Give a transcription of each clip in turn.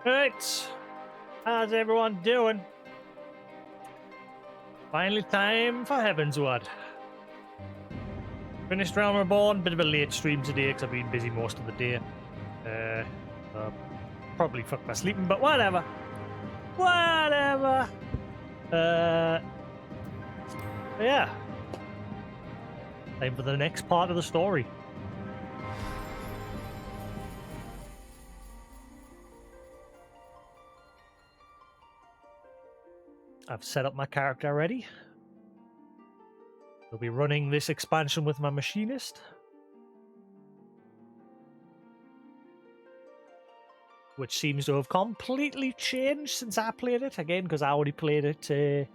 Right, how's everyone doing? Finally time for Heavensward. Finished Realm Reborn, bit of a late stream today because I've been busy most of the day. Probably fucked my sleeping, but whatever. Whatever. Yeah. Time for the next part of the story. I've set up my character already. We'll be running this expansion with my machinist, which seems to have completely changed since I played it. Again, because I already played it through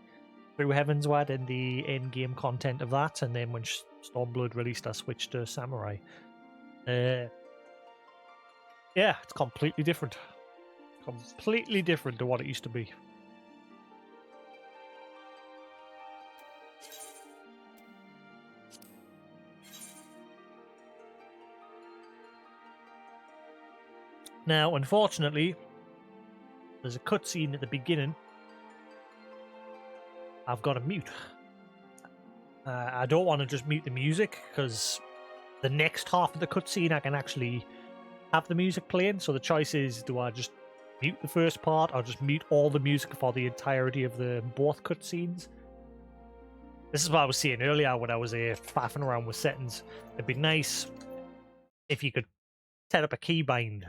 Heavensward and the end-game content of that, and then when Stormblood released, I switched to Samurai. Yeah, it's completely different. Completely different to what it used to be. Now, unfortunately, there's a cutscene at the beginning I've got to mute. I don't want to just mute the music, because the next half of the cutscene I can actually have the music playing. So the choice is, do I just mute the first part or just mute all the music for the entirety of both cutscenes? This is what I was saying earlier when I was faffing around with settings. It'd be nice if you could set up a keybind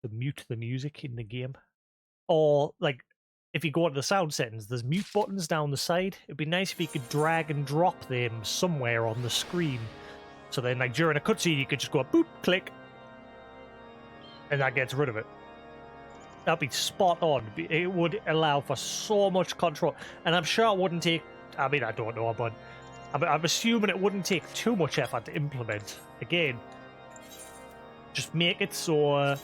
to mute the music in the game. Or, like, if you go into the sound settings, there's mute buttons down the side. It'd be nice if you could drag and drop them somewhere on the screen. So then, like, during a cutscene, you could just go boop, click, and that gets rid of it. That'd be spot on. It would allow for so much control. And I'm sure it wouldn't take... I mean, I don't know, but I'm assuming it wouldn't take too much effort to implement. Again, just make it so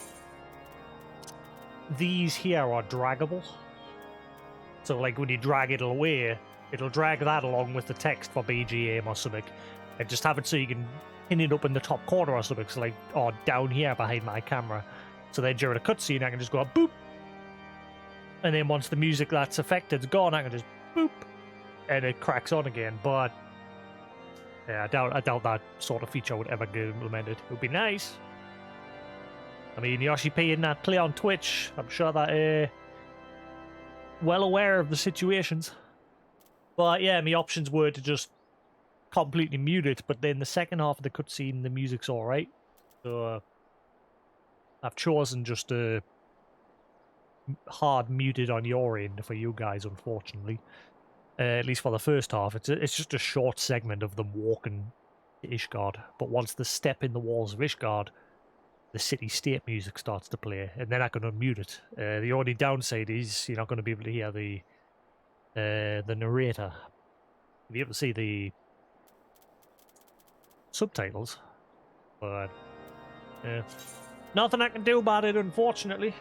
these here are draggable. So, like, when you drag it away, it'll drag that along with the text for BGM or something. And just have it so you can pin it up in the top corner or something. So, like, or down here behind my camera. So then during a cutscene, I can just go boop. And then once the music that's affected's gone, I can just boop. And it cracks on again. But yeah, I doubt that sort of feature would ever get implemented. It would be nice. I mean, Yoshi P in that play on Twitch, I'm sure that well aware of the situations. But yeah, my options were to just completely mute it, but then the second half of the cutscene, the music's alright. So I've chosen just to hard mute it on your end for you guys, unfortunately. At least for the first half. It's just a short segment of them walking to Ishgard. But once they step in the walls of Ishgard, the city-state music starts to play, and then I can unmute it. The only downside is you're not going to be able to hear the narrator. You'll be able to see the subtitles, but nothing I can do about it, unfortunately.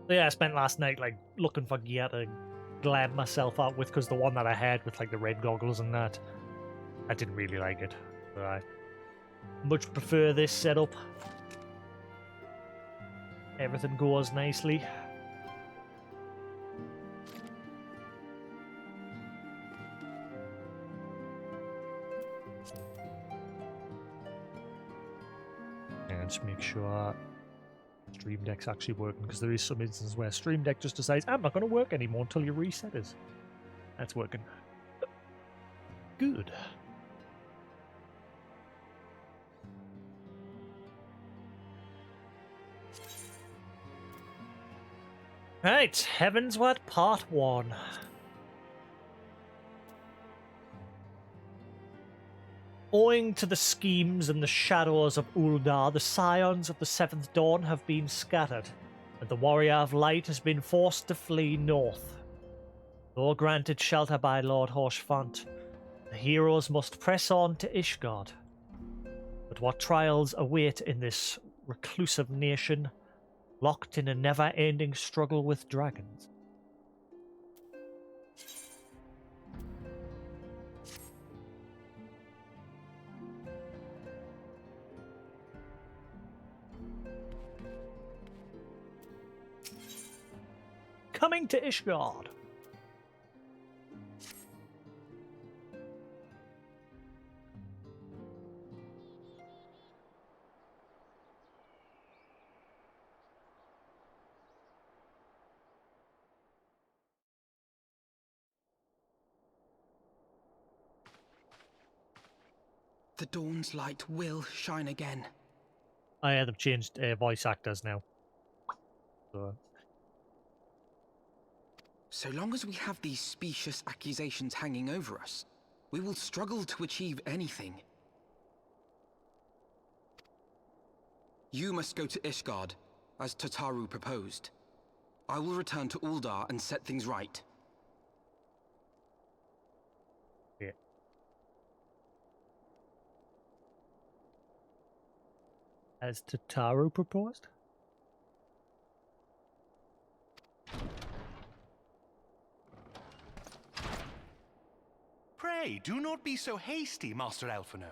So yeah, I spent last night like looking for gear to glad myself out with, because the one that I had with like the red goggles and that, I didn't really like it. So I much prefer this setup. Everything goes nicely. And just make sure Stream Deck's actually working, because there is some instances where Stream Deck just decides, I'm not going to work anymore until you reset it. That's working. Good. Right, Heavensward Part 1. Owing to the schemes and the shadows of Uldar, the scions of the Seventh Dawn have been scattered, and the Warrior of Light has been forced to flee north. Though granted shelter by Lord Horshfont, the heroes must press on to Ishgard. But But what trials await in this reclusive nation, locked in a never-ending struggle with dragons? Coming to Ishgard. The dawn's light will shine again. I had them changed voice actors now. So long as we have these specious accusations hanging over us, we will struggle to achieve anything. You must go to Ishgard, as Tataru proposed. I will return to Uldar and set things right. Yeah. As Tataru proposed? Pray, do not be so hasty, Master Alphino.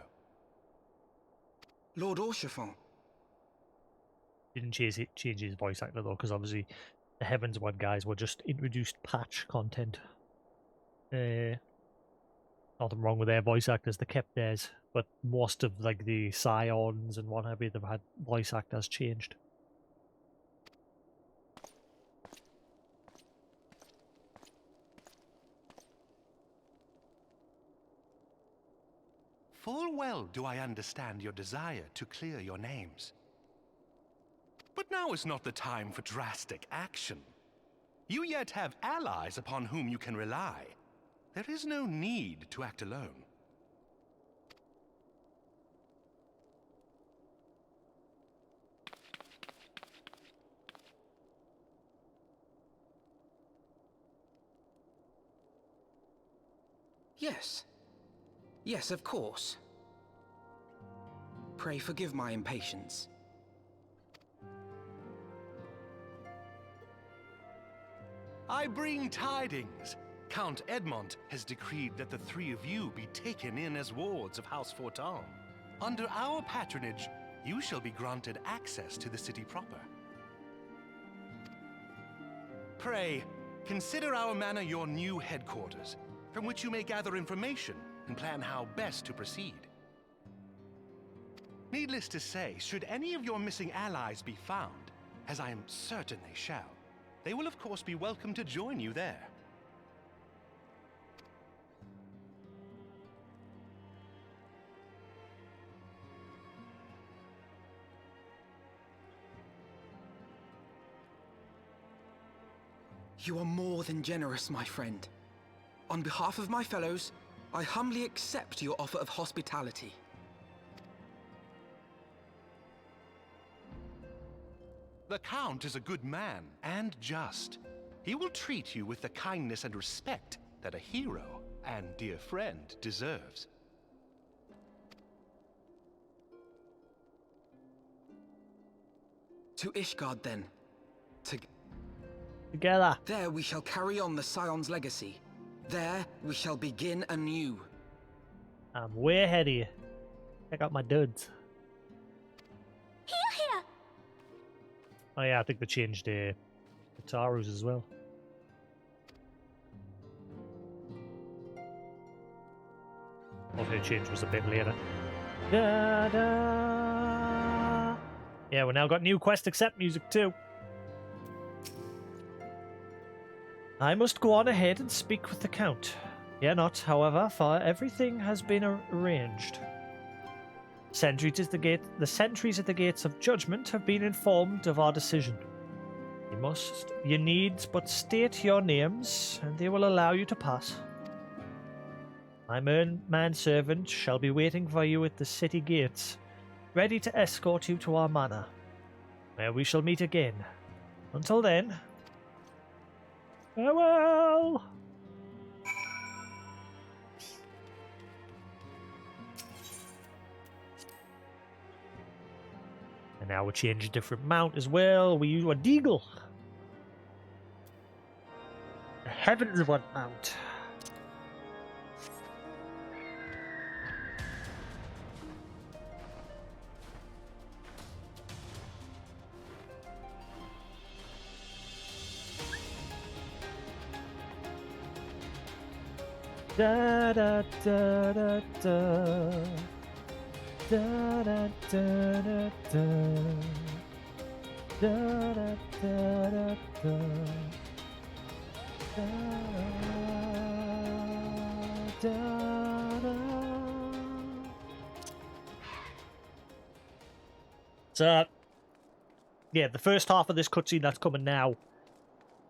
Lord Orchefon. Didn't change his voice actor though, because obviously the Heavens Word guys were just introduced patch content. Nothing wrong with their voice actors, they kept theirs, but most of like the Scions and what have you, they've had voice actors changed. Full well do I understand your desire to clear your names. But now is not the time for drastic action. You yet have allies upon whom you can rely. There is no need to act alone. Yes. Yes, of course. Pray forgive my impatience. I bring tidings. Count Edmond has decreed that the three of you be taken in as wards of House Fortin. Under our patronage, you shall be granted access to the city proper. Pray, consider our manor your new headquarters, from which you may gather information and plan how best to proceed. Needless to say, should any of your missing allies be found, as I am certain they shall, they will of course be welcome to join you there. You are more than generous, my friend. On behalf of my fellows, I humbly accept your offer of hospitality. The Count is a good man and just. He will treat you with the kindness and respect that a hero and dear friend deserves. To Ishgard, then. Together. There we shall carry on the Scion's legacy. There we shall begin anew. I'm way ahead of you. Check out my dudes. Here! Oh yeah, I think they changed the Tarus as well. Obviously the change was a bit later. Da, da. Yeah, we now got new quest accept music too. I must go on ahead and speak with the Count. Fear not, however, for everything has been arranged. The sentries at the gates of judgment have been informed of our decision. You need but state your names, and they will allow you to pass. My manservant shall be waiting for you at the city gates, ready to escort you to our manor, where we shall meet again. Until then, farewell! Now we change a different mount as well. We use a deagle. The heavens of one mount. Da da da da da. Da da da da da. Da da da da da. Da da da. So, yeah, the first half of this cutscene that's coming now,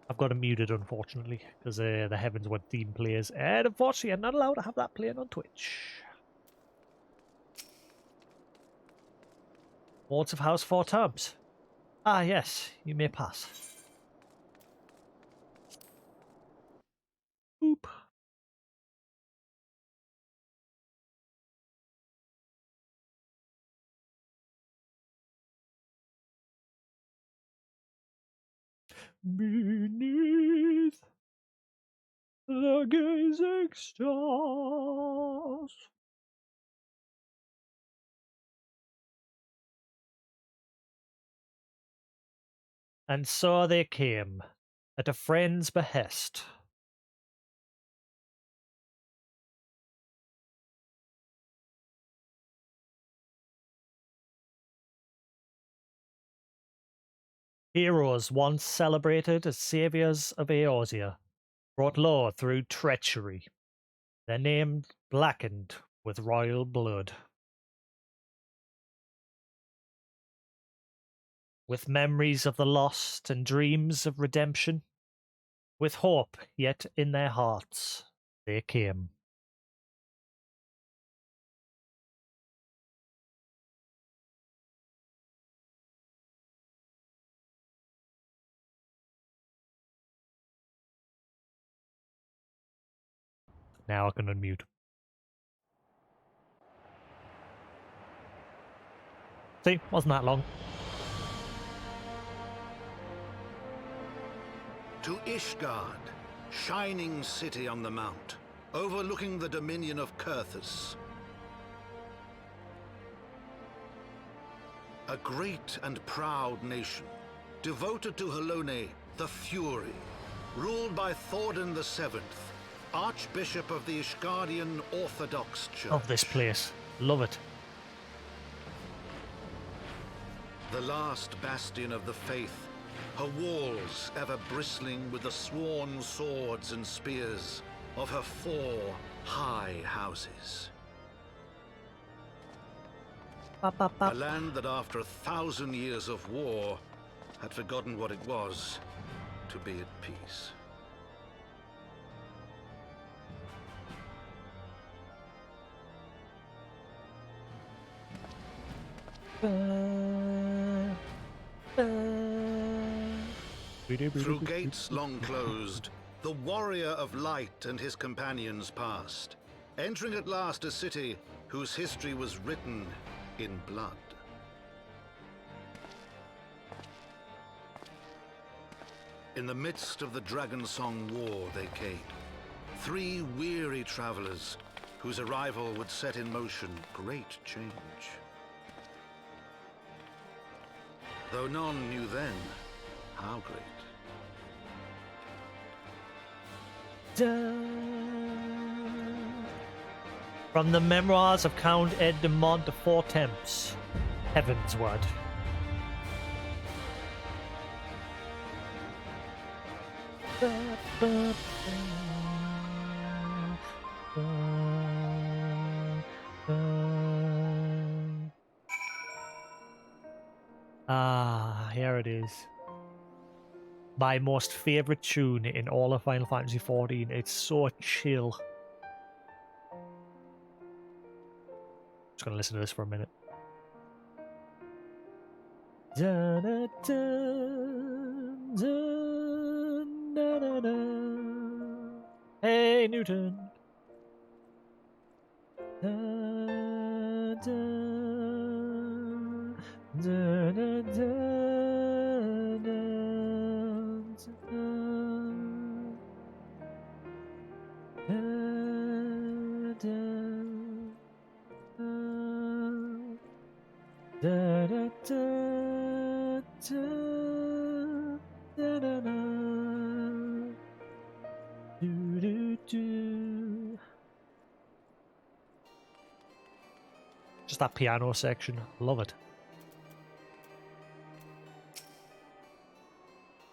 I've got it muted, unfortunately, because the Heavens Went theme plays, and unfortunately I'm not allowed to have that playing on Twitch. Lords of House 4 times. Ah, yes, you may pass. Boop. Beneath the gazing stars. And so they came, at a friend's behest. Heroes once celebrated as saviours of Eorzea, brought low through treachery, their names blackened with royal blood. With memories of the lost and dreams of redemption, with hope yet in their hearts, they came. Now I can unmute. See, wasn't that long. To Ishgard, shining city on the mount, overlooking the dominion of Kurthus. A great and proud nation, devoted to Halone, the Fury, ruled by Thordan VII, Archbishop of the Ishgardian Orthodox Church. Love this place. Love it. The last bastion of the faith, her walls ever bristling with the sworn swords and spears of her 4 high houses. A land that after 1,000 years of war had forgotten what it was to be at peace. Through gates long closed, the warrior of light and his companions passed, entering at last a city whose history was written in blood. In the midst of the Dragonsong War they came, 3 weary travelers whose arrival would set in motion great change. Though none knew then how great. From the memoirs of Count Ed de Mont de Fortemps, Heavensward. Ah, here it is. My most favourite tune in all of Final Fantasy XIV. It's so chill. Just gonna listen to this for a minute. Da, da, da, da, da, da, da. Hey, Newton. Da, da, da, da. Just that piano section. Love it.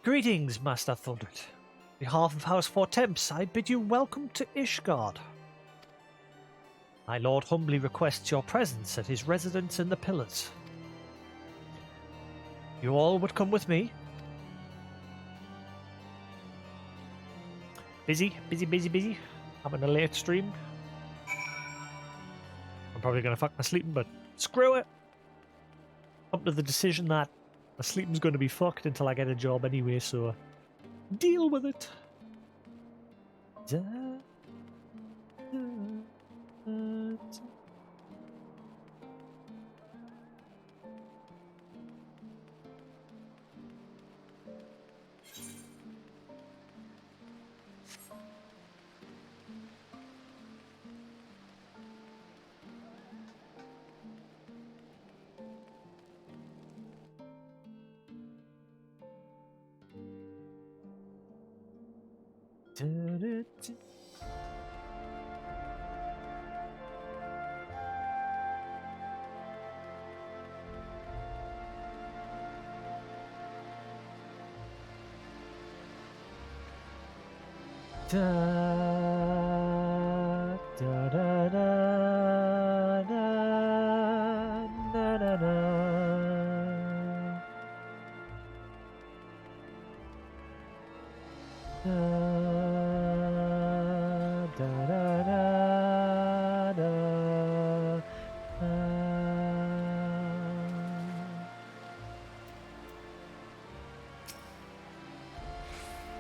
Greetings, Master Thundert. On behalf of House Four Temps, I bid you welcome to Ishgard. My lord humbly requests your presence at his residence in the Pillars. You all would come with me. Busy. Having a late stream. I'm probably going to fuck my sleeping, but screw it. Come to the decision that my sleeping's going to be fucked until I get a job anyway, so deal with it.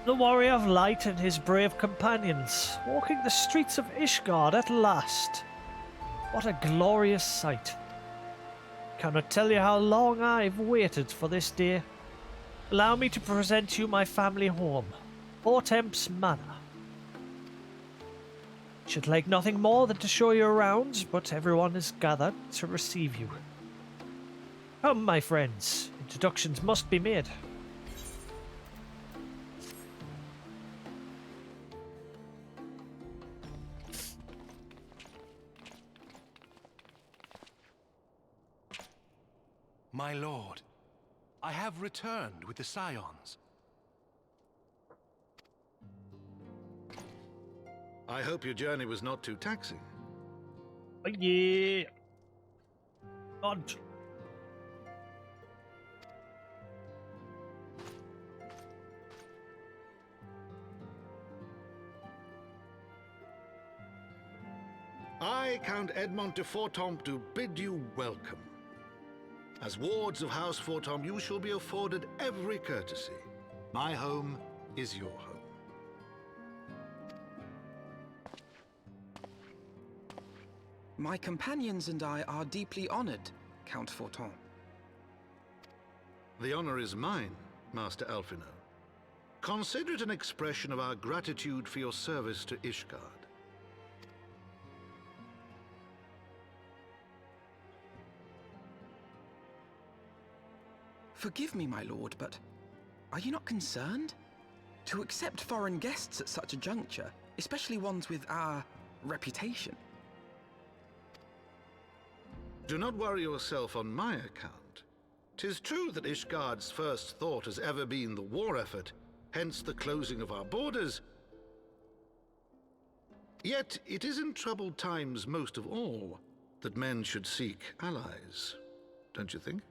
The warrior of light and his brave companions, walking the streets of Ishgard at last. What a glorious sight. Cannot tell you how long I've waited for this day. Allow me to present you my family home, Four Temps Manor. Should like nothing more than to show you around, but everyone is gathered to receive you. Come, my friends, introductions must be made. My lord, I have returned with the Scions. I hope your journey was not too taxing. Oh, yeah. God. I, Count Edmond de Fortemps, do bid you welcome. As wards of House Fortemps, you shall be afforded every courtesy. My home is your home. My companions and I are deeply honored, Count Fortemps. The honor is mine, Master Alphino. Consider it an expression of our gratitude for your service to Ishgard. Forgive me, my lord, but are you not concerned? To accept foreign guests at such a juncture, especially ones with our reputation. Do not worry yourself on my account. 'Tis true that Ishgard's first thought has ever been the war effort, hence the closing of our borders. Yet it is in troubled times most of all that men should seek allies, don't you think?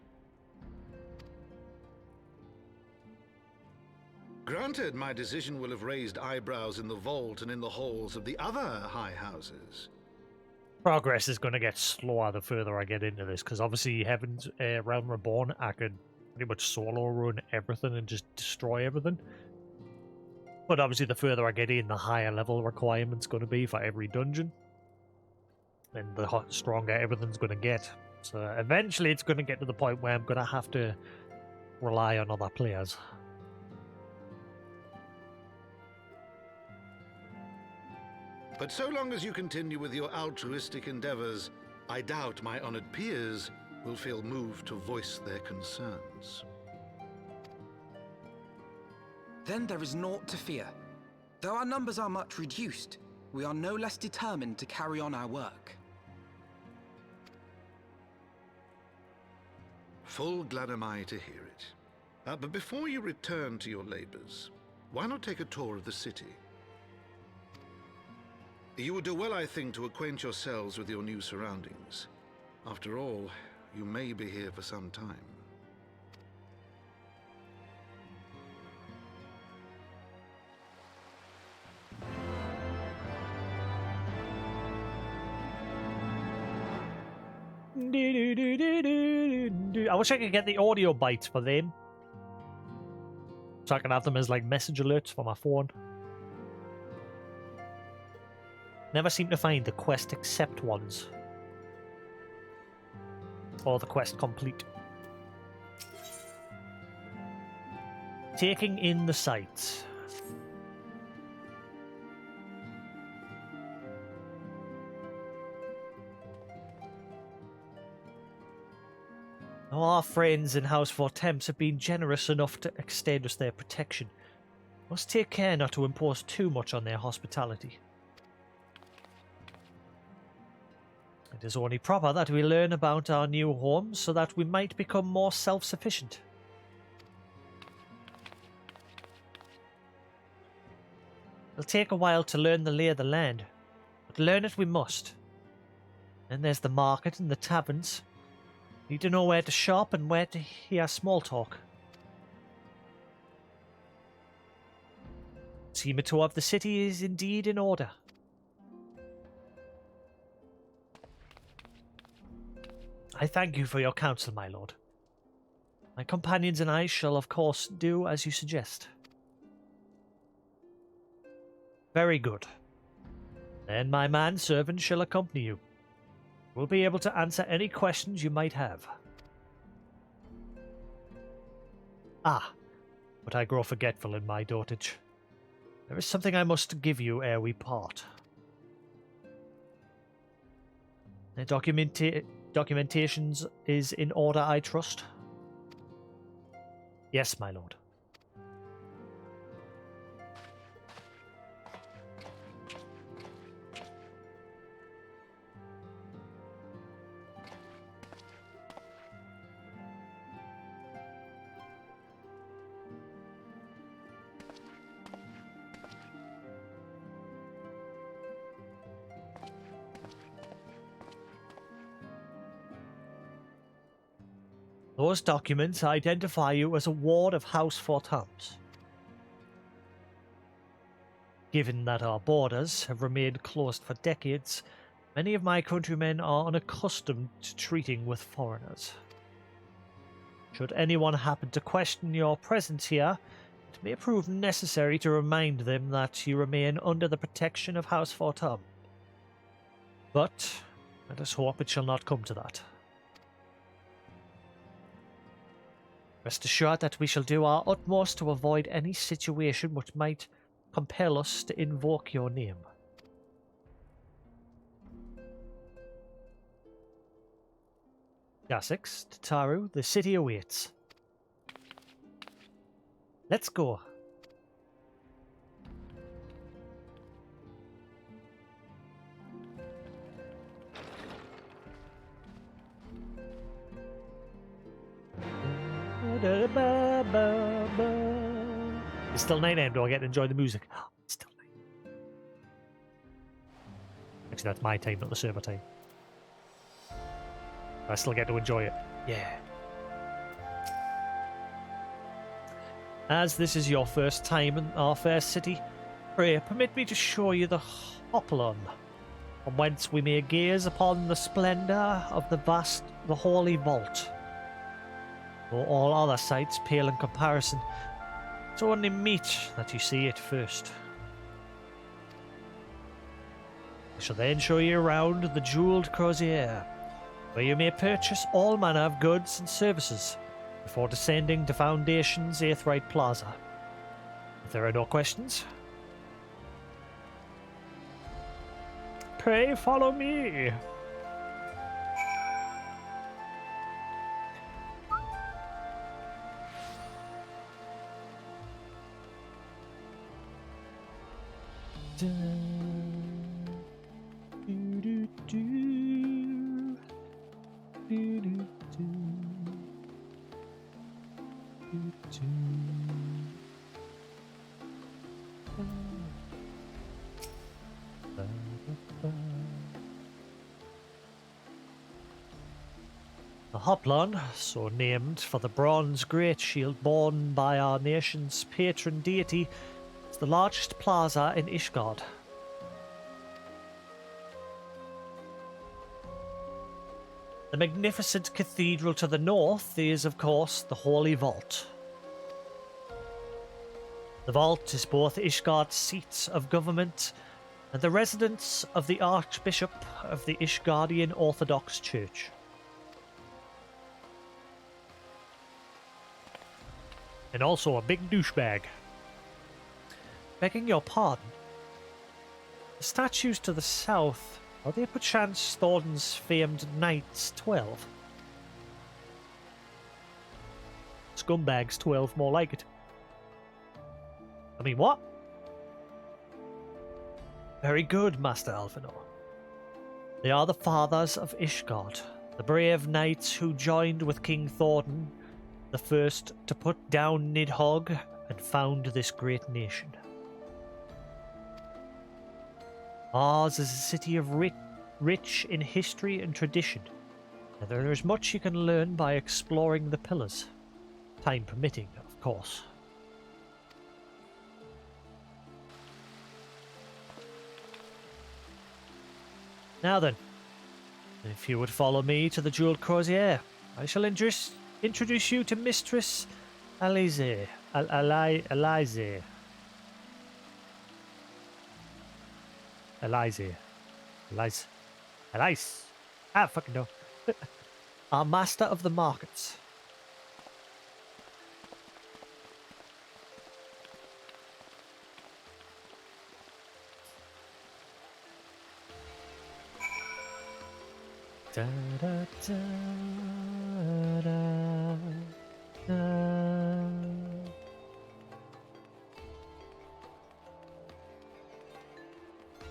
Granted, my decision will have raised eyebrows in the vault and in the halls of the other high houses. Progress is going to get slower the further I get into this, because obviously Heaven's Realm Reborn, I could pretty much solo run everything and just destroy everything. But obviously the further I get in, the higher level requirement's going to be for every dungeon. And the stronger everything's going to get. So eventually it's going to get to the point where I'm going to have to rely on other players. But so long as you continue with your altruistic endeavors, I doubt my honored peers will feel moved to voice their concerns. Then there is naught to fear. Though our numbers are much reduced, we are no less determined to carry on our work. Full glad am I to hear it. But before you return to your labors, why not take a tour of the city? You would do well, I think, to acquaint yourselves with your new surroundings. After all, you may be here for some time. I wish I could get the audio bites for them, so I can have them as like message alerts for my phone. Never seem to find the quest accept ones. Or the quest complete. Taking in the sights. Our friends in House Four Temps have been generous enough to extend us their protection. Must take care not to impose too much on their hospitality. It is only proper that we learn about our new homes so that we might become more self-sufficient. It'll take a while to learn the lay of the land, but learn it we must. Then there's the market and the taverns. Need to know where to shop and where to hear small talk. Scimitar of the city is indeed in order. I thank you for your counsel, my lord. My companions and I shall, of course, do as you suggest. Very good. Then my manservant shall accompany you. We'll be able to answer any questions you might have. Ah, but I grow forgetful in my dotage. There is something I must give you ere we part. The documentations is in order, I trust? Yes, my lord. Those documents identify you as a ward of House Four Temps. Given that our borders have remained closed for decades, many of my countrymen are unaccustomed to treating with foreigners. Should anyone happen to question your presence here, it may prove necessary to remind them that you remain under the protection of House Four Temps. But let us hope it shall not come to that. Rest assured that we shall do our utmost to avoid any situation which might compel us to invoke your name. Jasix, Tataru, the city awaits. Let's go. It's still 9 AM. Do I get to enjoy the music? It's still 9. Actually, that's my time, not the server time. I still get to enjoy it. Yeah. As this is your first time in our fair city, pray permit me to show you the Hopalum, from whence we may gaze upon the splendour of the holy vault. Though all other sights pale in comparison, it's only meet that you see it first. I shall then show you around the jewelled crozier, where you may purchase all manner of goods and services, before descending to Foundation's Aetheryte Plaza. If there are no questions, pray follow me. The Hoplon, so named for the bronze great shield borne by our nation's patron deity, is the largest plaza in Ishgard. The magnificent cathedral to the north is, of course, the Holy Vault. The vault is both Ishgard's seat of government and the residence of the Archbishop of the Ishgardian Orthodox Church. And also a big douchebag. Begging your pardon, the statues to the south, are they perchance Thornton's famed Knights 12? Scumbags 12, more like it. I mean, what? Very good, Master Alphinaud. They are the fathers of Ishgard, the brave knights who joined with King Thornton, the first to put down Nidhogg and found this great nation. Ours is a city of rich in history and tradition, and there is much you can learn by exploring the pillars. Time permitting, of course. Now then, if you would follow me to the Jeweled Crozier, I shall introduce you to Mistress Alize. Alize. Ah, fucking no. Our master of the markets. Da, da, da, da, da.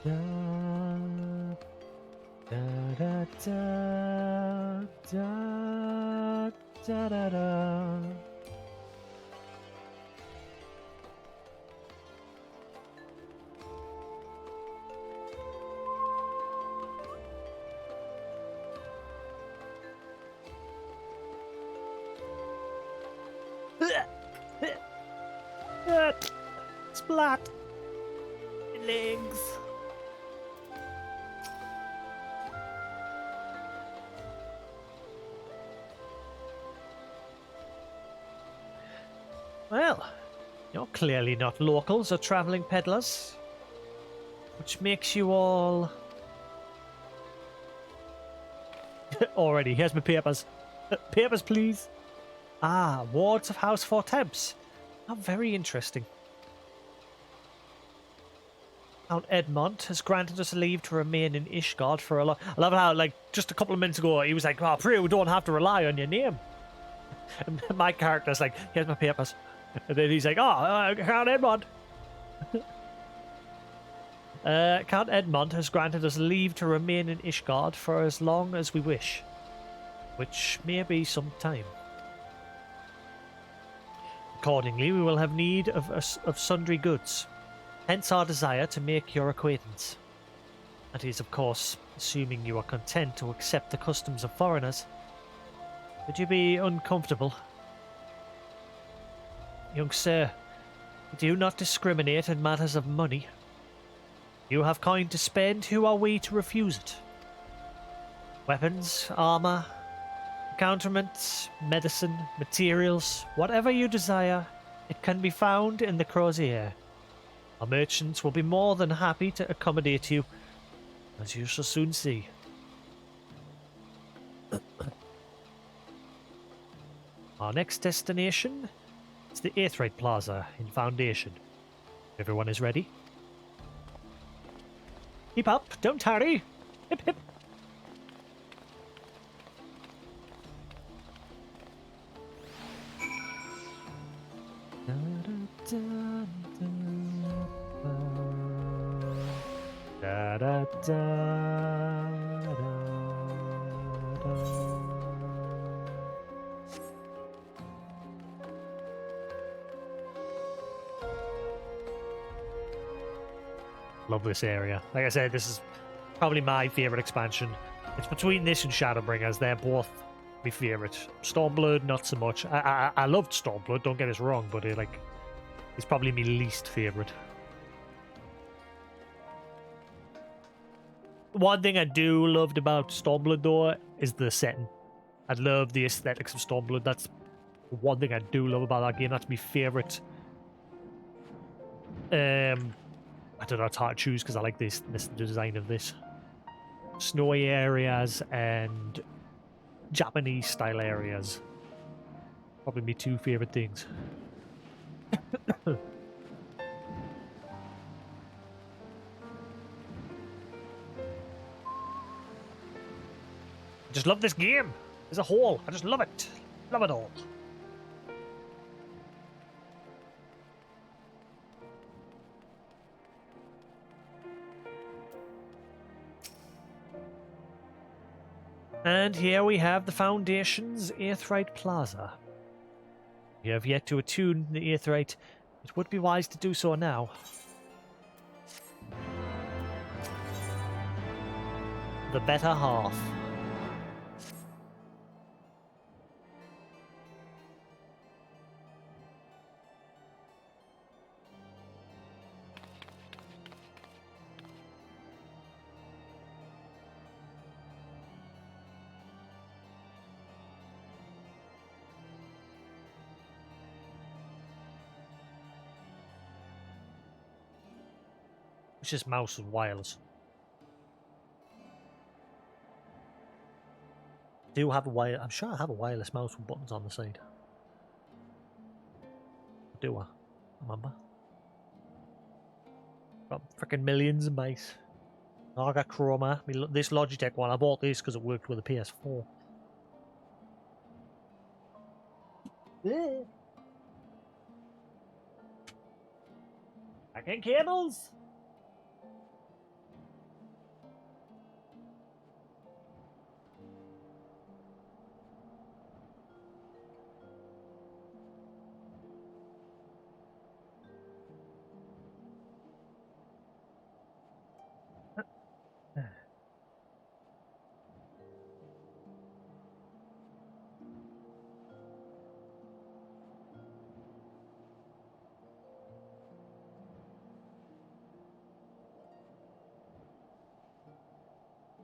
Da, da, da, da, da, da, da. Splat. Legs. Well, you're clearly not locals or travelling peddlers, which makes you all... Already, here's my papers. Papers, please. Ah, wards of House Four Temps. How very interesting. Count Edmond has granted us leave to remain in Ishgard for a long... I love how, like, just a couple of minutes ago, he was like, oh, Priya, we don't have to rely on your name. And my character's like, here's my papers. And then he's like, oh, Count Edmond. Count Edmond has granted us leave to remain in Ishgard for as long as we wish, which may be some time. Accordingly, we will have need of sundry goods, hence our desire to make your acquaintance. That is, of course, assuming you are content to accept the customs of foreigners. Would you be uncomfortable? Young sir, we do not discriminate in matters of money. You have coin to spend, who are we to refuse it? Weapons, armour, accoutrements, medicine, materials, whatever you desire, it can be found in the Crozier. Our merchants will be more than happy to accommodate you, as you shall soon see. Our next destination is the Aetheryte Plaza in Foundation. Everyone is ready? Keep up, don't tarry! Hip hip! Da, da, da, Love this area. Like I said, this is probably my favorite expansion. It's between this and Shadowbringers. They're both my favorite. Stormblood, not so much. I loved Stormblood. Don't get us wrong, but it's probably my least favorite. One thing I do loved about Stormblood though is the setting. I love the aesthetics of Stormblood. That's one thing I do love about that game. That's my favorite. I don't know, it's hard to choose because I like this design of this. Snowy areas and Japanese style areas. Probably my two favorite things. I just love this game as a whole. I just love it. Love it all. And here we have the Foundation's Aetheryte Plaza. We have yet to attune the Aetheryte. It would be wise to do so now. The better half. It's just mouse and wireless. Do have a wire? I'm sure I have a wireless mouse with buttons on the side. Do I? Remember? Got freaking millions of mice. Oh, I got Chroma. This Logitech one. I bought this because it worked with a PS4. Fucking cables.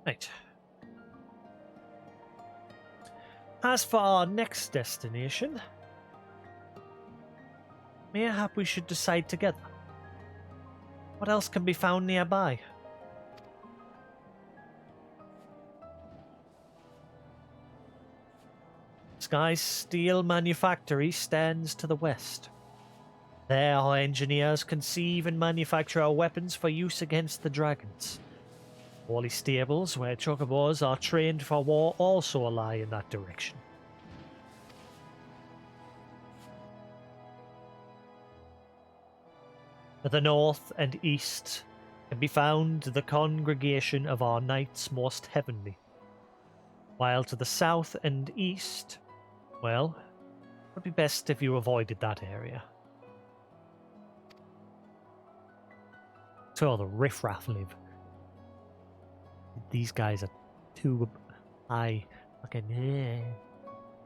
Right. As for our next destination, mayhap we should decide together. What else can be found nearby? Sky's Steel Manufactory stands to the west. There our engineers conceive and manufacture our weapons for use against the dragons. Wally stables, where chocobos are trained for war, also lie in that direction. To the north and east can be found the congregation of our knights most heavenly, while to the south and east, well, it would be best if you avoided that area. That's where all the riffraff live. These guys are too high. Fucking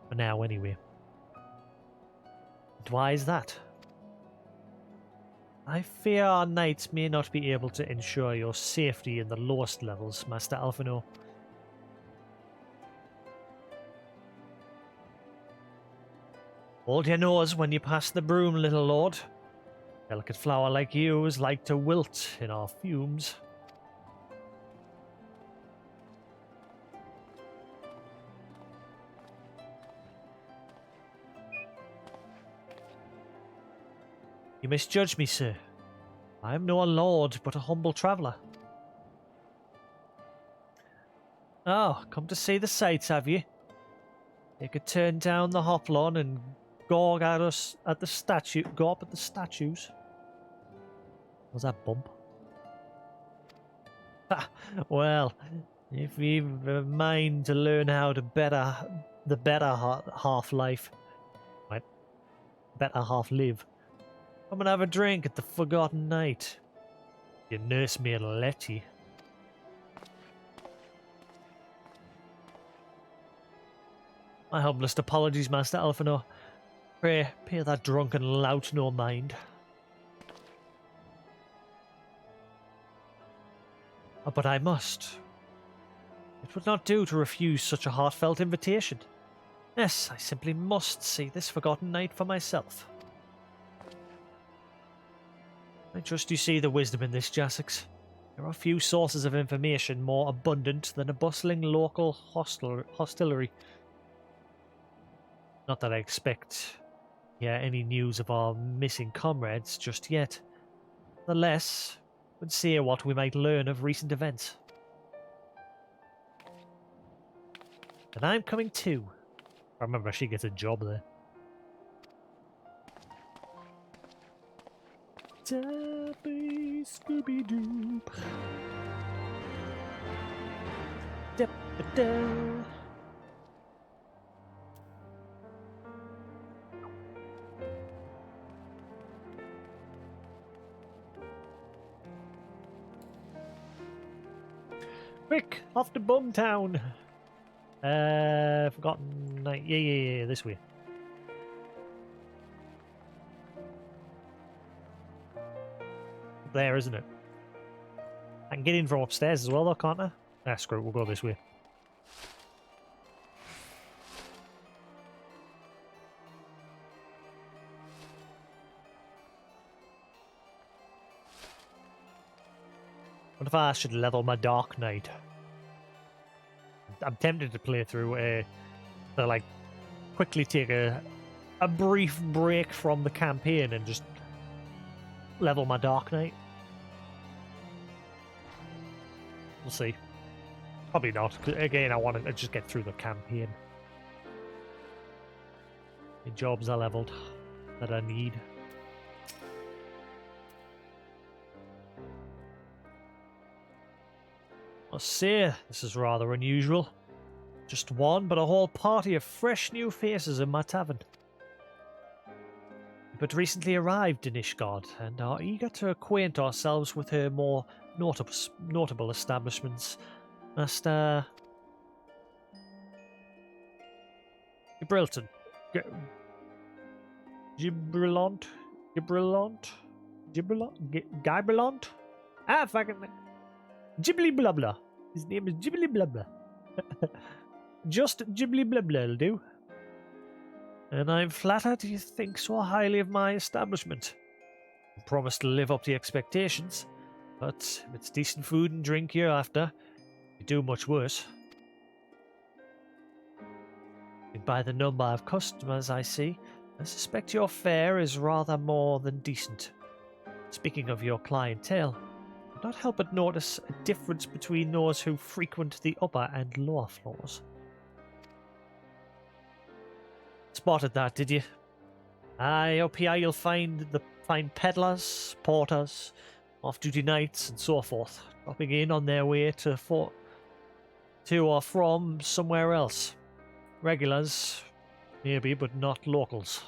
for now, anyway. And why is that? I fear our knights may not be able to ensure your safety in the lowest levels, Master Alphino. Hold your nose when you pass the broom, little lord. Delicate flower like you is like to wilt in our fumes. You misjudge me, sir. I am no lord, but a humble traveller. Oh, come to see the sights, have you? You could turn down the hoplon and gawk at us at the statue. Go up at the statues. Was that bump? Ha! Well, if you've a mind to learn how to better half life, right? Better half live. Come and have a drink at the Forgotten Night. Your nurse may let you. My humblest apologies, Master Alphanor. Pray, pay that drunken lout no mind. Oh, but I must. It would not do to refuse such a heartfelt invitation. Yes, I simply must see this Forgotten Night for myself. I trust you see the wisdom in this, Jasix. There are few sources of information more abundant than a bustling local hostelry. Not that I expect any news of our missing comrades just yet. Nonetheless, would see what we might learn of recent events. And I'm coming too. I remember she gets a job there. Dabby Scooby-Doo. Da-ba-da. Quick, off to Bumtown. Forgotten Night. Yeah, this way. There, isn't it? I can get in from upstairs as well, though, can't I? Ah, screw it, we'll go this way. What if I should level my Dark Knight? I'm tempted to play through to like quickly take a brief break from the campaign and just level my Dark Knight. We'll see. Probably not. 'Cause again, I want to just get through the campaign. The jobs are leveled that I need. Must say, this is rather unusual. Just one, but a whole party of fresh new faces in my tavern. But recently arrived in Ishgard, and are eager to acquaint ourselves with her more notable establishments. Master Gibralton. Gibralont? Ah, fucking... Ghibli blah blah. His name is Ghibli blah blah. Just Ghibli blah blah will do. And I'm flattered you think so highly of my establishment. I promise to live up to your expectations, but if it's decent food and drink you're after, you do much worse. And by the number of customers I see, I suspect your fare is rather more than decent. Speaking of your clientele, I cannot help but notice a difference between those who frequent the upper and lower floors. Spotted that, did you? Aye, up here you'll find peddlers, porters, off-duty knights, and so forth, dropping in on their way to or from somewhere else. Regulars, maybe, but not locals.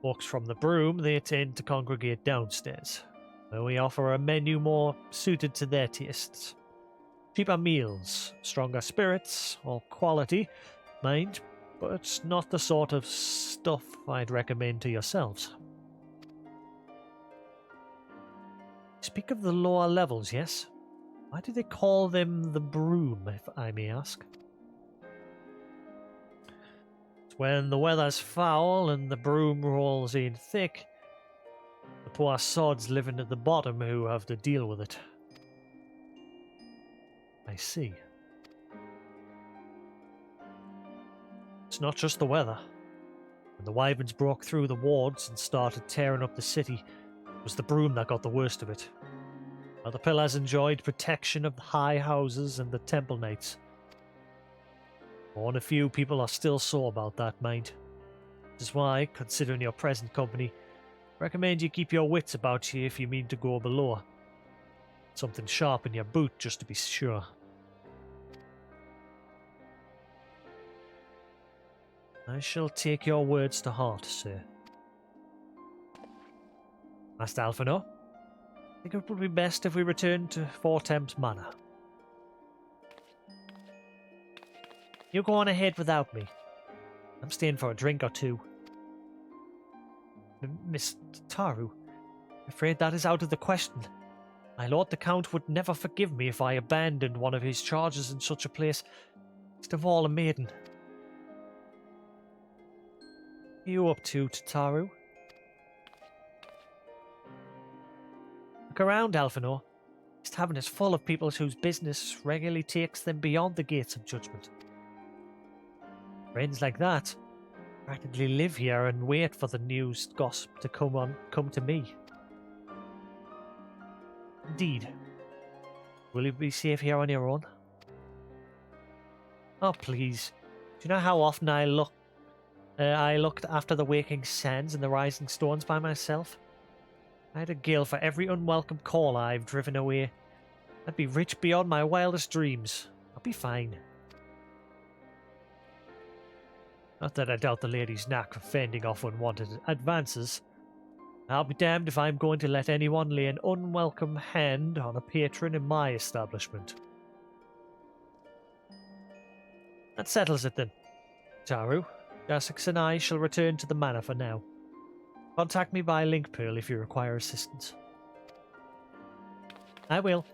Folks from the Broom, they tend to congregate downstairs, where we offer a menu more suited to their tastes. Cheaper meals, stronger spirits, or quality, mind, but not the sort of stuff I'd recommend to yourselves. Speak of the lower levels, yes? Why do they call them the Broom, if I may ask? It's when the weather's foul and the broom rolls in thick, the poor sods living at the bottom who have to deal with it. I see. It's not just the weather. When the wyverns broke through the wards and started tearing up the city, it was the broom that got the worst of it. Now the pillars enjoyed protection of the high houses and the temple knights. Only a few people are still sore about that, mind. Which is why, considering your present company, I recommend you keep your wits about you if you mean to go below. Something sharp in your boot, just to be sure. I shall take your words to heart, sir. Master Alphinaud, I think it would be best if we return to Four Thames Manor. You go on ahead without me. I'm staying for a drink or two. Miss Taru, I'm afraid that is out of the question. My lord the Count would never forgive me if I abandoned one of his charges in such a place, least of all a maiden. What are you up to, Tataru? Look around, Alphinaud. This tavern is full of people whose business regularly takes them beyond the gates of judgment. Friends like that practically live here and wait for the news gossip to come to me. Indeed. Will you be safe here on your own? Oh, please. Do you know how often I looked after the waking sands and the rising stones by myself? I had a gill for every unwelcome call I've driven away. I'd be rich beyond my wildest dreams. I'll be fine. Not that I doubt the lady's knack for fending off unwanted advances. I'll be damned if I'm going to let anyone lay an unwelcome hand on a patron in my establishment. That settles it then. Taru, Jasix and I shall return to the manor for now. Contact me by link pearl if you require assistance. I will.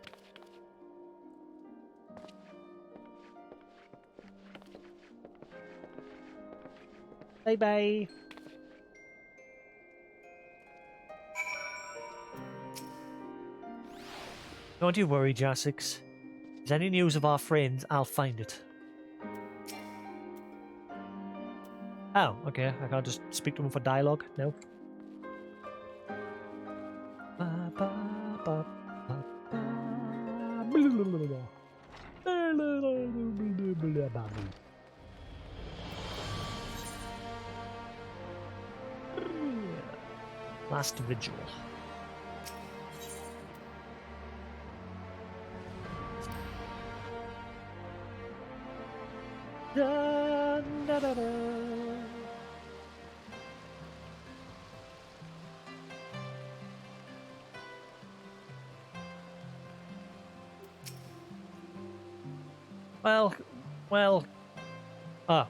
Bye-bye. Don't you worry, Jasix. If there's any news of our friends, I'll find it. Oh, okay. I can't just speak to them for dialogue? No? Last vigil. Da, da, da, da.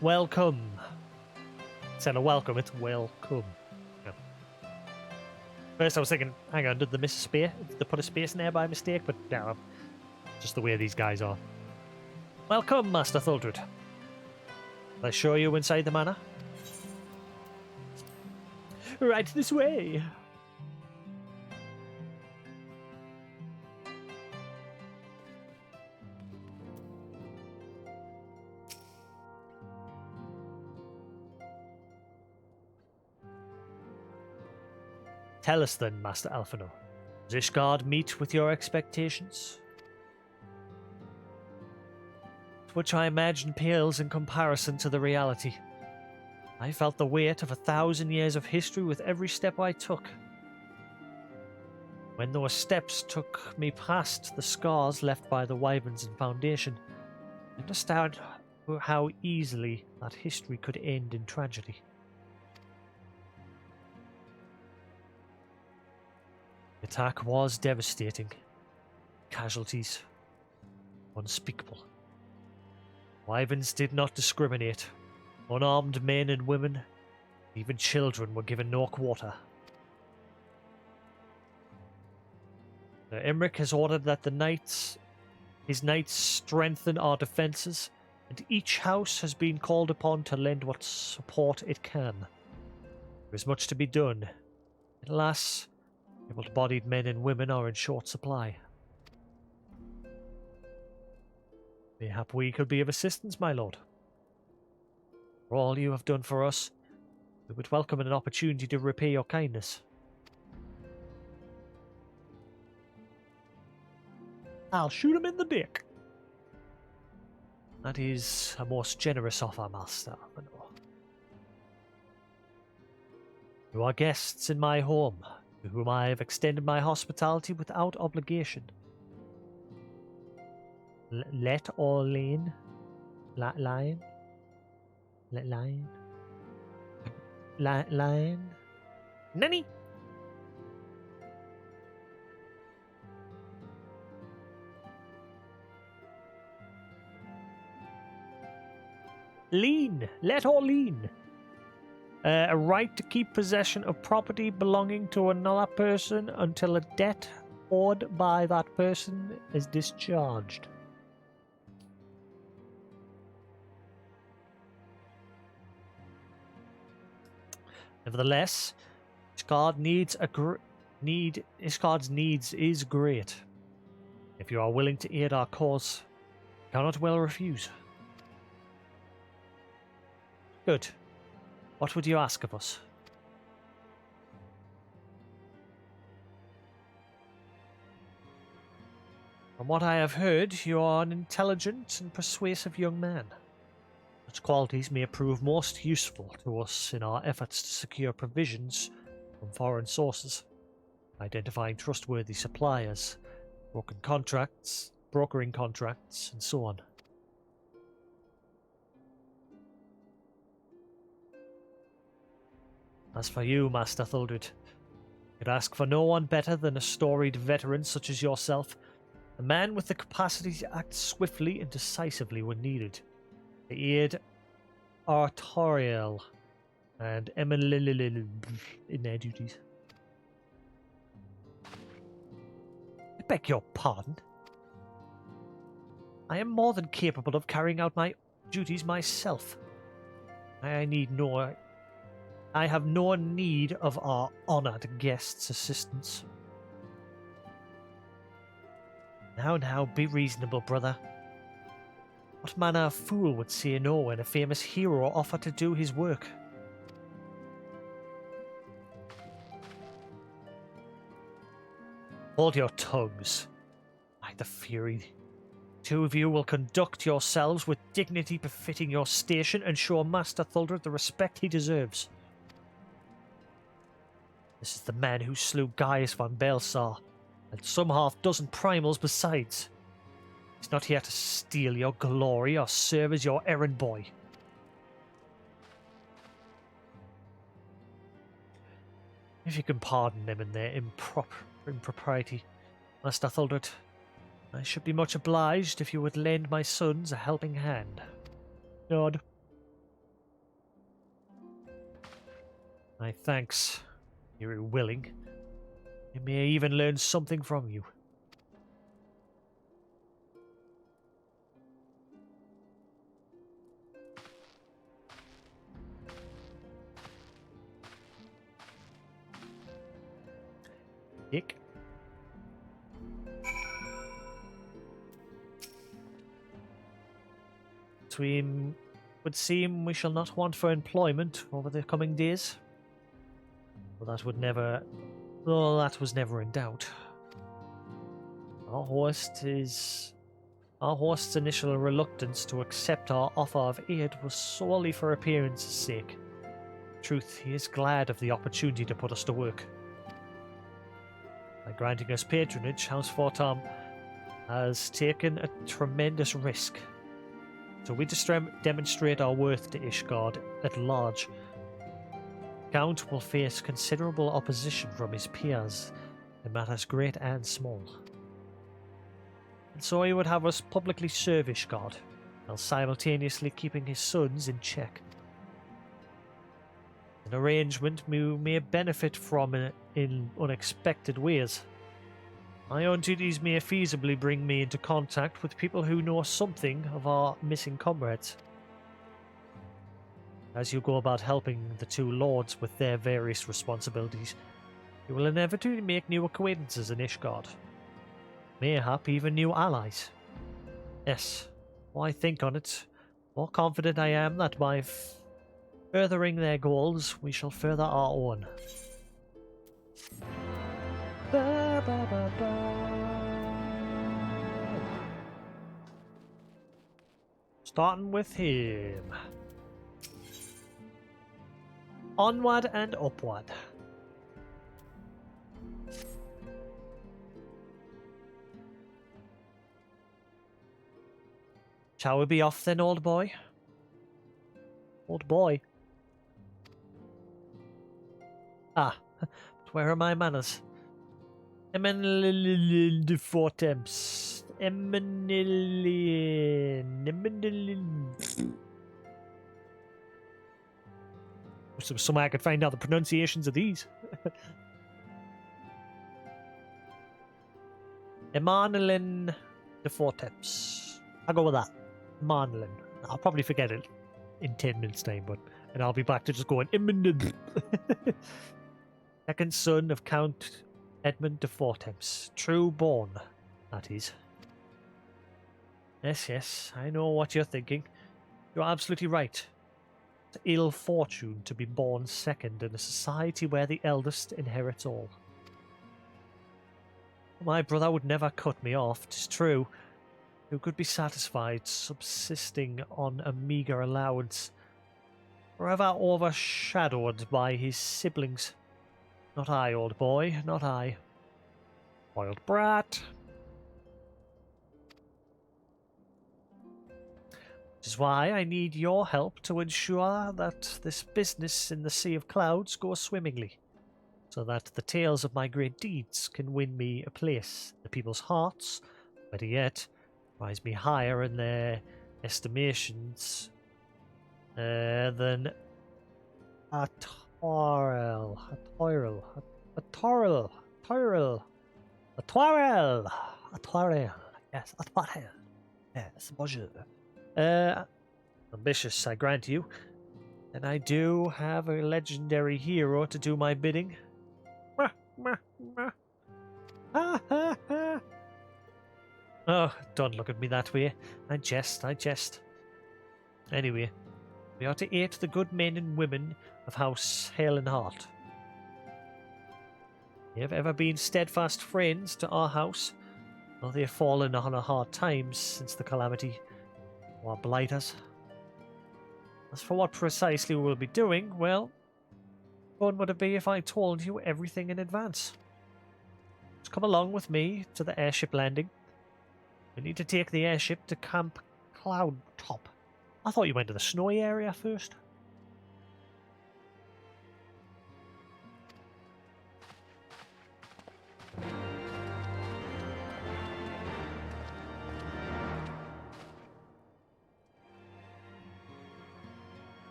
Welcome. Instead of welcome, it's welcome. Yeah. First I was thinking, hang on, did they miss a space? Did they put a space in there by mistake? But no, just the way these guys are. Welcome, Master Thuldred. Will I show you inside the manor? Right this way. Tell us then, Master Alphinaud. Does Ishgard meet with your expectations? Which I imagine pales in comparison to the reality. I felt the weight of 1,000 years of history with every step I took. When those steps took me past the scars left by the wyverns and foundation, I understood how easily that history could end in tragedy. The attack was devastating. Casualties unspeakable. Wyverns did not discriminate. Unarmed men and women, even children, were given no quarter. Emmerich has ordered that his knights strengthen our defences, and each house has been called upon to lend what support it can. There is much to be done. Alas, able-bodied men and women are in short supply. Mayhap we could be of assistance, my lord. For all you have done for us, We would welcome an opportunity to repay your kindness. I'll shoot him in the dick. That is a most generous offer, Master. You are guests in my home, to whom I have extended my hospitality without obligation. Let or lane? Lion? Let lion? Lion? Nanny? Lien. Let or lien. A right to keep possession of property belonging to another person until a debt owed by that person is discharged. Nevertheless, Ishgard's needs is great. If you are willing to aid our cause, you cannot well refuse. Good. What would you ask of us? From what I have heard, you are an intelligent and persuasive young man. Such qualities may prove most useful to us in our efforts to secure provisions from foreign sources, identifying trustworthy suppliers, brokering contracts, and so on. As for you, Master Thuldred, I could ask for no one better than a storied veteran such as yourself, a man with the capacity to act swiftly and decisively when needed, to aid Artoriel and Emily in their duties. I beg your pardon? I am more than capable of carrying out my duties myself. I have no need of our honoured guest's assistance. Now, be reasonable, brother. What manner of fool would say no when a famous hero offered to do his work? Hold your tongues. By the Fury. Two of you will conduct yourselves with dignity befitting your station and show Master Thuldred the respect he deserves. This is the man who slew Gaius von Belsar, and some half-dozen primals besides. He's not here to steal your glory or serve as your errand boy. If you can pardon them in their impropriety, Master Thuldred, I should be much obliged if you would lend my sons a helping hand. Nod. My thanks. You're willing. I may even learn something from you. Dick. It would seem we shall not want for employment over the coming days. Well, that was never in doubt. Our host's initial reluctance to accept our offer of aid was solely for appearance's sake. In truth, he is glad of the opportunity to put us to work. By granting us patronage, House Fortam has taken a tremendous risk. So we demonstrate our worth to Ishgard at large. Count will face considerable opposition from his peers in matters great and small. And so he would have us publicly serve Ishgard, while simultaneously keeping his sons in check. An arrangement we may benefit from in unexpected ways. My own duties may feasibly bring me into contact with people who know something of our missing comrades. As you go about helping the two lords with their various responsibilities, you will inevitably make new acquaintances in Ishgard. Mayhap even new allies. Yes, more I think on it, more confident I am that Furthering their goals, we shall further our own. Ba, ba, ba, ba. Starting with him. Onward and upward. Shall we be off then, old boy? Old boy. Ah, but where are my manners? Eminil de Fortemps. Somehow I could find out the pronunciations of these. Emanilin de Fortemps. I'll go with that. Emanilin. I'll probably forget it in 10 minutes' time, and I'll be back to just going Eminil. Second son of Count Edmund de Fortemps. True born, that is. Yes, I know what you're thinking. You're absolutely right. It's ill fortune to be born second in a society where the eldest inherits all. My brother would never cut me off, 'tis true. Who could be satisfied subsisting on a meagre allowance, forever overshadowed by his siblings? Not I, old boy, not I. Spoiled brat. Which is why I need your help to ensure that this business in the Sea of Clouds goes swimmingly, so that the tales of my great deeds can win me a place in the people's hearts, better yet, rise me higher in their estimations than a Toril. Yes, a Toril. Yes, bonjour. Ambitious, I grant you. And I do have a legendary hero to do my bidding. Oh, don't look at me that way. I jest. Anyway, we are to aid the good men and women of House Hale and Heart. They have ever been steadfast friends to our house, though they have fallen on a hard times since the calamity or blighters. As for what precisely we will be doing, well, fun would it be if I told you everything in advance. Just come along with me to the airship landing. We need to take the airship to Camp Cloud Top. I thought you went to the snowy area first.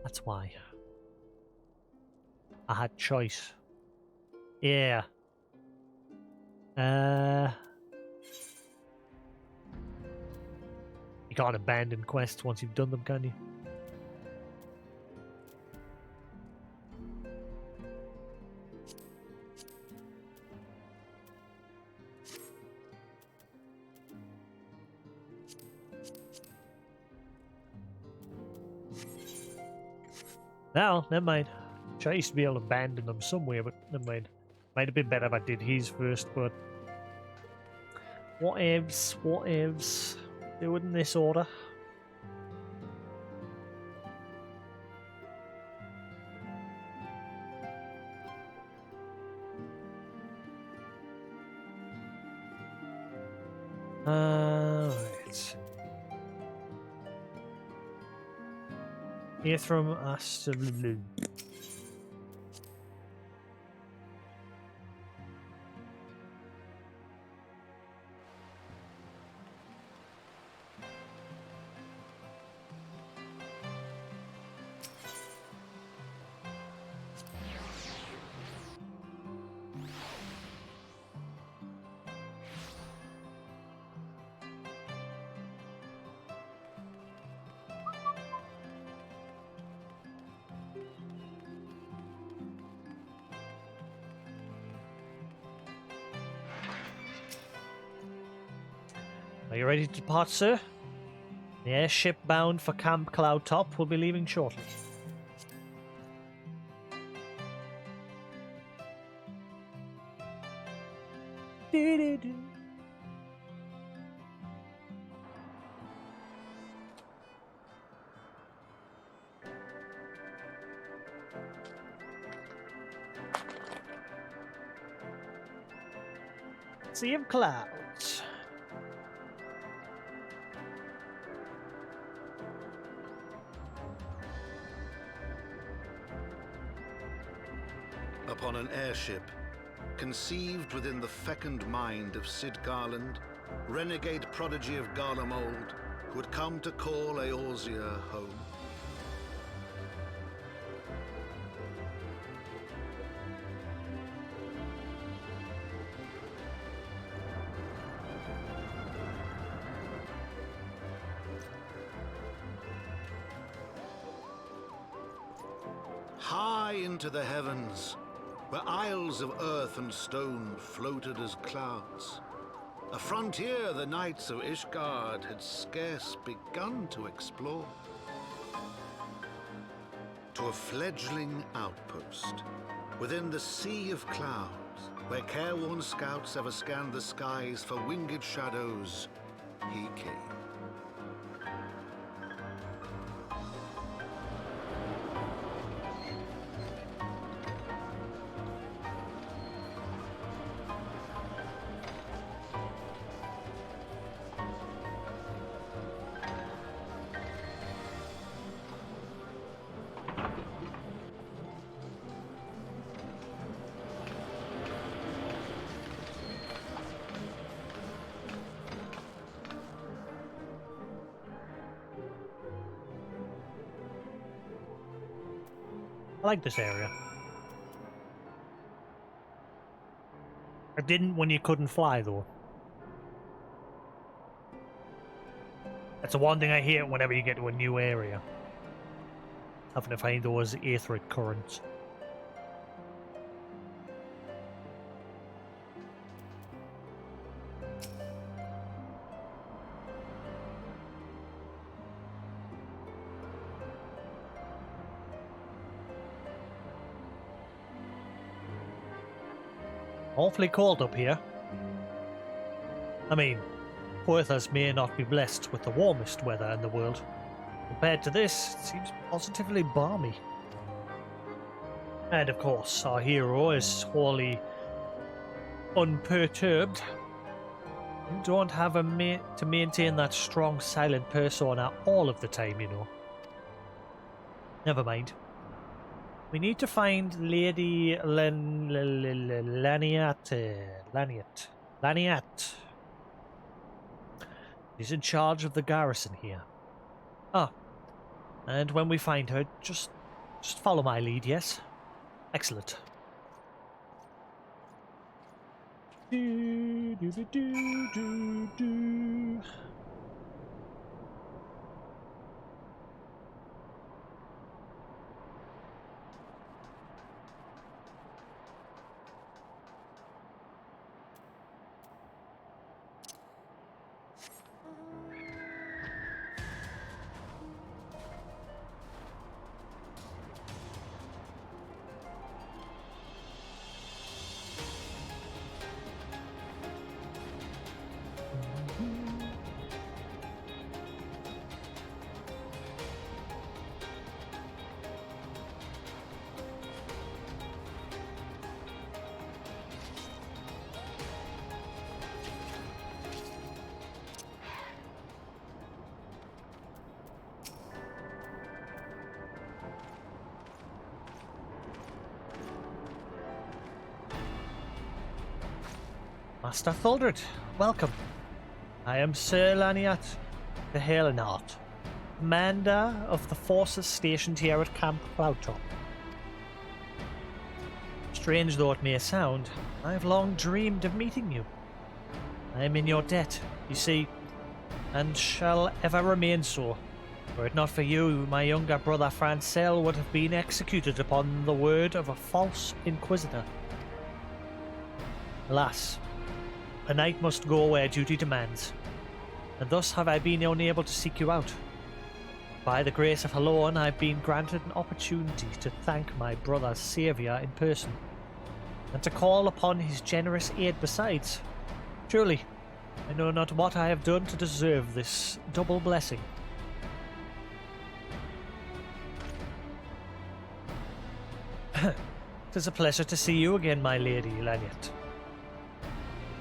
That's why. I had choice. Yeah. You can't abandon quests once you've done them, can you? No, never mind. I used to be able to abandon them somewhere, but never mind. Might have been better if I did his first, but what ifs? Do it in this order. Right. Earthrum Astrolud. Are you ready to depart, sir? The airship bound for Camp Cloudtop will be leaving shortly. Do-do-do. Sea of clouds. Upon an airship, conceived within the fecund mind of Sid Garland, renegade prodigy of Garlemald, who had come to call Eorzea home. High into the heavens, where isles of earth and stone floated as clouds, a frontier the knights of Ishgard had scarce begun to explore. To a fledgling outpost, within the sea of clouds, where careworn scouts ever scanned the skies for winged shadows, he came. I like this area. I didn't when you couldn't fly, though. That's the one thing I hate whenever you get to a new area. Having to find those aetheric currents. Awfully cold up here. I mean, Porthos may not be blessed with the warmest weather in the world. Compared to this, it seems positively balmy. And of course, our hero is wholly unperturbed. You don't have to maintain that strong, silent persona all of the time, you know. Never mind. We need to find Lady Laniat. She's in charge of the garrison here. Ah, and when we find her, just follow my lead, yes? Excellent. Do, do, do, do, do, do. Master Thuldred, welcome. I am Sir Laniat the Halenart, commander of the forces stationed here at Camp Cloudtop. Strange though it may sound, I have long dreamed of meeting you. I am in your debt, you see, and shall ever remain so. Were it not for you, my younger brother Francel would have been executed upon the word of a false inquisitor. Alas, a knight must go where duty demands. and thus have I been unable to seek you out. By the grace of Halorn, I've been granted an opportunity to thank my brother's saviour in person, and to call upon his generous aid besides. Truly, I know not what I have done to deserve this double blessing. It is a pleasure to see you again, my lady, Lanyet.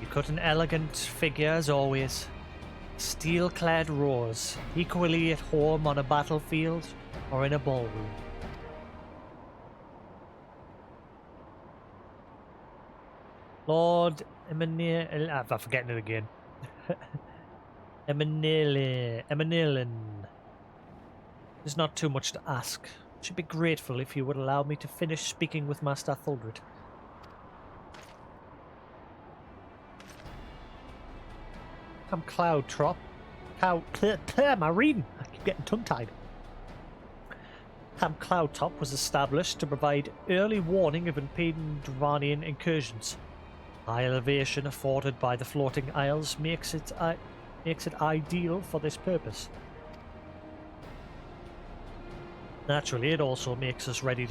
You cut an elegant figure as always. Steel-clad rose, equally at home on a battlefield or in a ballroom. Lord Emanil... I'm forgetting it again. Emanilin. There's not too much to ask. I should be grateful if you would allow me to finish speaking with Master Thuldred. I'm Cloud Trop. My reading. I keep getting tongue-tied. Camp Cloudtop was established to provide early warning of impending Dravanian incursions. High elevation afforded by the floating isles makes it ideal for this purpose. Naturally, it also makes us ready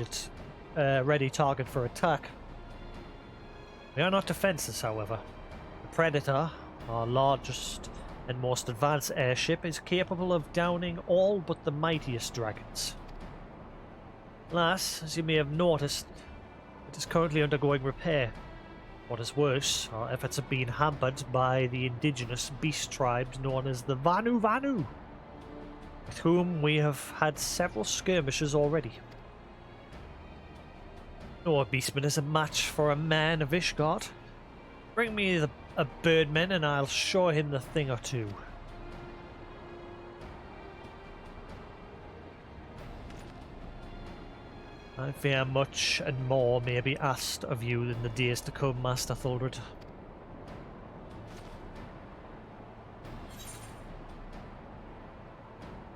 target for attack. We are not defenseless, however. The Predator, our largest and most advanced airship, is capable of downing all but the mightiest dragons. Alas, as you may have noticed, it is currently undergoing repair. What is worse, our efforts have been hampered by the indigenous beast tribes known as the Vanu Vanu, with whom we have had several skirmishes already. No beastman is a match for a man of Ishgard. Bring me a birdman and I'll show him the thing or two. I fear much and more may be asked of you in the days to come, Master Thuldred.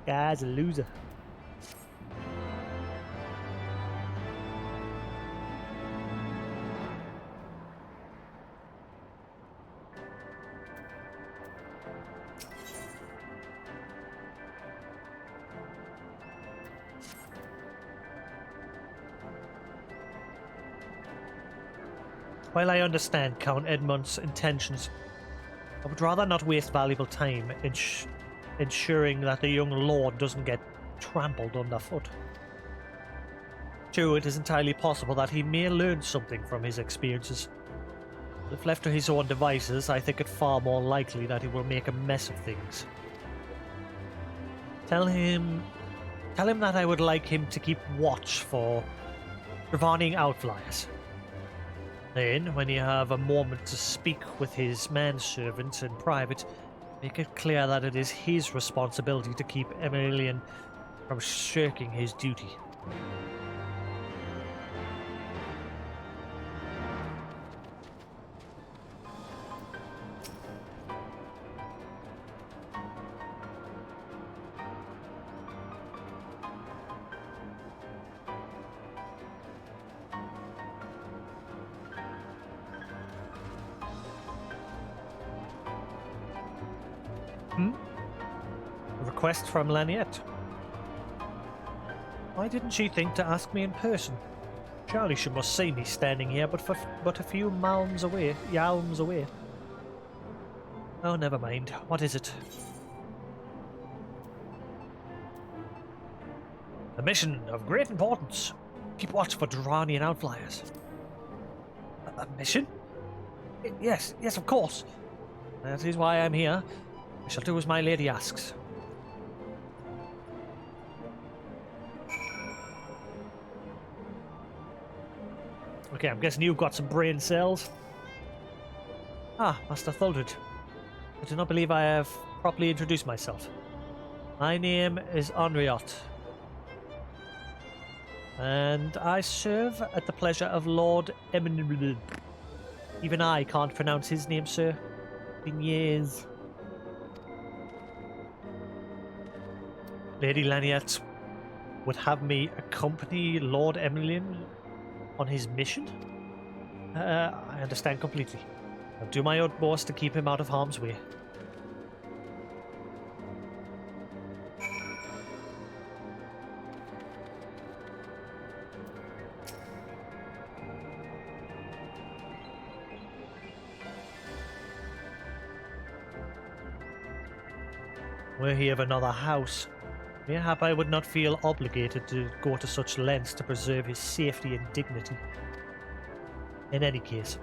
Guy's a loser. While I understand Count Edmund's intentions, I would rather not waste valuable time ensuring that the young lord doesn't get trampled underfoot. True, it is entirely possible that he may learn something from his experiences. But if left to his own devices, I think it far more likely that he will make a mess of things. Tell him that I would like him to keep watch for Dravanian outflyers. Then, when you have a moment to speak with his manservant in private, make it clear that it is his responsibility to keep Emilian from shirking his duty. A request from Lanyet. Why didn't she think to ask me in person? Surely she must see me standing here but a few yalms away. Oh, never mind. What is it? A mission of great importance. Keep watch for Dravanian outflyers. A mission? Yes, of course. That is why I'm here. I shall do as my lady asks. Okay, I'm guessing you've got some brain cells. Ah, Master Thuldred. I do not believe I have properly introduced myself. My name is Henriot, and I serve at the pleasure of Lord Emin. Even I can't pronounce his name, sir. Been years. Lady Lanyet would have me accompany Lord Emilian on his mission? I understand completely. I'll do my utmost to keep him out of harm's way. Were he of another house, mayhap I would not feel obligated to go to such lengths to preserve his safety and dignity. In any case,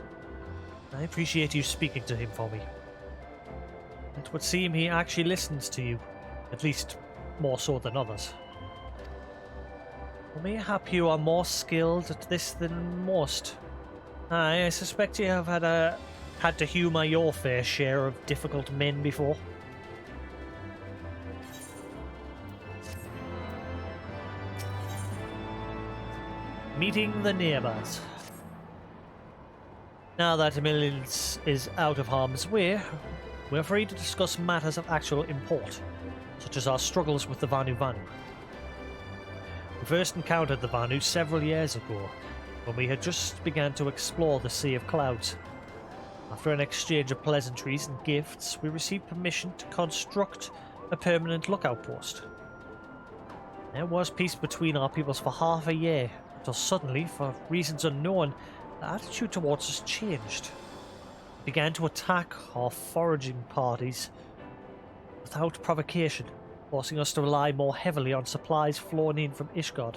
I appreciate you speaking to him for me. It would seem he actually listens to you, at least more so than others. Or mayhap you are more skilled at this than most. I suspect you have had to humour your fair share of difficult men before. Meeting the neighbours. Now that Millions is out of harm's way, we're free to discuss matters of actual import, such as our struggles with the Vanu Vanu. We first encountered the Vanu several years ago, when we had just begun to explore the Sea of Clouds. After an exchange of pleasantries and gifts, we received permission to construct a permanent lookout post. There was peace between our peoples for half a year, until suddenly, for reasons unknown, the attitude towards us changed. It began to attack our foraging parties without provocation, forcing us to rely more heavily on supplies flown in from Ishgard.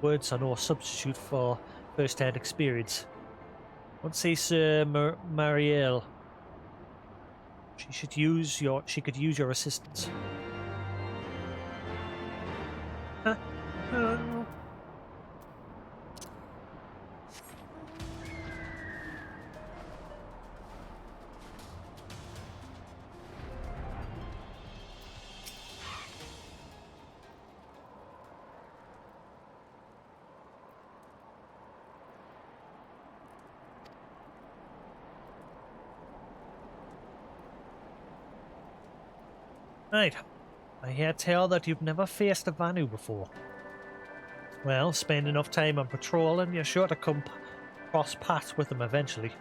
Words are no substitute for first-hand experience. Once say Sir Marielle. She could use your assistance. Right. I hear tell that you've never faced a Vanu before. Well, spend enough time on patrol and you're sure to come cross paths with them eventually.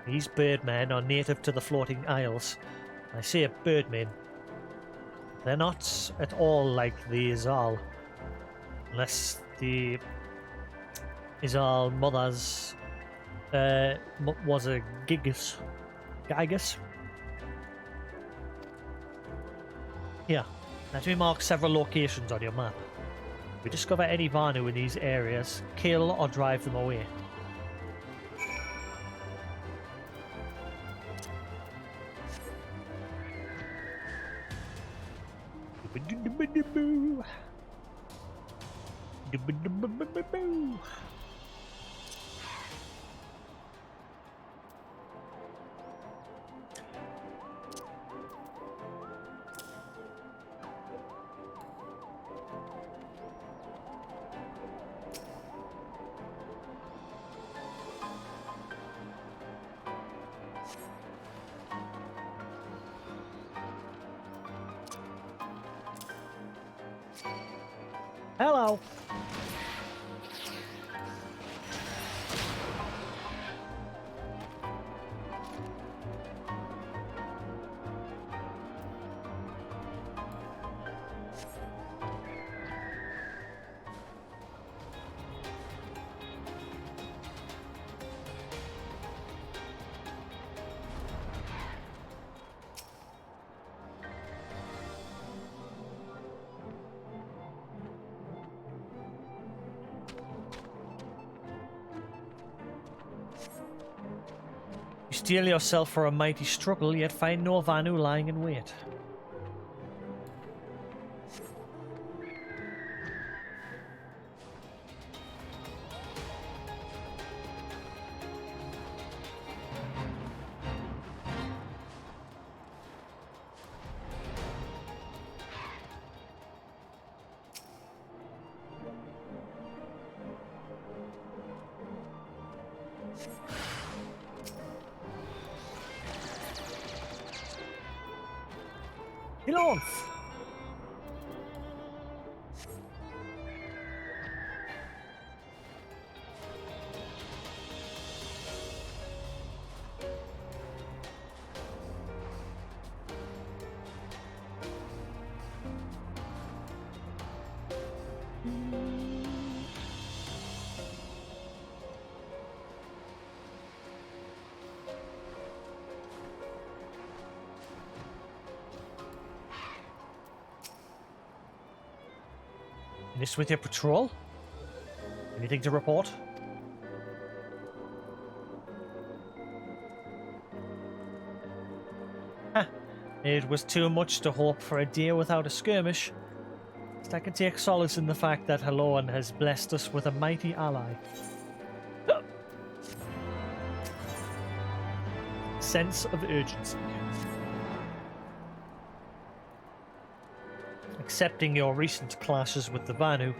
These birdmen are native to the floating isles. I say birdmen. They're not at all like the Izal. Unless the Izal mother's was a Gigas. Here, let me mark several locations on your map. If we discover any Vanu in these areas, kill or drive them away. Hello. You steel yourself for a mighty struggle, yet find no Vanu lying in wait. Silence! Finished with your patrol? Anything to report? It was too much to hope for a day without a skirmish. But I can take solace in the fact that Haloan has blessed us with a mighty ally. Sense of urgency. Accepting your recent clashes with the Vanu,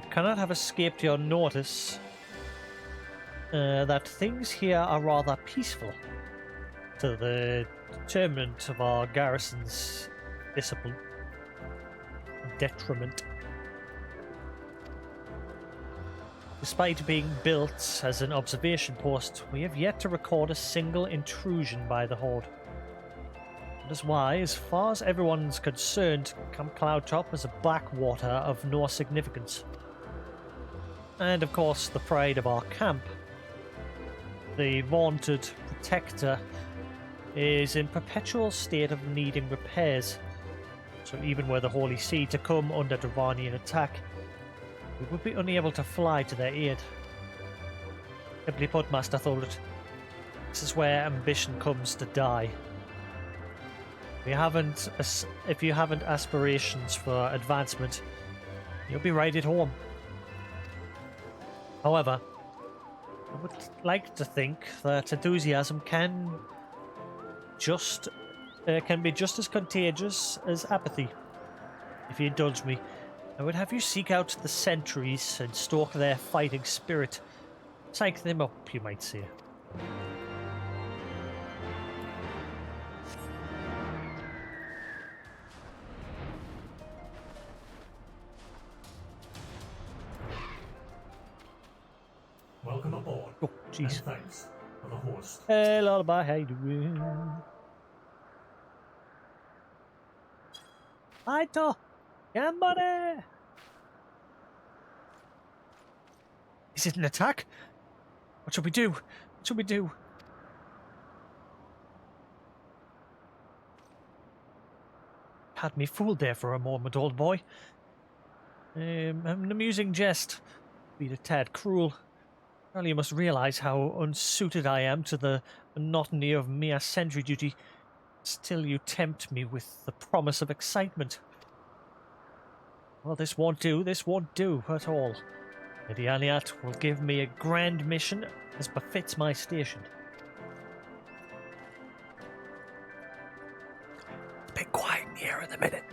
it cannot have escaped your notice that things here are rather peaceful, to the detriment of our garrison's discipline. Detriment. Despite being built as an observation post, we have yet to record a single intrusion by the Horde. That is why, as far as everyone's concerned, Camp Cloudtop is a backwater of no significance. And of course, the pride of our camp, the vaunted Protector, is in perpetual state of needing repairs. So even were the Holy See to come under Dravanian attack, we would be unable to fly to their aid. Simply put, Master Thulrid, this is where ambition comes to die. If you haven't aspirations for advancement, you'll be right at home. However, I would like to think that enthusiasm can be just as contagious as apathy. If you indulge me, I would have you seek out the sentries and stoke their fighting spirit. Psych them up, you might say. Welcome aboard. Oh, jeez. And thanks for the host. Hey, Lullaby, how you doing? Hi, To. Somebody! Is it an attack? What should we do? What should we do? Had me fooled there for a moment, old boy. An amusing jest. Be a tad cruel. Well, you must realize how unsuited I am to the monotony of mere sentry duty. Still you tempt me with the promise of excitement. Well, this won't do at all. Lady Aliat will give me a grand mission as befits my station. It's a bit quiet in here in a minute.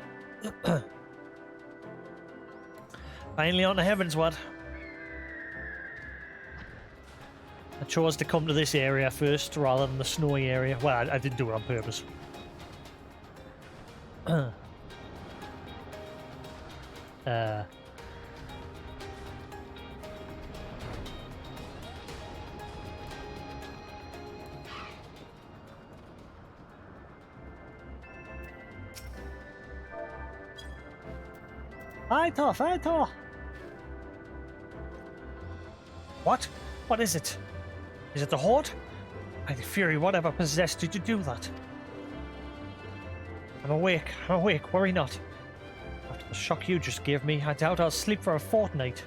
Finally on to Heavensward. I chose to come to this area first rather than the snowy area. Well, I didn't do it on purpose. Fight off! What? What is it? Is it the Horde? By the Fury, whatever possessed you to do that? I'm awake, worry not. After the shock you just gave me, I doubt I'll sleep for a fortnight.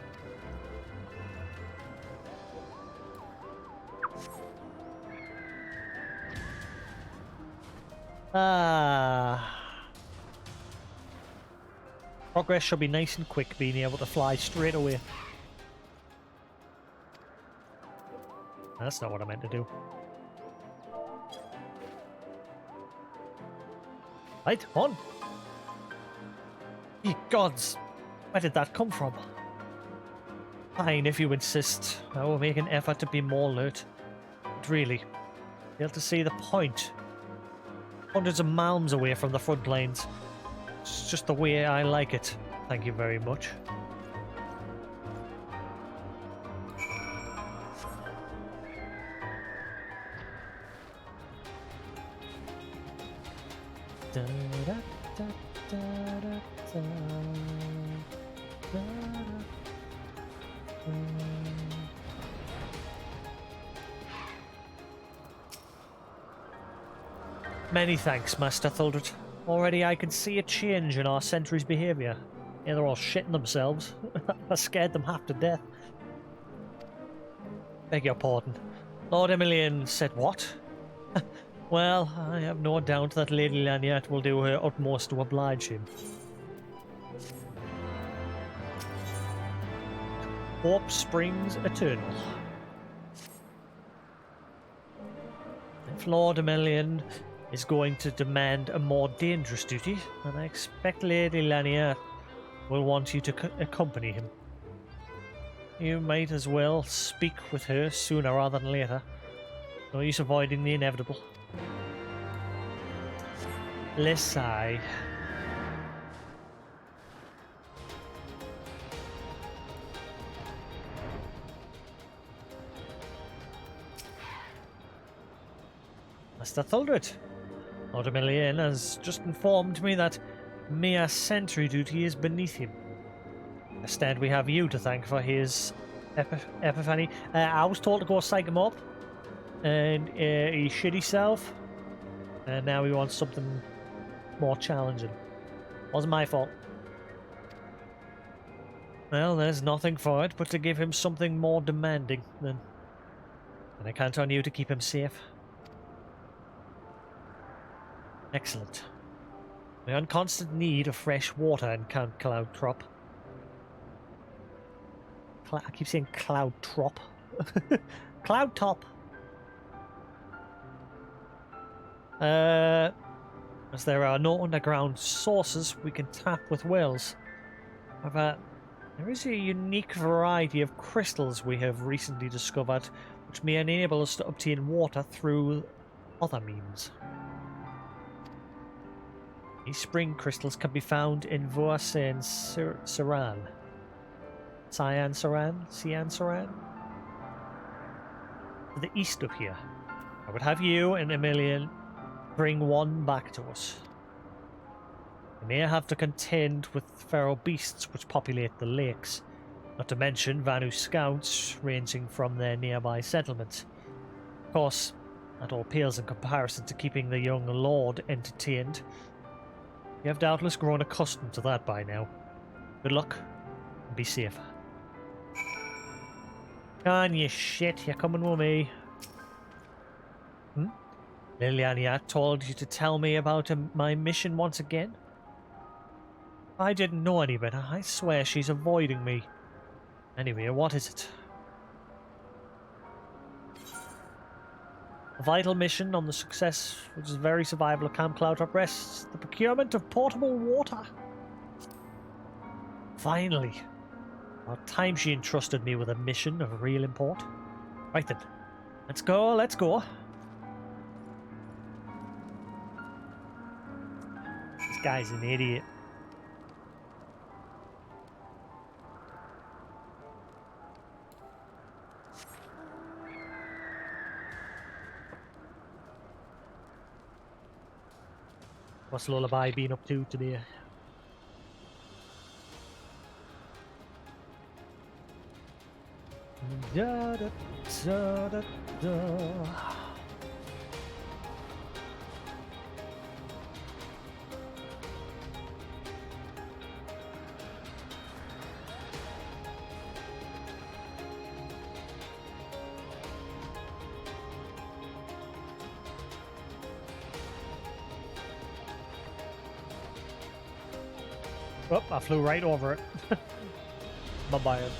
Progress should be nice and quick, being able to fly straight away. That's not what I meant to do. Right, on. Ye gods, where did that come from? Fine, if you insist. I will make an effort to be more alert. But really, fail to see the point. Hundreds of miles away from the front lines. It's just the way I like it. Thank you very much. Many thanks, Master Thulrid. Already I can see a change in our sentry's behaviour. Yeah, they're all shitting themselves. I scared them half to death. Beg your pardon. Lord Emilian said what? Well, I have no doubt that Lady Lanyard will do her utmost to oblige him. Hope springs eternal. If Lord Emilian is going to demand a more dangerous duty, then I expect Lady Lanyard will want you to accompany him. You might as well speak with her sooner rather than later. No use avoiding the inevitable. Let's sigh. Mr. Thuldred, Lord Emilian has just informed me that mere sentry duty is beneath him. Instead, we have you to thank for his epiphany. I was told to go psych him up, and he shit himself, and now he wants something more challenging. Wasn't my fault. Well, there's nothing for it but to give him something more demanding then. And I count on you to keep him safe. Excellent. We are in constant need of fresh water in Count Cloudtrop. I keep saying Cloudtrop. Cloudtop. As there are no underground sources we can tap with wells. However, there is a unique variety of crystals we have recently discovered which may enable us to obtain water through other means. These spring crystals can be found in Voisin Saran. Cyan Saran? To the east of here. I would have you and Emilian bring one back to us. We may have to contend with feral beasts which populate the lakes, not to mention Vanu scouts ranging from their nearby settlements. Of course, that all pales in comparison to keeping the young lord entertained. You have doubtless grown accustomed to that by now. Good luck, and be safe. Can you shit, you're coming with me. Liliania told you to tell me about my mission once again? I didn't know any better. I swear she's avoiding me. Anyway, what is it? A vital mission on the success, which is very survival of Camp Cloudtop rests, the procurement of portable water. Finally. About time she entrusted me with a mission of real import. Right then. Let's go, let's go. This guy's an idiot. What's Lullaby been up to today? Da, da, da, da, da. Oh, I flew right over it. My bad.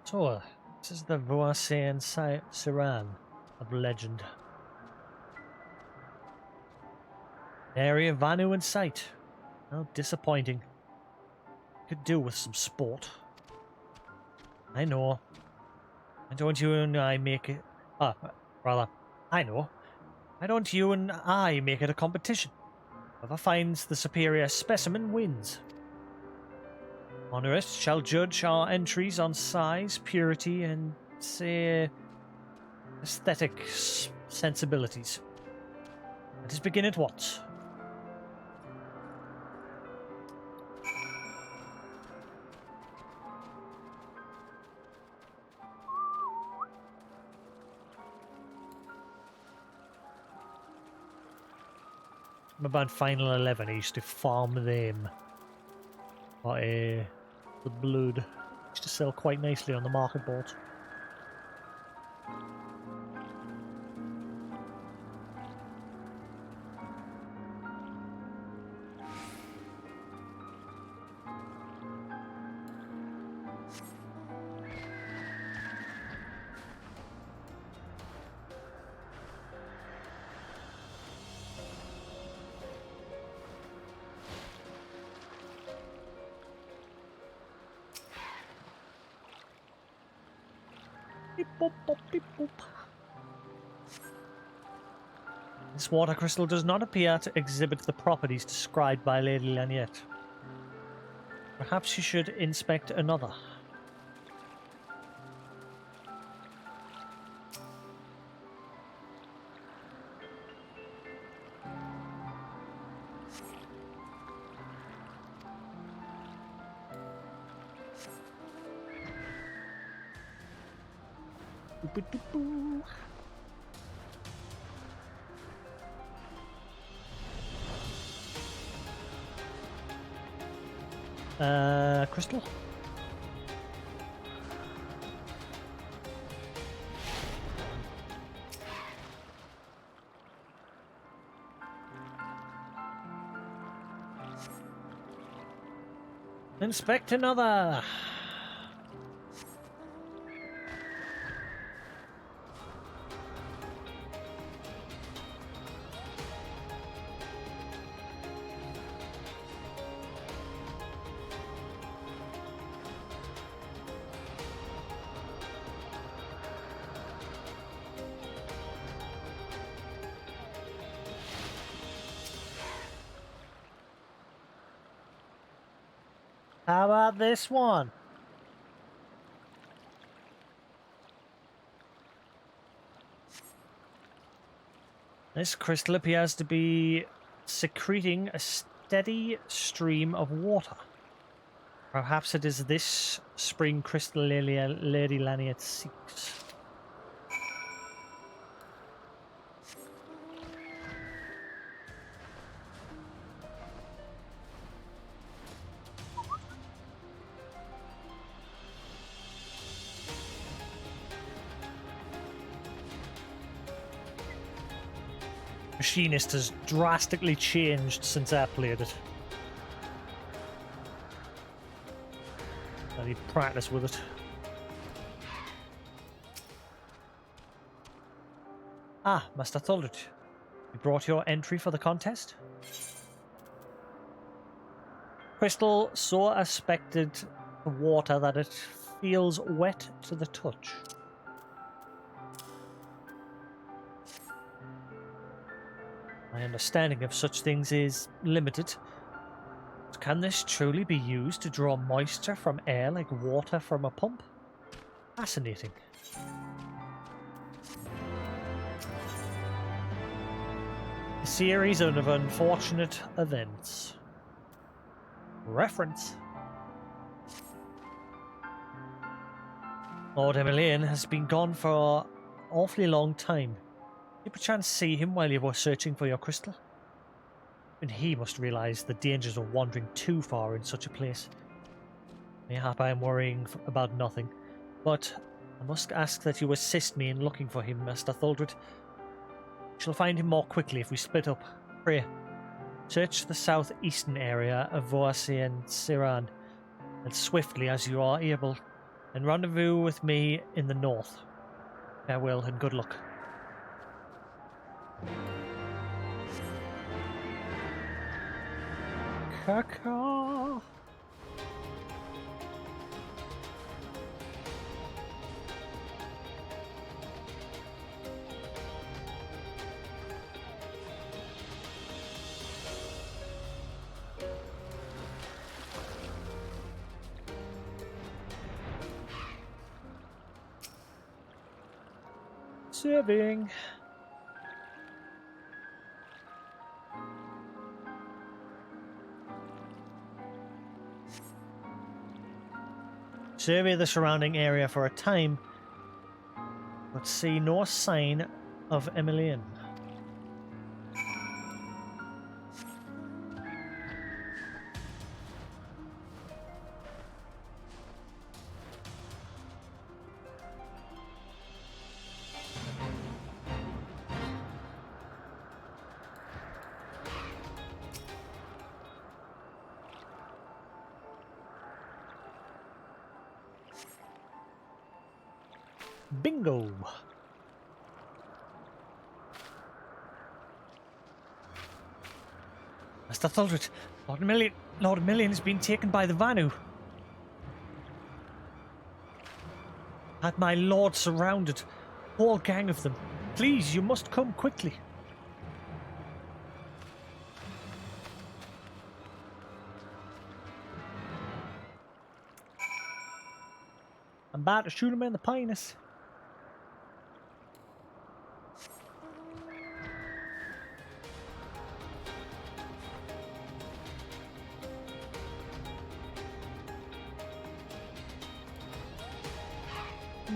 So, this is the Voisin Saran of legend. Area Vanu in sight. How disappointing. Could do with some sport. I know. Why don't you and I make it... I know. Why don't you and I make it a competition? Whoever finds the superior specimen wins. Honorists shall judge our entries on size, purity, and, say, aesthetic sensibilities. Let us begin at once. about Final 11, I used to farm them. But the blood used to sell quite nicely on the market board. Beep, boop, boop, beep, boop. This water crystal does not appear to exhibit the properties described by Lady Laniette. Perhaps you should inspect another. Boop-a-doop-boo. Crystal? Inspect another. How about this one? This crystal appears to be secreting a steady stream of water. Perhaps it is this spring crystal Lady Laniette seeks. Machinist has drastically changed since I played it. I need practice with it. Ah, Master Thuldred. You brought your entry for the contest? Crystal so aspected the water that it feels wet to the touch. My understanding of such things is limited. Can this truly be used to draw moisture from air like water from a pump? Fascinating. A series of unfortunate events. Reference. Lord Emilian has been gone for an awfully long time. Did you perchance see him while you were searching for your crystal? And he must realize the dangers of wandering too far in such a place. Mayhap I am worrying about nothing, but I must ask that you assist me in looking for him, Master Thuldred. We shall find him more quickly if we split up. Pray, search the southeastern area of Voici and Siran, as swiftly as you are able, and rendezvous with me in the north. Farewell and good luck. Caca. Serving. Survey the surrounding area for a time, but see no sign of Emilian. Bingo. Master Thuldred, Lord Million has been taken by the Vanu. Had my lord surrounded, whole gang of them. Please, you must come quickly. I'm about to shoot him in the penis.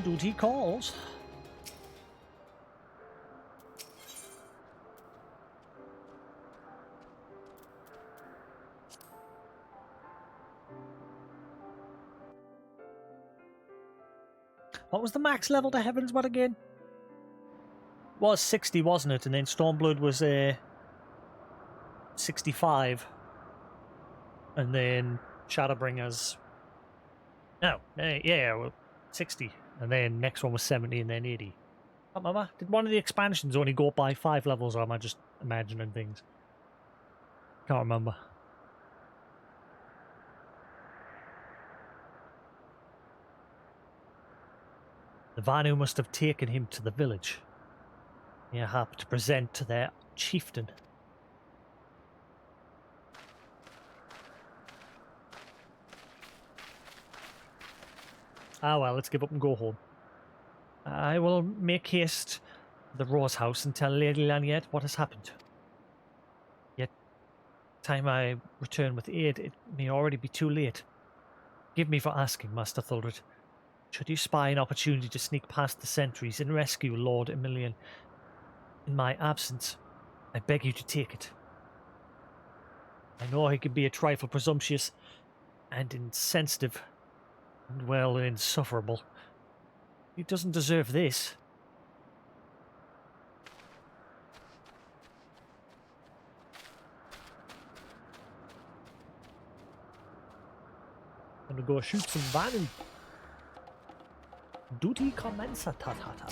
Duty calls. What was the max level to Heavensward again? Was 60, wasn't it? And then Stormblood was 65. And then Shadowbringers... No, yeah, well, 60. And then next one was 70 and then 80. Oh, mama, did one of the expansions only go up by 5 levels, or am I just imagining things? Can't remember. The Vanu must have taken him to the village. Mayhap to present to their chieftain. Ah well, let's give up and go home. I will make haste to the Rose House and tell Lady Laniette what has happened. Yet, time I return with aid, it may already be too late. Forgive me for asking, Master Thuldred. Should you spy an opportunity to sneak past the sentries and rescue Lord Emilian in my absence, I beg you to take it. I know he can be a trifle presumptuous and insensitive, and well, insufferable. He doesn't deserve this. I'm gonna go shoot some Vanu. Duty commensa ta ta ta.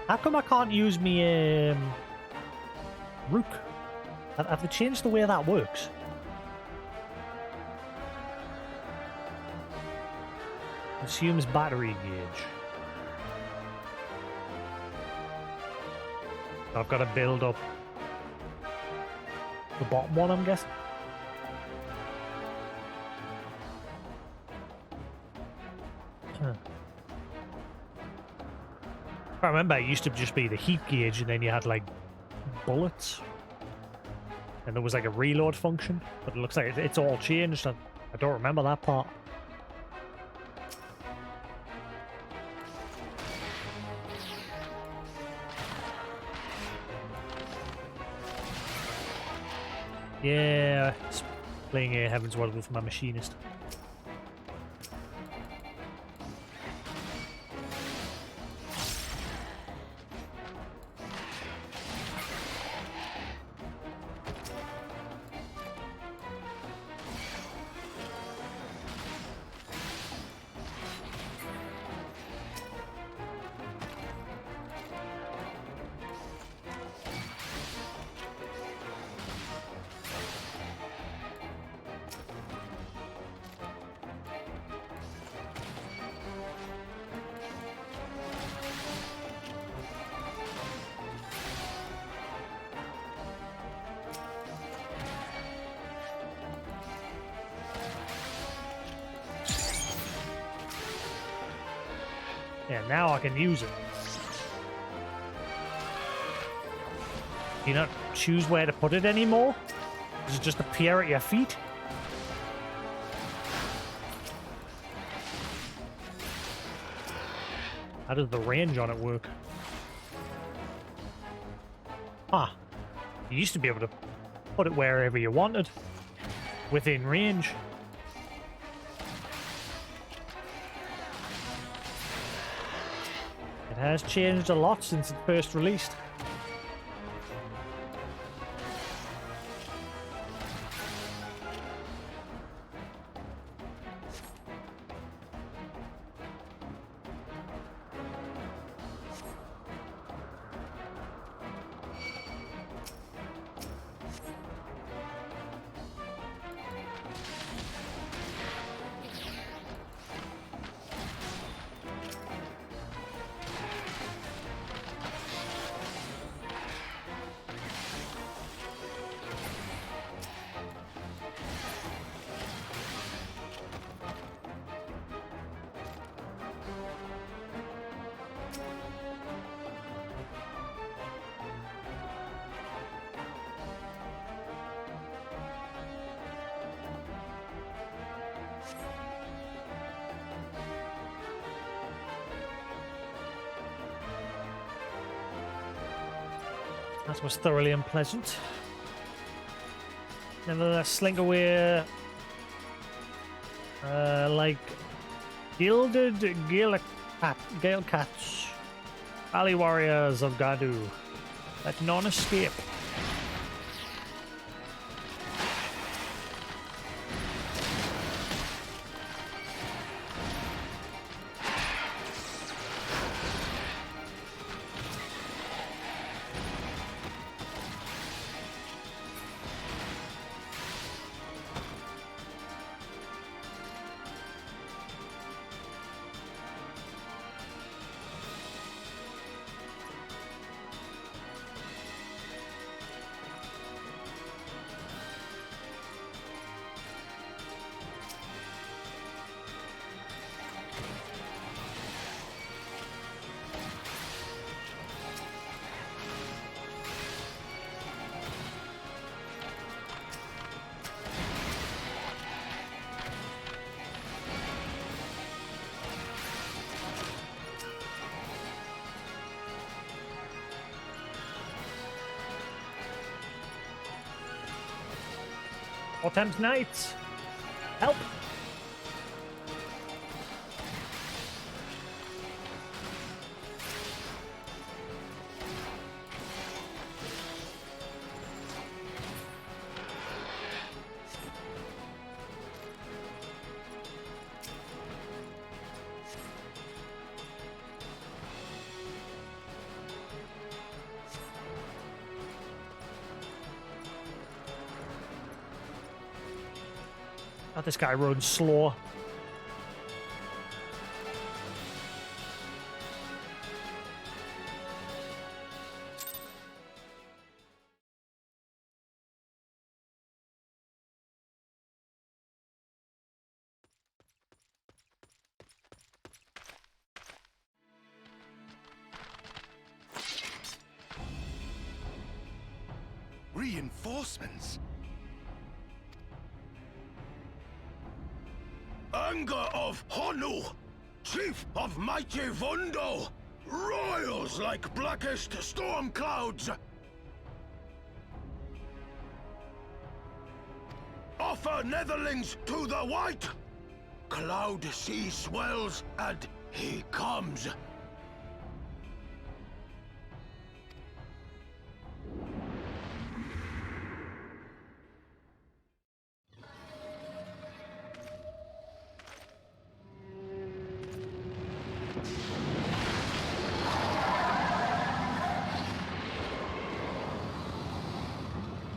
How come I can't use me Rook? Have they changed the way that works? Consumes battery gauge. I've got to build up the bottom one, I'm guessing. I remember it used to just be the heat gauge and then you had like bullets and there was like a reload function, but it looks like it's all changed. I don't remember that part. Yeah, it's playing Heavensward with my machinist. Yeah, now I can use it. Do you not choose where to put it anymore? Does it just appear at your feet? How does the range on it work? Ah, you used to be able to put it wherever you wanted, within range. It has changed a lot since it first released. That was thoroughly unpleasant. Nevertheless, slink away like gilded gale cats, valley warriors of Gadu. Let none escape. Autumn's night. Help. Oh, this guy runs slow. Reinforcements? Anger of Honu, chief of mighty Vundo, royals like blackest storm clouds. Offer netherlings to the white. Cloud sea swells and he comes.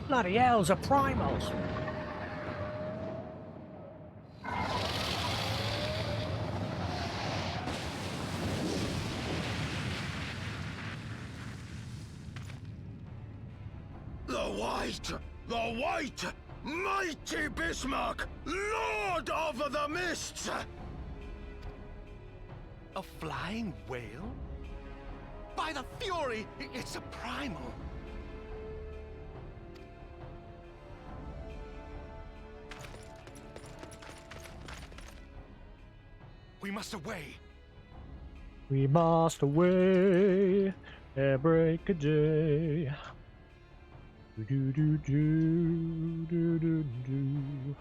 Bloody hell's a primals. The white, mighty Bismarck, lord of the mists. A flying whale? By the Fury, it's a primal. We must away. We must away at break of day. Do do do do do do do.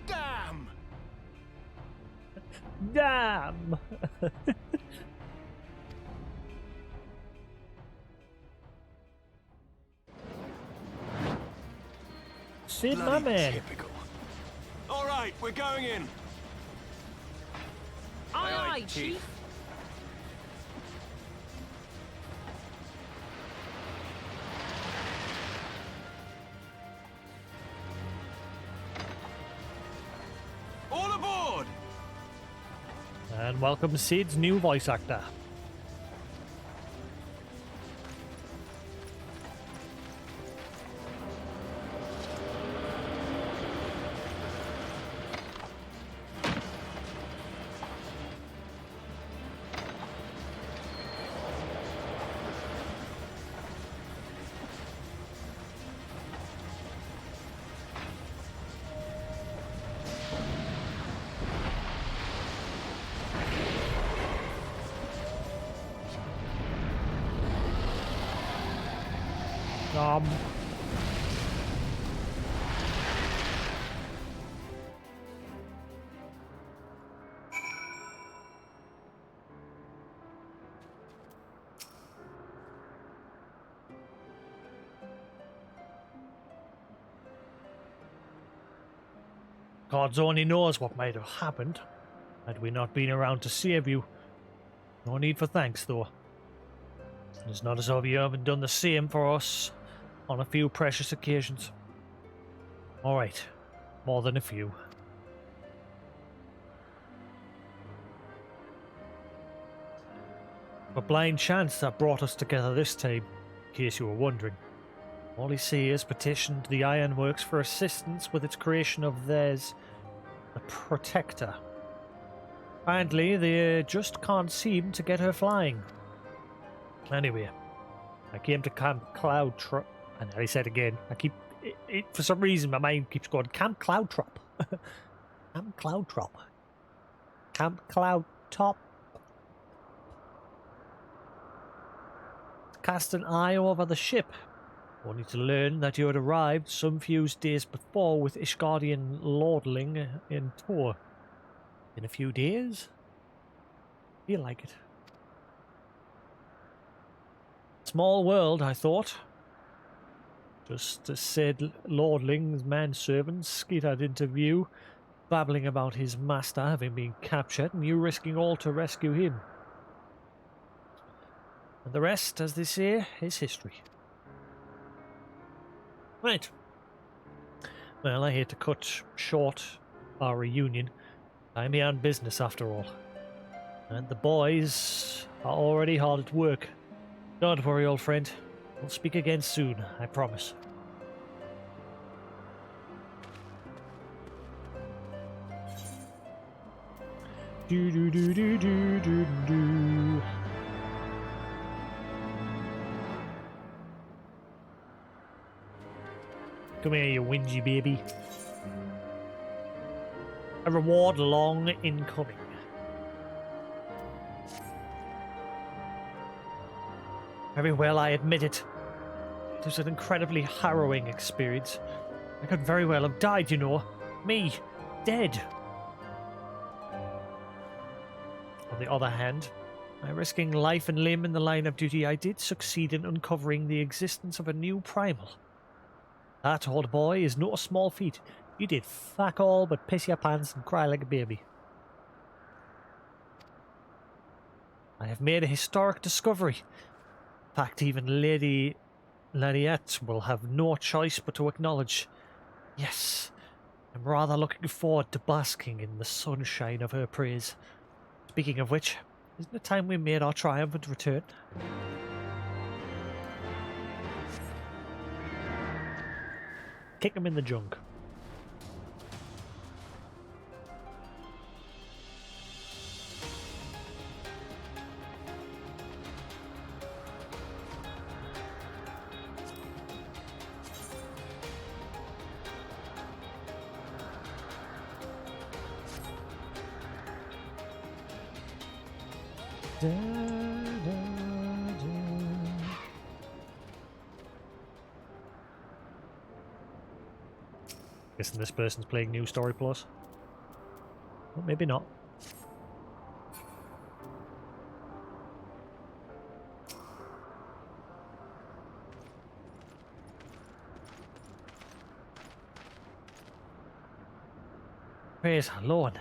Damn! Damn! Sid, my Bloody man. typical. All right, we're going in. Aye, aye, Chief. All aboard! And welcome Sid's new voice actor. Um, Gods only knows what might have happened had we not been around to save you. No need for thanks, though. It's not as though you haven't done the same for us on a few precious occasions. Alright, more than a few. A blind chance that brought us together this time, in case you were wondering. All he sees petitioned the Ironworks for assistance with its creation of theirs, the Protector. Apparently, they just can't seem to get her flying. Anyway, I came to Camp Cloudtrap, and I said again, for some reason my mind keeps going, Camp Cloudtrap. Camp Cloudtrap. Camp Cloudtop. Cast an eye over the ship, only to learn that you had arrived some few days before with Ishgardian lordling in tow. In a few days? Feel like it. Small world, I thought. Just as said lordling's manservants skittered into view, babbling about his master having been captured and you risking all to rescue him. And the rest, as they say, is history. Right. Well, I hate to cut short our reunion. I'm here on business after all. And the boys are already hard at work. Don't worry, old friend. We'll speak again soon, I promise. Do do do do do do do. Come here, you whingy baby. A reward long in coming. Very well, I admit it. It was an incredibly harrowing experience. I could very well have died, you know. Me, dead. On the other hand, by risking life and limb in the line of duty, I did succeed in uncovering the existence of a new primal. That, old boy, is no small feat. You did fuck all but piss your pants and cry like a baby. I have made a historic discovery. In fact, even Lady Lariette will have no choice but to acknowledge. Yes, I'm rather looking forward to basking in the sunshine of her praise. Speaking of which, isn't it time we made our triumphant return? kick him in the junk. Da, da, da. Guessing this person's playing New Story Plus. Well, maybe not. Praise our Lord.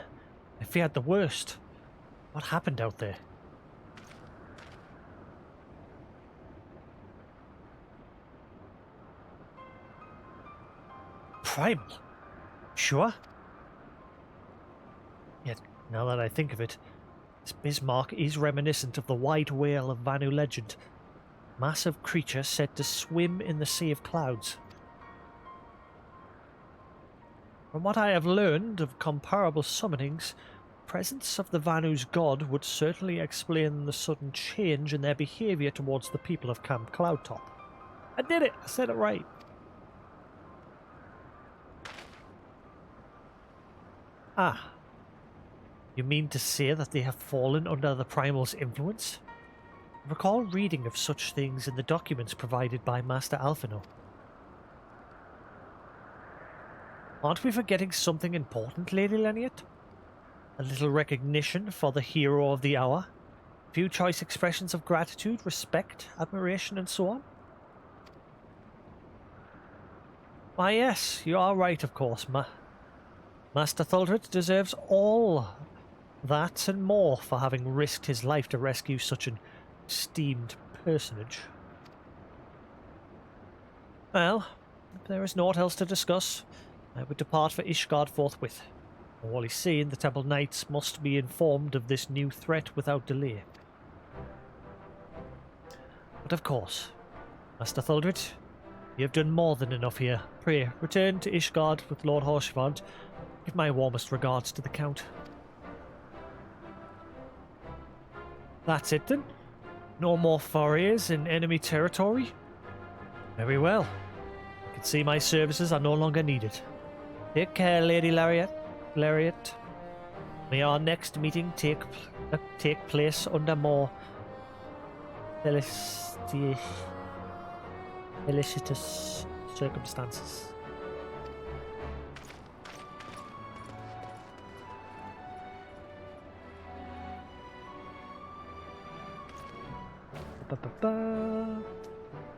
I feared the worst. What happened out there? Primal? Sure? Yet, now that I think of it, this Bismarck is reminiscent of the white whale of Vanu legend. Massive creature said to swim in the sea of clouds. From what I have learned of comparable summonings, the presence of the Vanu's god would certainly explain the sudden change in their behaviour towards the people of Camp Cloudtop. I did it! I said it right. Ah. You mean to say that they have fallen under the Primal's influence? I recall reading of such things in the documents provided by Master Alphino. Aren't we forgetting something important, Lady Leniot? A little recognition for the hero of the hour? A few choice expressions of gratitude, respect, admiration, and so on? Why yes, you are right, of course, Master Thuldred deserves all that and more for having risked his life to rescue such an esteemed personage. Well, if there is naught else to discuss, I would depart for Ishgard forthwith. All is seen, the Temple Knights must be informed of this new threat without delay. But of course, Master Thuldred, you have done more than enough here. Pray, return to Ishgard with Lord Horshvard. Give my warmest regards to the Count. That's it then? No more forays in enemy territory? Very well. I can see my services are no longer needed. Take care, Lady Lariat. May our next meeting take place under more felicitous circumstances.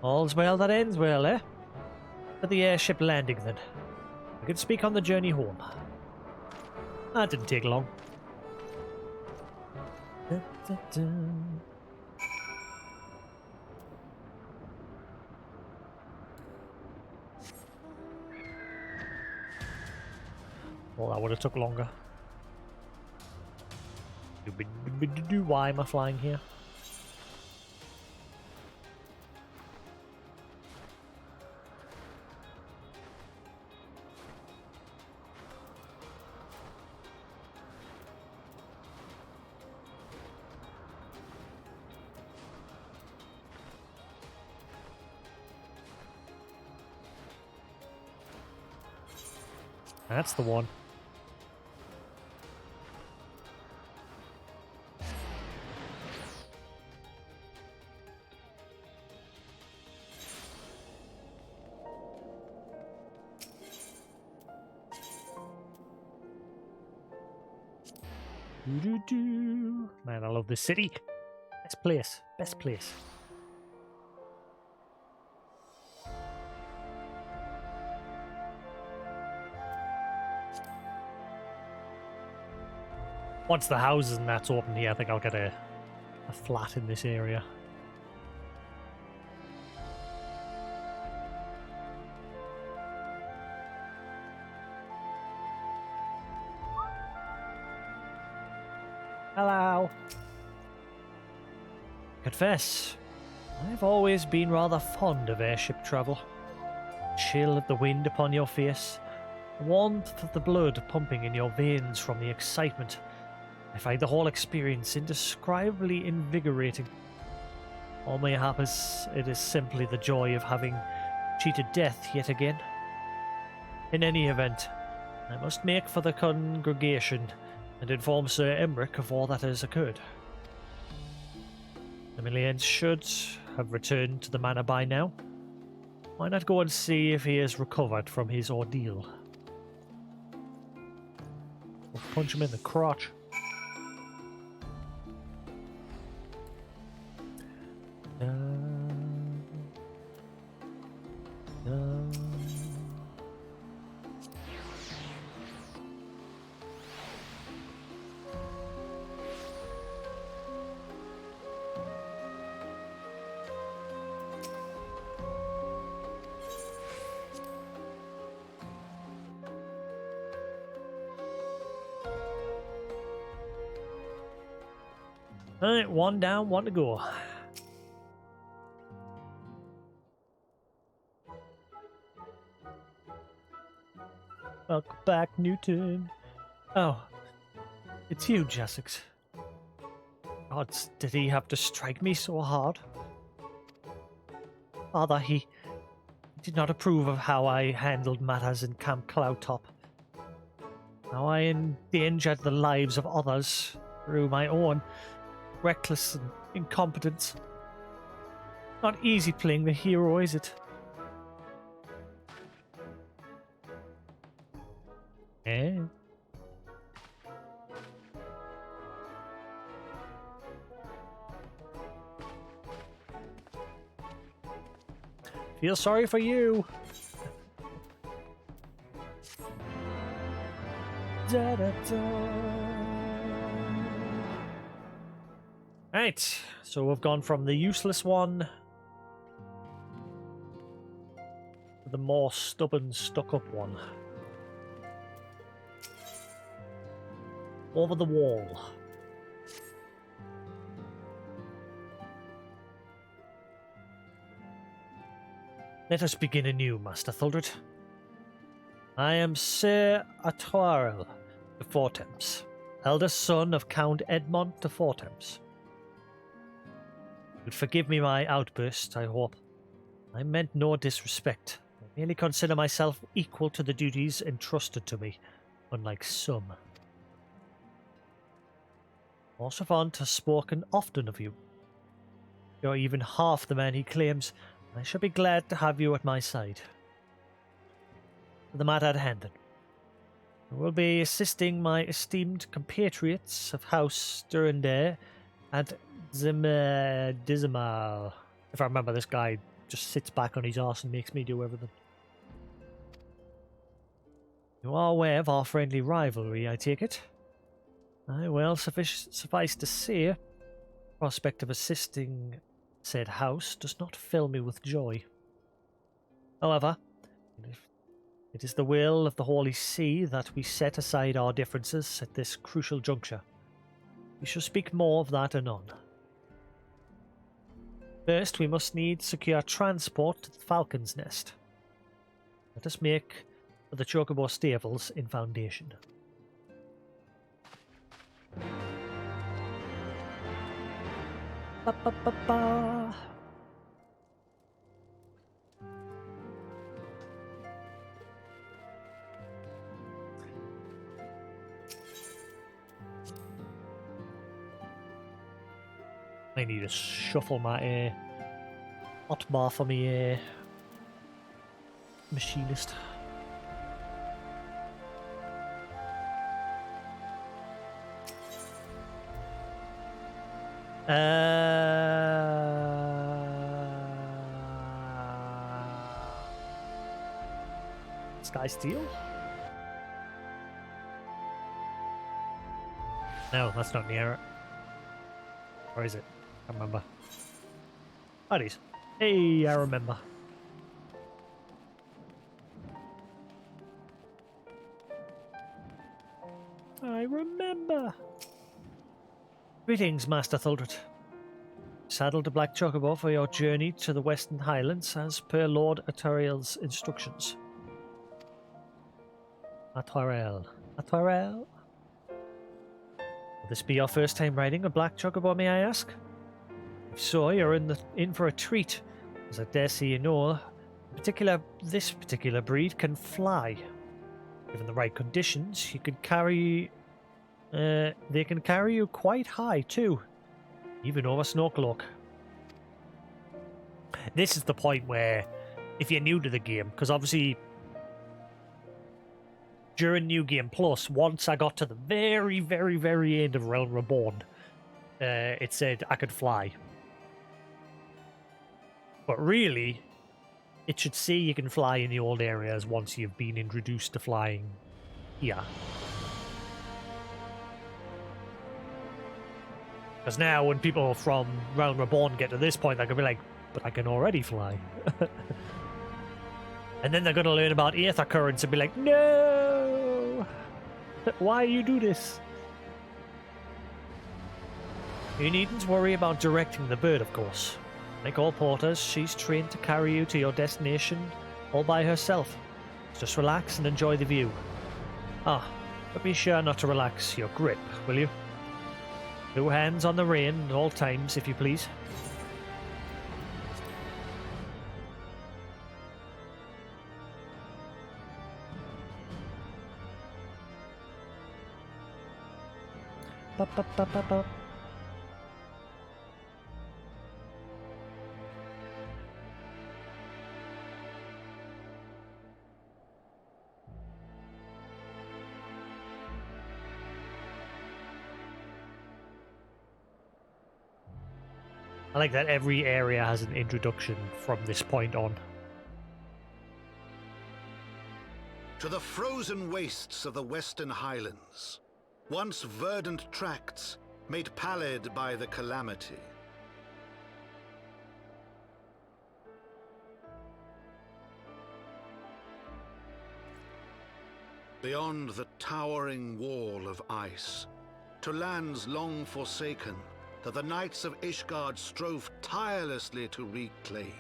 All's well that ends well, eh? To the airship landing, then. I can speak on the journey home. That didn't take long. Well, that would have took longer. Why am I flying here? That's the one. Man, I love this city. Best place. Best place. Once the houses and that's open here, I think I'll get a flat in this area. Hello. Confess, I've always been rather fond of airship travel. chill of the wind upon your face, the warmth of the blood pumping in your veins from the excitement. I find the whole experience indescribably invigorating. Or mayhaps it is simply the joy of having cheated death yet again. In any event, I must make for the congregation and inform Sir Emmerich of all that has occurred. The Millians should have returned to the manor by now. Why not go and see if he has recovered from his ordeal? We'll punch him in the crotch. Alright, one down, one to go. Welcome back, Newton. Oh, it's you, Jasix. Gods, did he have to strike me so hard? Father, he did not approve of how I handled matters in Camp Cloudtop. How I endangered the lives of others through my own reckless and incompetence. Not easy playing the hero, is it? Eh? Feel sorry for you. Da, da, da. Right, so we've gone from the useless one to the more stubborn, stuck-up one. Over the wall. Let us begin anew, Master Thuldred. I am Sir Atwarel de Fortemps, eldest son of Count Edmond de Fortemps. You would forgive me my outburst, I hope. I meant no disrespect. I merely consider myself equal to the duties entrusted to me, unlike some. Orsavant has spoken often of you. You're even half the man he claims. I shall be glad to have you at my side. For the matter at hand, then. I will be assisting my esteemed compatriots of House Durandare and Dismal. If I remember, this guy just sits back on his arse and makes me do everything. You are aware of our friendly rivalry, I take it? Well, suffice to say, prospect of assisting said house does not fill me with joy. However, it is the will of the Holy See that we set aside our differences at this crucial juncture. We shall speak more of that anon. First, we must need secure transport to the Falcon's Nest. Let us make for the Chocobo stables in Foundation. Ba, ba, ba, ba. I need to shuffle my hotbar for me machinist. Sky Steel? No, that's not near it. Or is it? I can't remember. Oh, it is. Hey, I remember. I remember. Greetings, Master Thuldred. Saddle the Black Chocobo for your journey to the Western Highlands as per Lord Atariel's instructions. Atariel. Atariel? Will this be your first time riding a Black Chocobo, may I ask? If so, you're in for a treat, as I dare say you know, this particular breed can fly. Given the right conditions, they can carry you quite high too, even over Snorkelok. This is the point where, if you're new to the game, because obviously during New Game Plus, once I got to the very, very, very end of Realm Reborn, it said I could fly. But really, it should say you can fly in the old areas once you've been introduced to flying here. Because now, when people from Realm Reborn get to this point, they're going to be like, but I can already fly. And then they're going to learn about Aether Currents and be like, no! Why you do this? You needn't worry about directing the bird, of course. Like all porters, she's trained to carry you to your destination all by herself. Just relax and enjoy the view. Ah, but be sure not to relax your grip, will you? 2 hands on the rein at all times, if you please. Ba, ba, ba, ba, ba. I like that every area has an introduction from this point on. To the frozen wastes of the Western Highlands, once verdant tracts made pallid by the calamity. Beyond the towering wall of ice, to lands long forsaken that the knights of Ishgard strove tirelessly to reclaim.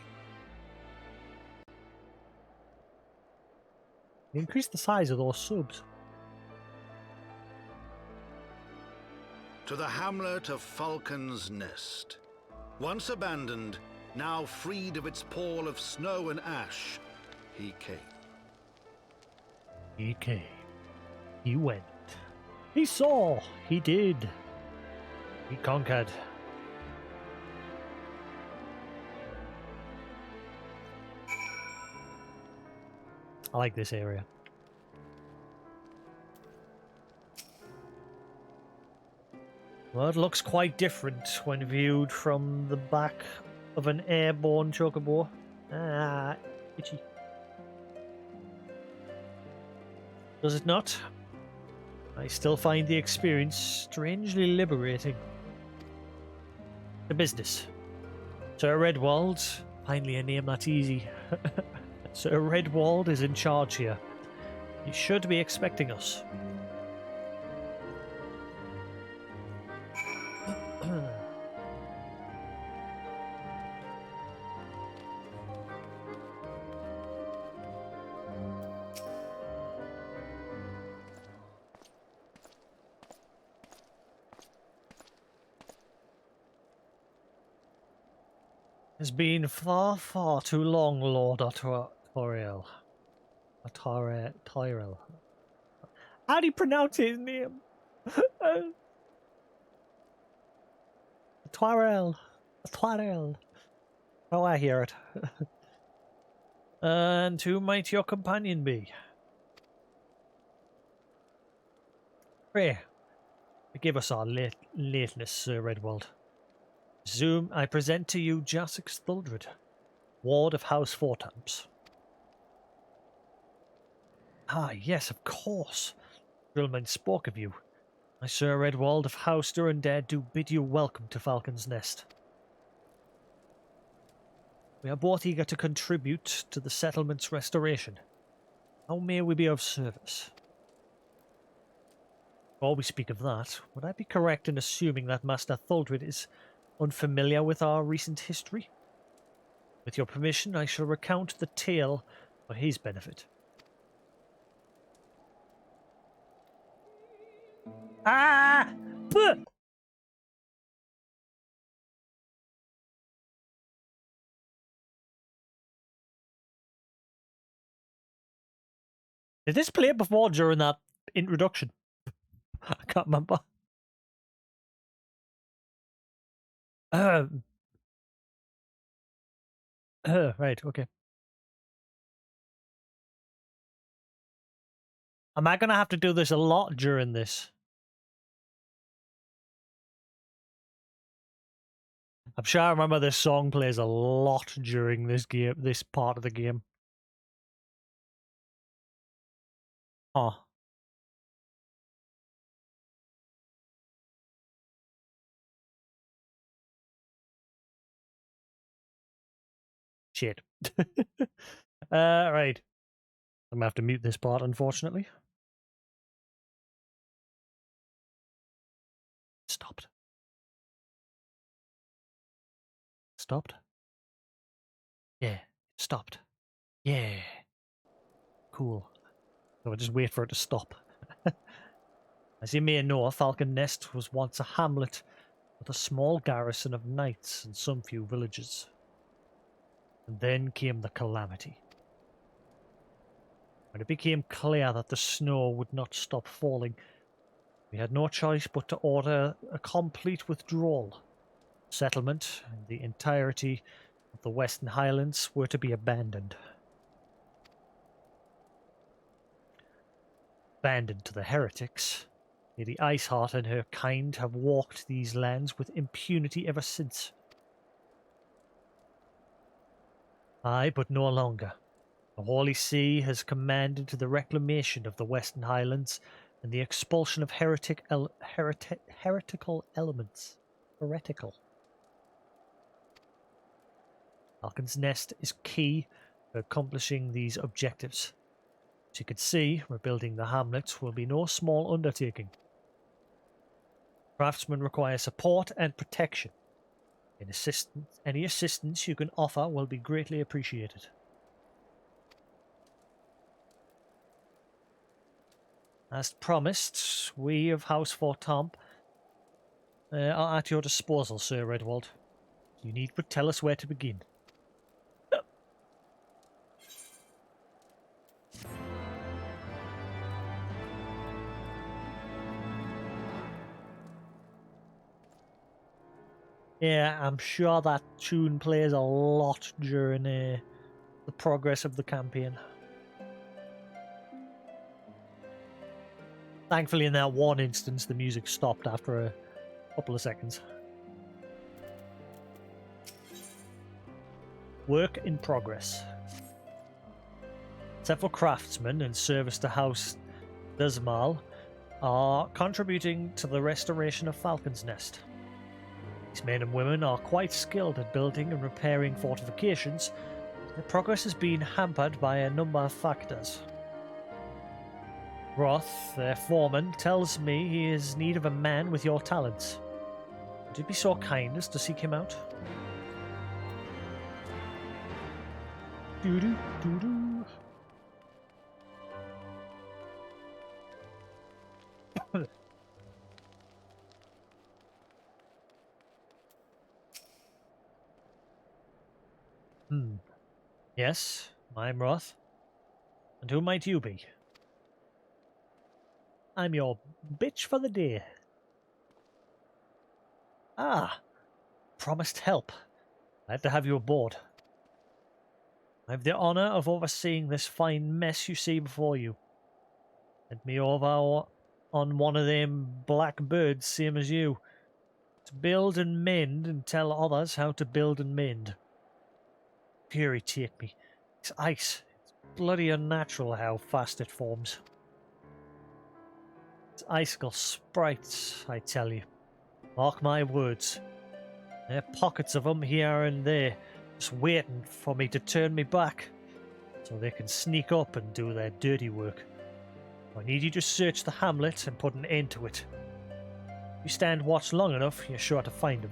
Increase the size of those subs. To the hamlet of Falcon's Nest, once abandoned, now freed of its pall of snow and ash, he came. He came. He went. He saw. He did. He conquered. I like this area. Well, it looks quite different when viewed from the back of an airborne chocobo. Ah, itchy. Does it not? I still find the experience strangely liberating. The business. Sir Redwald, finally a name that's easy. Sir Redwald is in charge here. He should be expecting us. It's been far, far too long, Lord Atariel. Tyrell. How do you pronounce his name? Tyrell. How I hear it. And who might your companion be? Pray, give us our lateness, Sir Redwald. Zoom, I present to you Jasix Thuldred, Ward of House Fortamps. Ah, yes, of course. Drillman spoke of you. My Sir Redwald of House Durandare do bid you welcome to Falcon's Nest. We are both eager to contribute to the settlement's restoration. How may we be of service? Before we speak of that, would I be correct in assuming that Master Thuldred is unfamiliar with our recent history. With your permission, I shall recount the tale for his benefit. Ah! Puh! Did this play before during that introduction? I can't remember. Right, okay. Am I going to have to do this a lot during this? I'm sure I remember this song plays a lot during this game, this part of the game. Oh. Shit. Right. I'm gonna have to mute this part, unfortunately. Stopped. Stopped? Yeah. Stopped. Yeah. Cool. So I'll just wait for it to stop. As you may know, Falcon Nest was once a hamlet with a small garrison of knights and some few villages. And then came the calamity. When it became clear that the snow would not stop falling, we had no choice but to order a complete withdrawal. Settlement and the entirety of the Western Highlands were to be abandoned. Abandoned to the heretics, Lady Iceheart and her kind have walked these lands with impunity ever since. Aye, but no longer. The Holy See has commanded the reclamation of the Western Highlands and the expulsion of heretical elements. Heretical. Falcon's Nest is key to accomplishing these objectives. As you can see, rebuilding the hamlet will be no small undertaking. Craftsmen require support and protection. Any assistance you can offer will be greatly appreciated. As promised, we of House Fortomp are at your disposal, Sir Redwald. You need but tell us where to begin. Yeah, I'm sure that tune plays a lot during the progress of the campaign. Thankfully, in that one instance, the music stopped after a couple of seconds. Work in progress. Several craftsmen in service to House Desmal are contributing to the restoration of Falcon's Nest. These men and women are quite skilled at building and repairing fortifications. Their progress has been hampered by a number of factors. Roth, their foreman, tells me he is in need of a man with your talents. Would you be so kind as to seek him out? Doo-doo, doo-doo. Yes, I'm Roth. And who might you be? I'm your bitch for the day. Ah, promised help. Glad to have you aboard. I've the honour of overseeing this fine mess you see before you. Sent me over on one of them black birds, same as you, to build and mend and tell others how to build and mend. Fury take me. It's ice. It's bloody unnatural how fast it forms. It's icicle sprites, I tell you. Mark my words. There are pockets of them here and there, just waiting for me to turn me back, so they can sneak up and do their dirty work. I need you to search the hamlet and put an end to it. If you stand watch long enough, you're sure to find them.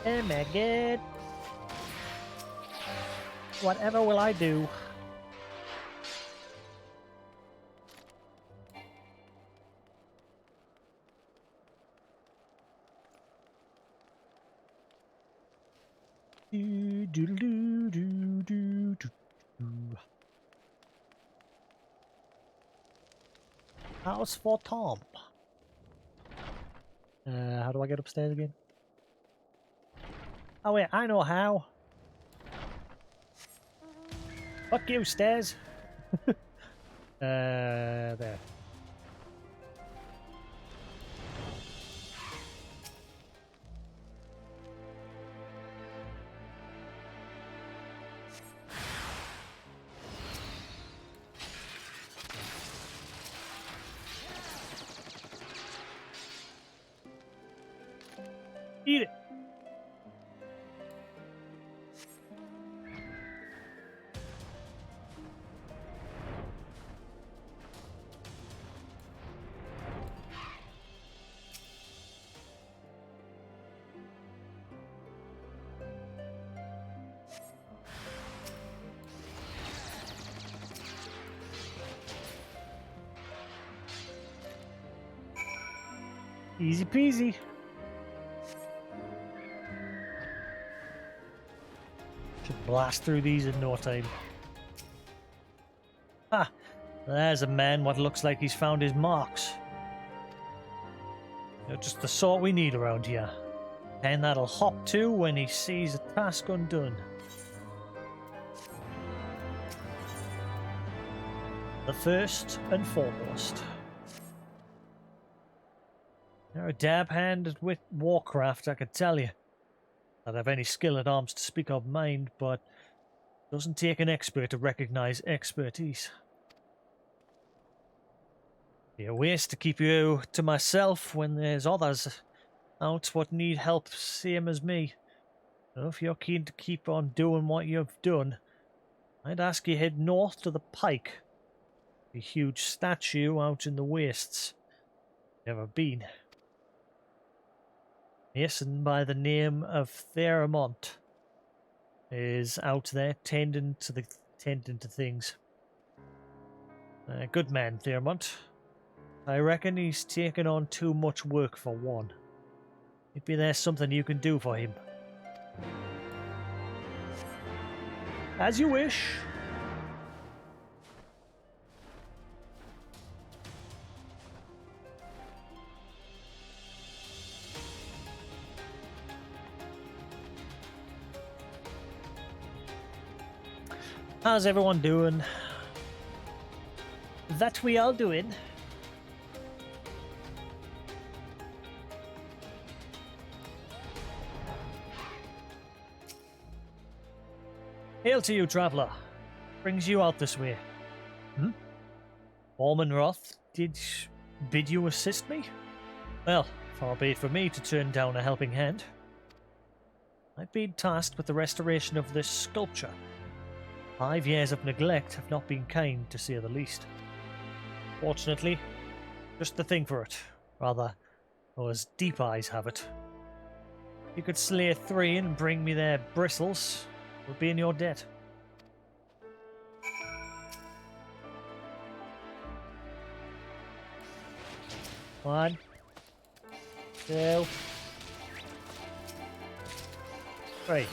Oh my god. Whatever will I do? Do, do, do, do, do, do, do. House for Tom. How do I get upstairs again? Oh wait, I know how. Fuck you, stairs. There. Eat it. Easy peasy. Should blast through these in no time. Ah, there's a man what looks like he's found his marks. You're just the sort we need around here. And that'll hop to when he sees a task undone. The first and foremost. You're a dab hand with warcraft, I can tell you. Not have any skill at arms to speak of mind, but it doesn't take an expert to recognize expertise. Be a waste to keep you to myself when there's others out what need help same as me. So if you're keen to keep on doing what you've done, I'd ask you head north to the Pike. A huge statue out in the wastes. Never been. Mason by the name of Theramont is out there tending to things. Good man, Theramont. I reckon he's taken on too much work for one. Maybe there's something you can do for him. As you wish. How's everyone doing? That we all doing? Hail to you, traveller. Brings you out this way. Ormanroth did bid you assist me? Well, far be it for me to turn down a helping hand. I've been tasked with the restoration of this sculpture. 5 years of neglect have not been kind, to say the least. Fortunately, just the thing for it. Rather, or as Deep Eyes have it. If you could slay 3 and bring me their bristles, it would be in your debt. One, 2, 3.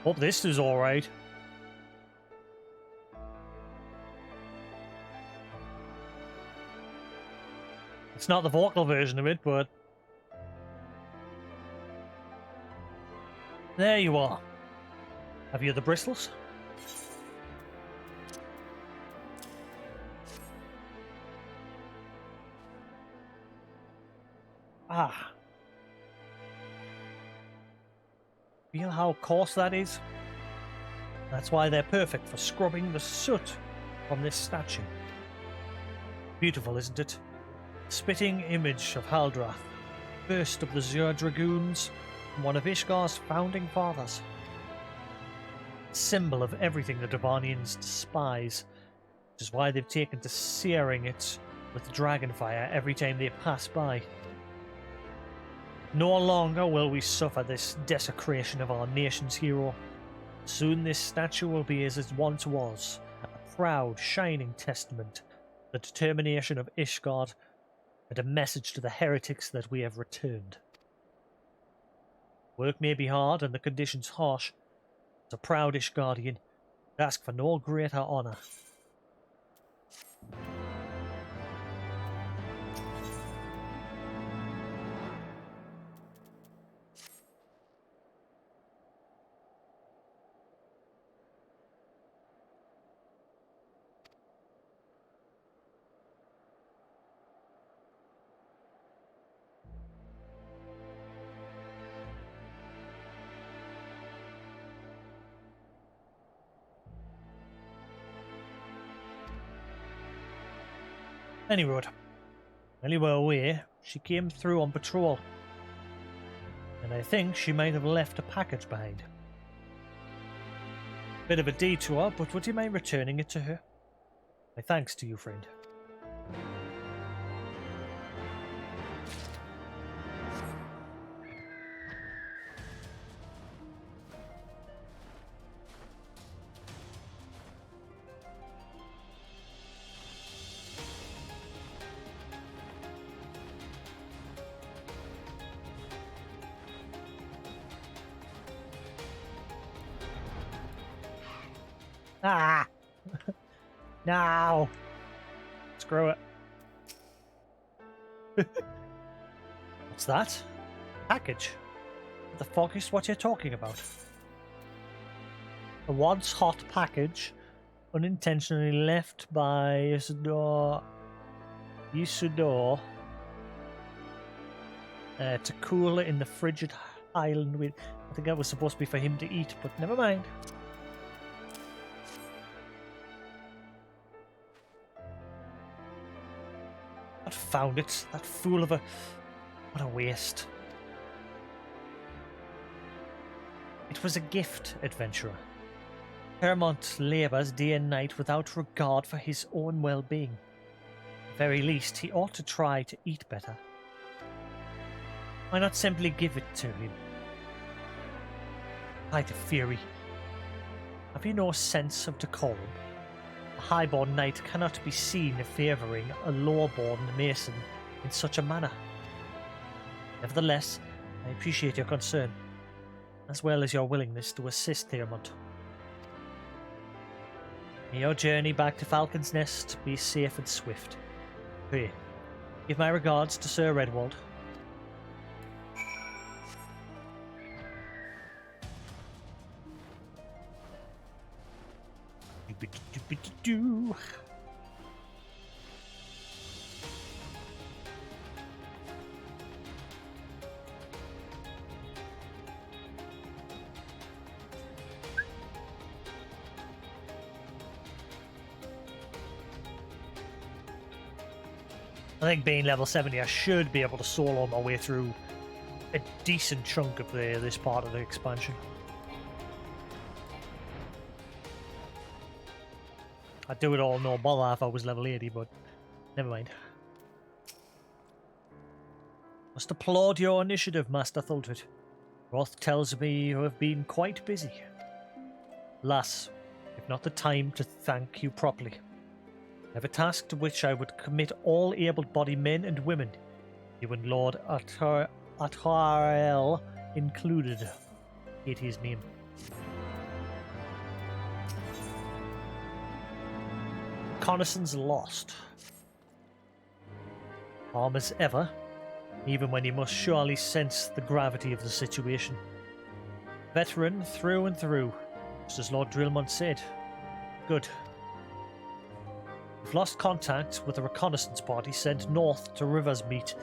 Hope this is alright. It's not the vocal version of it, but... There you are. Have you the bristles? Ah. Feel how coarse that is? That's why they're perfect for scrubbing the soot from this statue. Beautiful, isn't it? Spitting image of Haldrath, first of the Zur Dragoons, and one of Ishgar's founding fathers. symbol of everything the Devonians despise, which is why they've taken to searing it with dragonfire every time they pass by. No longer will we suffer this desecration of our nation's hero. Soon this statue will be as it once was, a proud, shining testament to the determination of Ishgard and a message to the heretics that we have returned. Work may be hard and the conditions harsh. As a proud Ishgardian, I ask for no greater honour. Anyway, while you were away, she came through on patrol, and I think she might have left a package behind. Bit of a detour, but would you mind returning it to her? My thanks to you, friend. Ah! No! Screw it. What's that? Package? What the fuck is what you're talking about? A once hot package unintentionally left by Ishgard to cool in the frigid island with. I think that was supposed to be for him to eat, but never mind. I found it. That fool of a... What a waste. It was a gift, adventurer. Hermont labours day and night without regard for his own well-being. At the very least, he ought to try to eat better. Why not simply give it to him? Height of fury. Have you no sense of decorum? A highborn knight cannot be seen favouring a lowborn mason in such a manner. Nevertheless, I appreciate your concern, as well as your willingness to assist Hermont. May your journey back to Falcon's Nest be safe and swift. Pray, give my regards to Sir Redwald. Do. I think being level 70, I should be able to solo my way through a decent chunk of this part of the expansion. I'd do it all no bother if I was level 80, but never mind. Must applaud your initiative, Master Thultrid. Roth tells me you have been quite busy. Alas, if not the time to thank you properly. I have a task to which I would commit all able-bodied men and women, you and Lord Atarael included. Hate his name. Reconnaissance lost. Calm as ever, even when you must surely sense the gravity of the situation. Veteran through and through, just as Lord Drillmont said. Good. We've lost contact with the reconnaissance party sent north to Riversmeet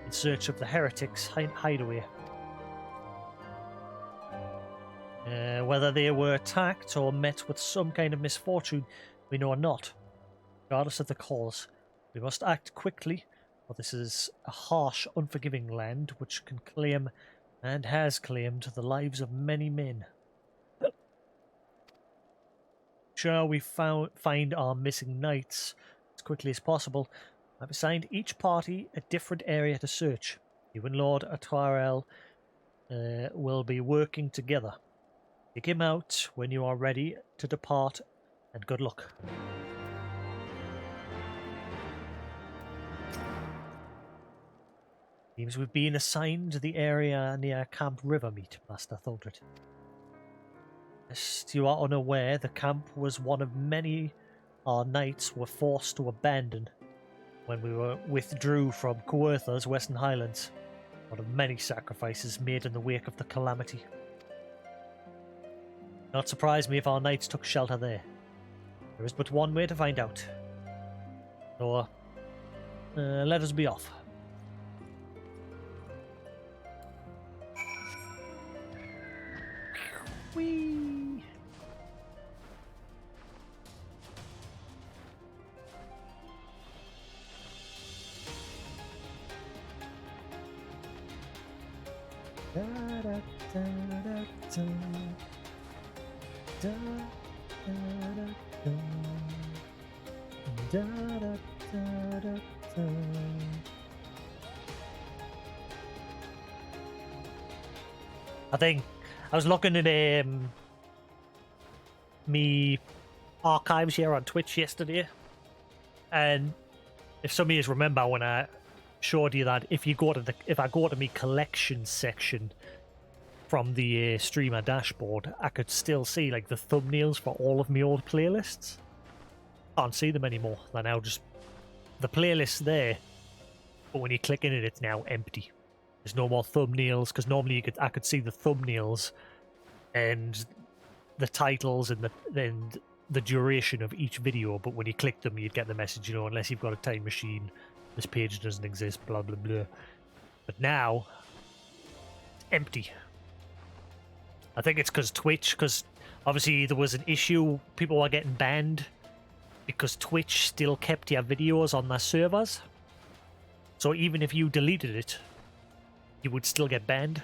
in search of the heretics' hideaway. Whether they were attacked or met with some kind of misfortune, we know not. Regardless of the cause, we must act quickly, for this is a harsh, unforgiving land which can claim, and has claimed, the lives of many men. sure we find our missing knights as quickly as possible, I've assigned each party a different area to search. You and Lord Atwarel will be working together. Take him out when you are ready to depart, and good luck. Seems we've been assigned the area near Camp Rivermeet, Master Thuldred. As you are unaware, the camp was one of many our knights were forced to abandon when we withdrew from Coertha's Western Highlands. One of many sacrifices made in the wake of the calamity. Not surprise me if our knights took shelter there. There is but one way to find out. So, let us be off. Whee! Da, da, da, da, da. Da, da, da, da. Da, da, da, da, da. I think I was looking at me archives here on Twitch yesterday, and if some of you remember when I showed you that if I go to me collection section from the streamer dashboard, I could still see like the thumbnails for all of my old playlists. Can't see them anymore. They're now just the playlist's there, but when you click in it, it's now empty. There's no more thumbnails, because normally I could see the thumbnails and the titles and the duration of each video, but when you click them, you'd get the message, unless you've got a time machine, this page doesn't exist, blah blah blah. But now, it's empty. I think it's because obviously there was an issue, people were getting banned because Twitch still kept your videos on their servers. So even if you deleted it, you would still get banned.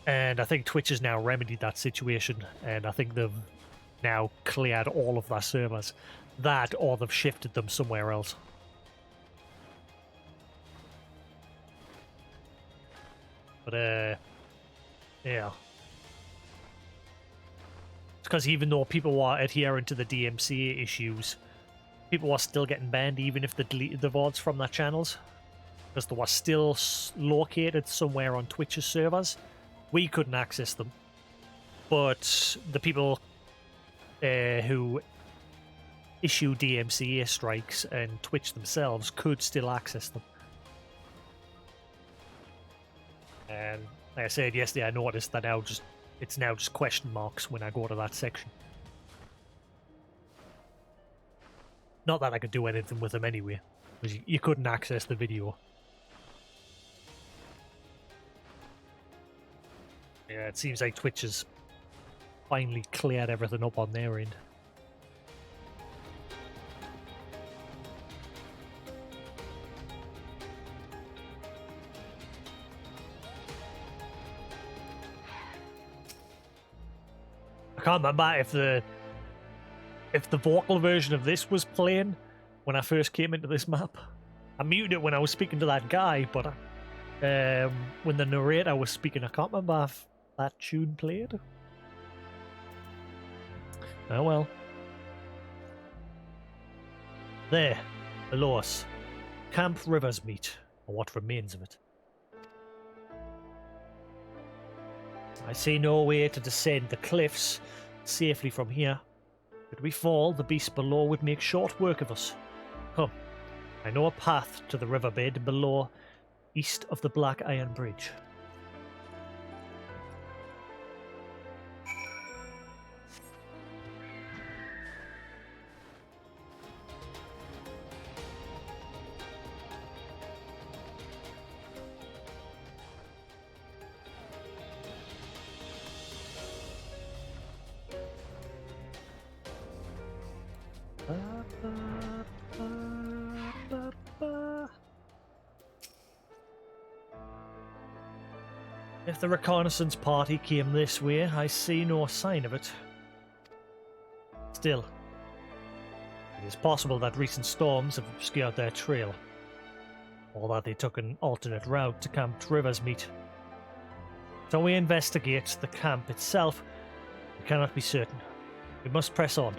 And I think Twitch has now remedied that situation, and I think they've now cleared all of their servers. That, or they've shifted them somewhere else. But, yeah. It's because even though people were adhering to the DMCA issues, people were still getting banned even if they deleted the VODs from their channels. Because they were still located somewhere on Twitch's servers. We couldn't access them. But the people who issue DMCA strikes and Twitch themselves could still access them. And like I said yesterday, I noticed that it's now just question marks when I go to that section. Not that I could do anything with them anyway, because you couldn't access the video. Yeah, it seems like Twitch has finally cleared everything up on their end. I can't remember if the vocal version of this was playing when I first came into this map. I muted it when I was speaking to that guy, but when the narrator was speaking, I can't remember if that tune played. Oh well. There, below us, Camp Rivermeet, or what remains of it. I see no way to descend the cliffs safely from here. Should we fall, the beast below would make short work of us. Come, I know a path to the riverbed below, east of the Black Iron Bridge. If the reconnaissance party came this way, I see no sign of it. still. It is possible that recent storms have obscured their trail, or that they took an alternate route to Camp River's meet. Until we investigate the camp itself, we cannot be certain. We must press on.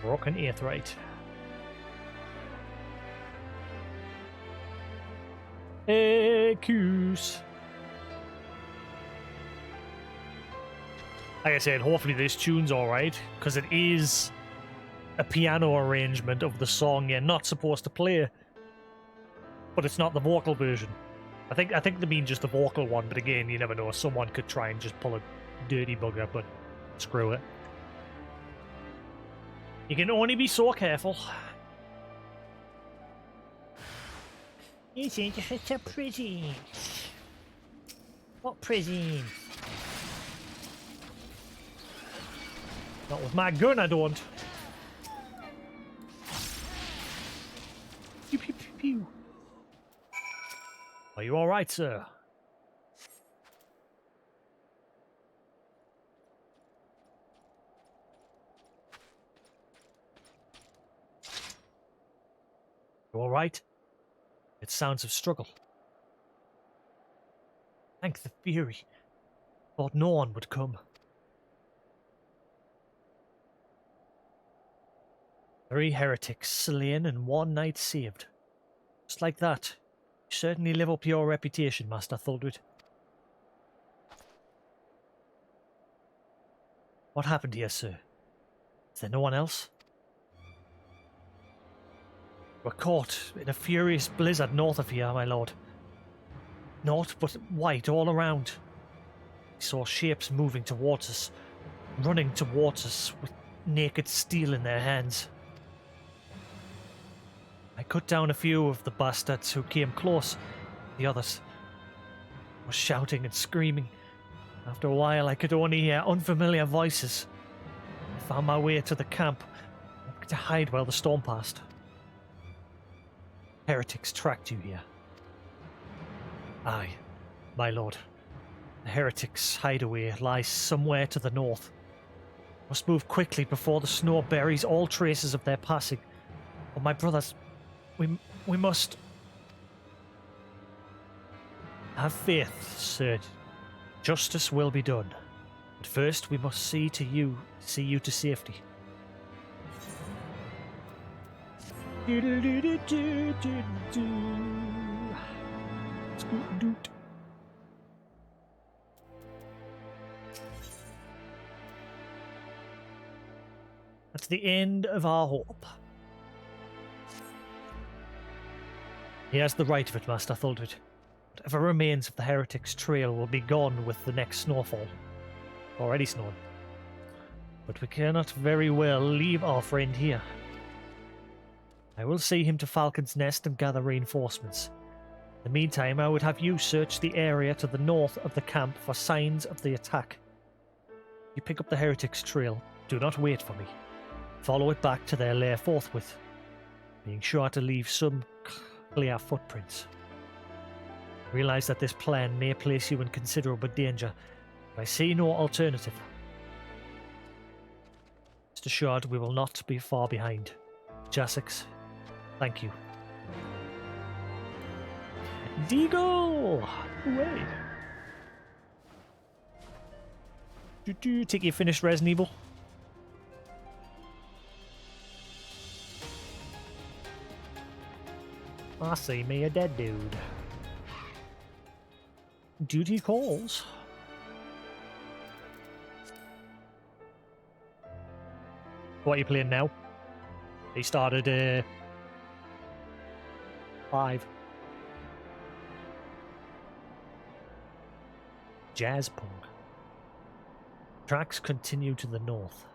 Broken aetheryte. Ecus. Like I said, hopefully this tune's alright, because it is a piano arrangement of the song you're not supposed to play, but it's not the vocal version. I think they mean just the vocal one, but again, you never know. Someone could try and just pull a dirty bugger, but screw it. You can only be so careful. Isn't it a prison? What prison? Not with my gun, I don't. Pew, pew, pew, pew. Are you alright, sir? You alright? It's sounds of struggle. Thank the Fury. Thought no one would come. 3 heretics slain and 1 knight saved. Just like that. You certainly live up to your reputation, Master Thuldred. What happened here, sir? Is there no one else? We're caught in a furious blizzard north of here, my lord. Naught but white all around. We saw shapes moving towards us, running towards us with naked steel in their hands. I cut down a few of the bastards who came close. The others were shouting and screaming. After a while, I could only hear unfamiliar voices. I found my way to the camp to hide while the storm passed. Heretics tracked you here. Aye, my lord. The heretics' hideaway lies somewhere to the north. Must move quickly before the snow buries all traces of their passing. Oh, my brothers, we must have faith, sir. Justice will be done. But first, we must see you to safety. That's the end of our hope. He has the right of it, Master Thuldred. Whatever remains of the heretics' trail will be gone with the next snowfall. Already snowing. But we cannot very well leave our friend here. I will see him to Falcon's Nest and gather reinforcements. In the meantime, I would have you search the area to the north of the camp for signs of the attack. You pick up the heretics' trail. Do not wait for me. Follow it back to their lair forthwith, being sure to leave some clear footprints. Realize that this plan may place you in considerable danger, but I see no alternative. Rest assured we will not be far behind. Jasix, thank you. Deagle! Away! Take your finished Resident Evil. I see me a dead dude. Duty calls. What are you playing now? They started 5. Jazz punk. Tracks continue to the north.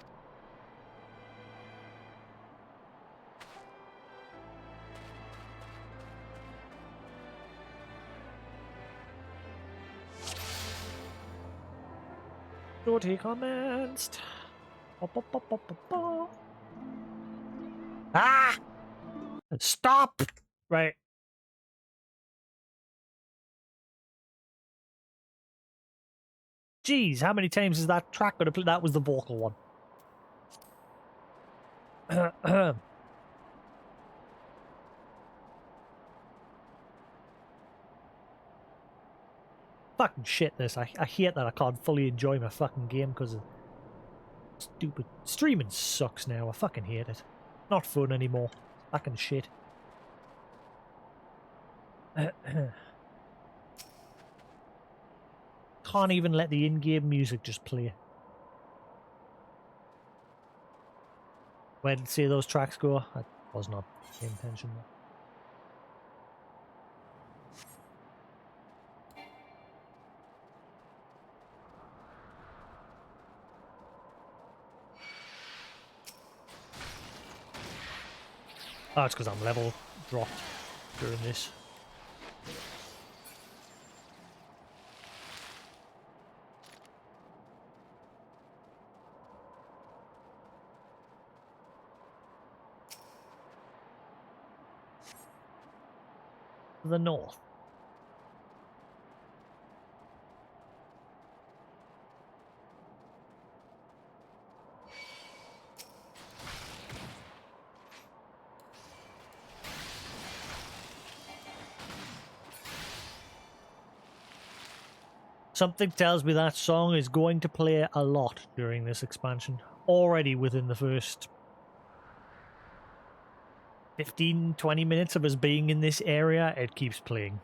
Duty commenced. Ba, ba, ba, ba, ba, ba. Ah! Stop! Right. Jeez, how many times is that track going to play? That was the vocal one. Fucking shit this. I hate that I can't fully enjoy my fucking game because of stupid streaming sucks now. I fucking hate it. Not fun anymore. Fucking shit. Can't even let the in-game music just play. Where did see those tracks go? I was not paying attention though. Oh, it's because I'm level dropped during this. The north. Something tells me that song is going to play a lot during this expansion. Already within the first 15-20 minutes of us being in this area, it keeps playing.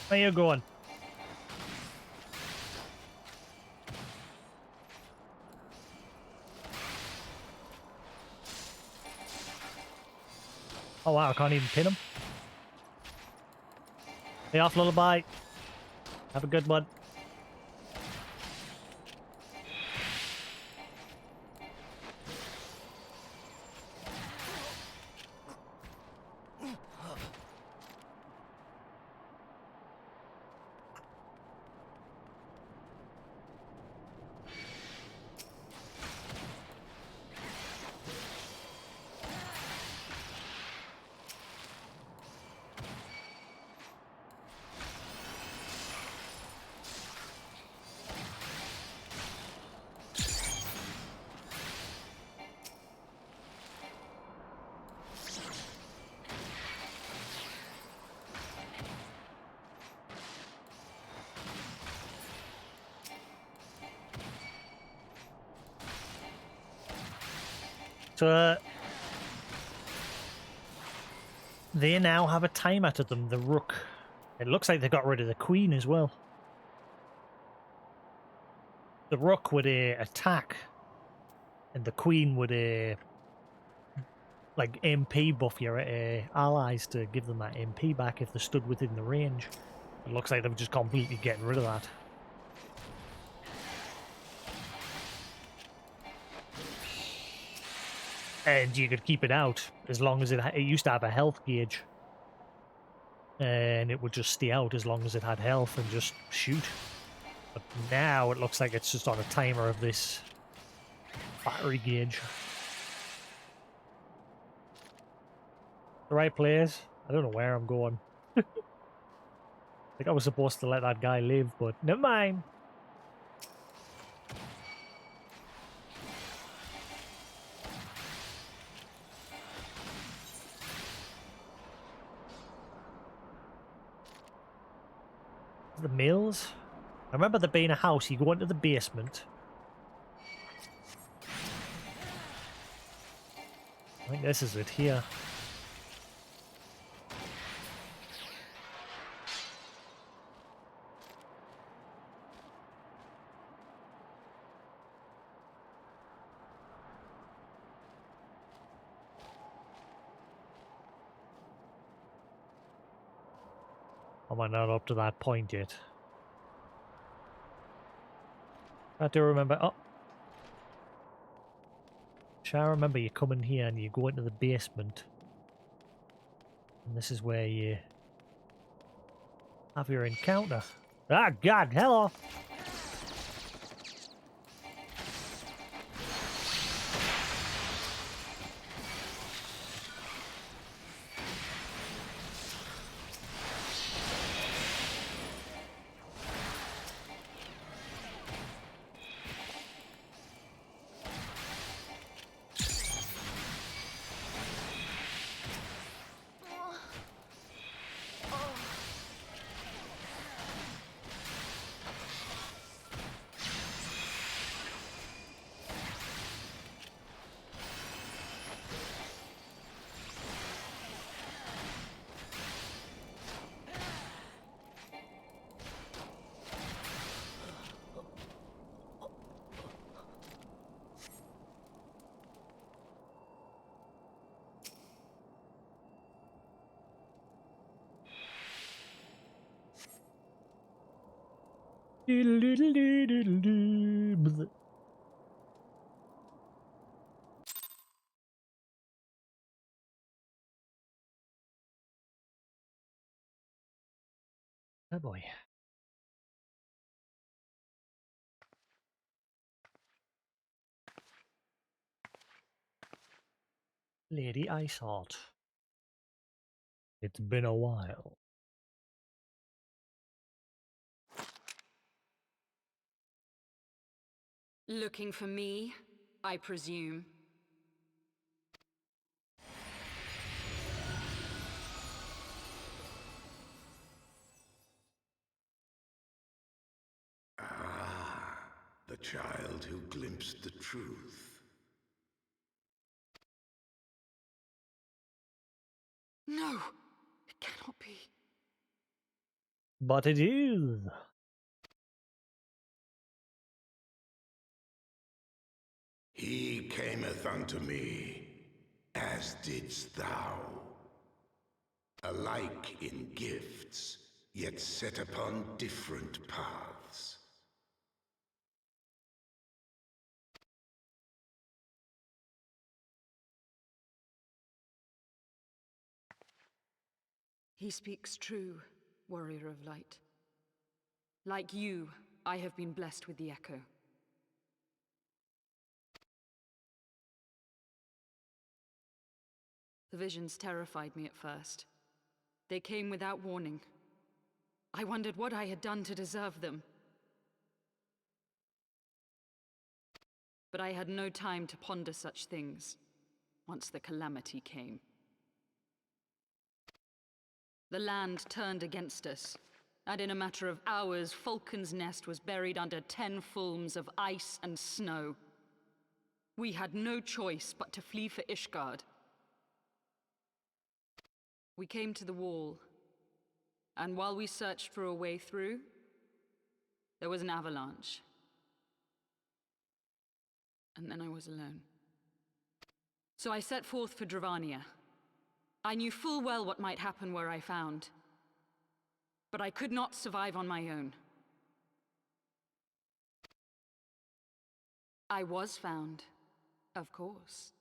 Where you going? Oh wow, I can't even pin him. Hey off, Lullaby. Have a good one. So they now have a timer to them, the Rook. It looks like they got rid of the Queen as well. The Rook would attack, and the Queen would like MP buff your allies to give them that MP back if they stood within the range. It looks like they're just completely getting rid of that. And you could keep it out as long as it used to have a health gauge. And it would just stay out as long as it had health and just shoot. But now it looks like it's just on a timer of this battery gauge. The right place? I don't know where I'm going. I think I was supposed to let that guy live, but never mind. The mills? I remember there being a house. You go into the basement. I think this is it here. Am I not up to that point yet? I do remember. Oh. I remember you come in here and you go into the basement. And this is where you have your encounter. Ah, God, hello! Oh boy. Lady Iceheart. It's been a while. Looking for me, I presume. Ah, the child who glimpsed the truth. No, it cannot be. But it is. He cameth unto me, as didst thou. Alike in gifts, yet set upon different paths. He speaks true, warrior of light. Like you, I have been blessed with the echo. The visions terrified me at first. They came without warning. I wondered what I had done to deserve them. But I had no time to ponder such things, once the calamity came. The land turned against us, and in a matter of hours, Falcon's Nest was buried under 10 fulms of ice and snow. We had no choice but to flee for Ishgard. We came to the wall, and while we searched for a way through, there was an avalanche. And then I was alone. So I set forth for Dravania. I knew full well what might happen where I found, but I could not survive on my own. I was found, of course,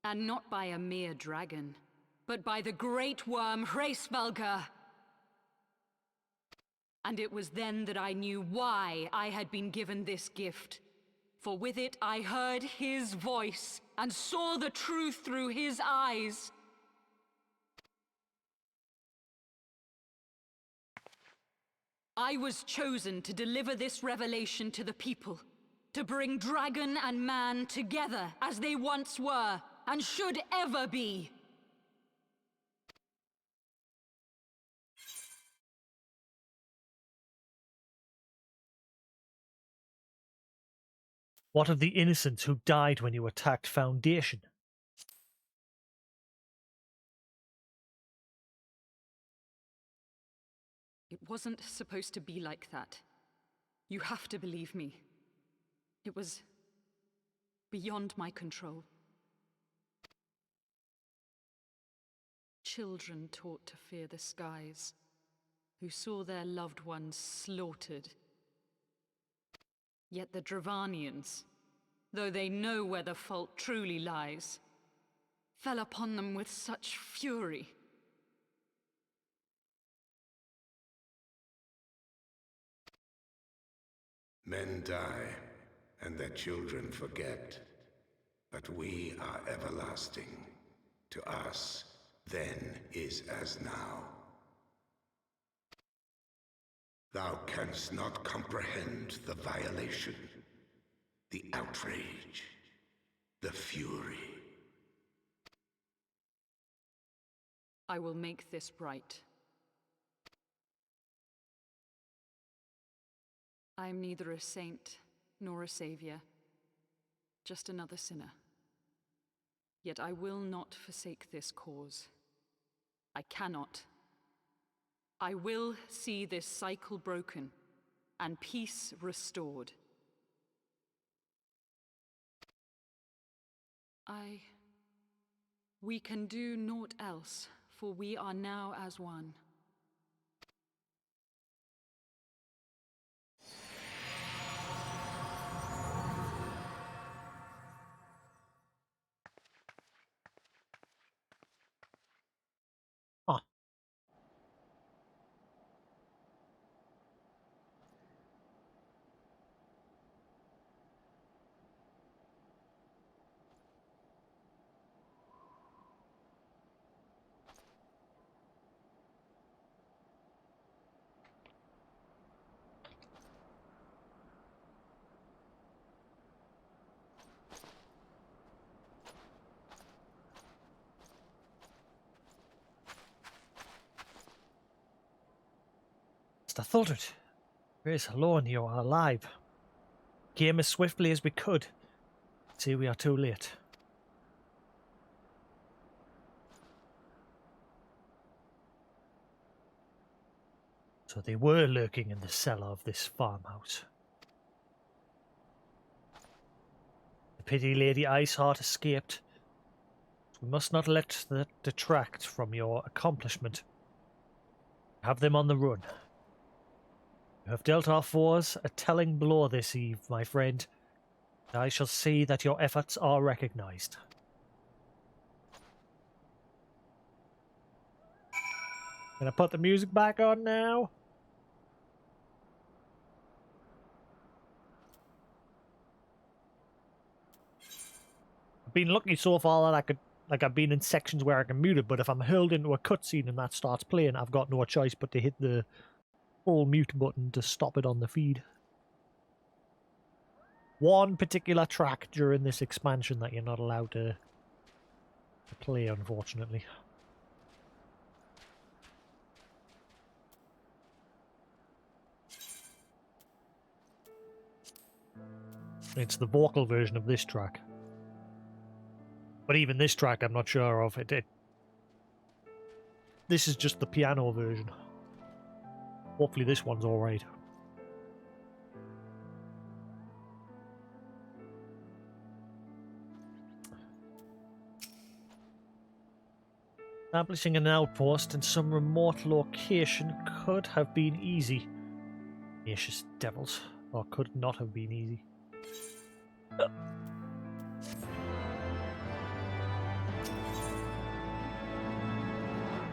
and not by a mere dragon, but by the great worm Hraesvelgr. And it was then that I knew why I had been given this gift. For with it I heard his voice, and saw the truth through his eyes. I was chosen to deliver this revelation to the people, to bring dragon and man together as they once were, and should ever be. What of the innocents who died when you attacked Foundation? It wasn't supposed to be like that. You have to believe me. It was beyond my control. Children taught to fear the skies, who saw their loved ones slaughtered. Yet the Dravanians, though they know where the fault truly lies, fell upon them with such fury. Men die, and their children forget. But we are everlasting. To us, then is as now. Thou canst not comprehend the violation, the outrage, the fury. I will make this right. I am neither a saint nor a savior, just another sinner. Yet I will not forsake this cause. I cannot. I will see this cycle broken and peace restored. We can do naught else, for we are now as one. Ah. I thought it. Grace alone, you are alive. Came as swiftly as we could. See, we are too late. So they were lurking in the cellar of this farmhouse. The pity Lady Iceheart escaped. We must not let that detract from your accomplishment. Have them on the run. You have dealt our foes a telling blow this eve, my friend. I shall see that your efforts are recognized. Can I put the music back on now? I've been lucky so far that I could, I've been in sections where I can mute it, but if I'm hurled into a cutscene and that starts playing, I've got no choice but to hit the full mute button to stop it on the feed. One particular track during this expansion that you're not allowed to play, unfortunately. It's the vocal version of this track. But even this track I'm not sure of. This is just the piano version. Hopefully this one's alright. Establishing an outpost in some remote location could have been easy. Vicious devils. Or could not have been easy.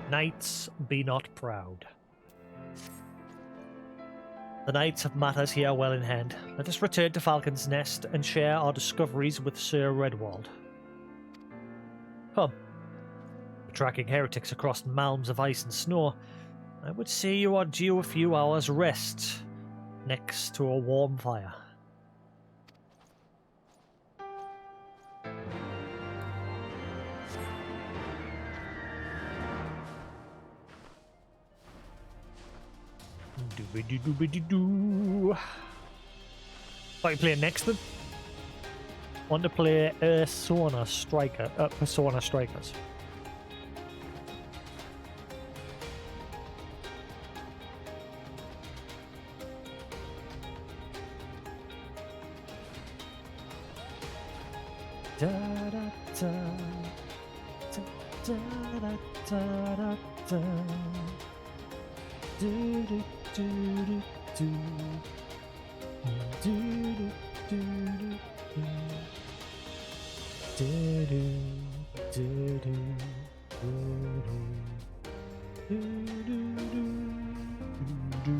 Knights, be not proud. The knights have matters here well in hand. Let us return to Falcon's Nest and share our discoveries with Sir Redwald. Come. For tracking heretics across malms of ice and snow, I would say you are due a few hours' rest next to a warm fire. Doobity-doobity-doo. What are you playing next then? Want to play Persona Strikers. Da, da, da, da, da, da, da, da. Do, do, do, do, do. Do, do, do, do, do. Do, do, do, do, do, do. Do, do, do, do.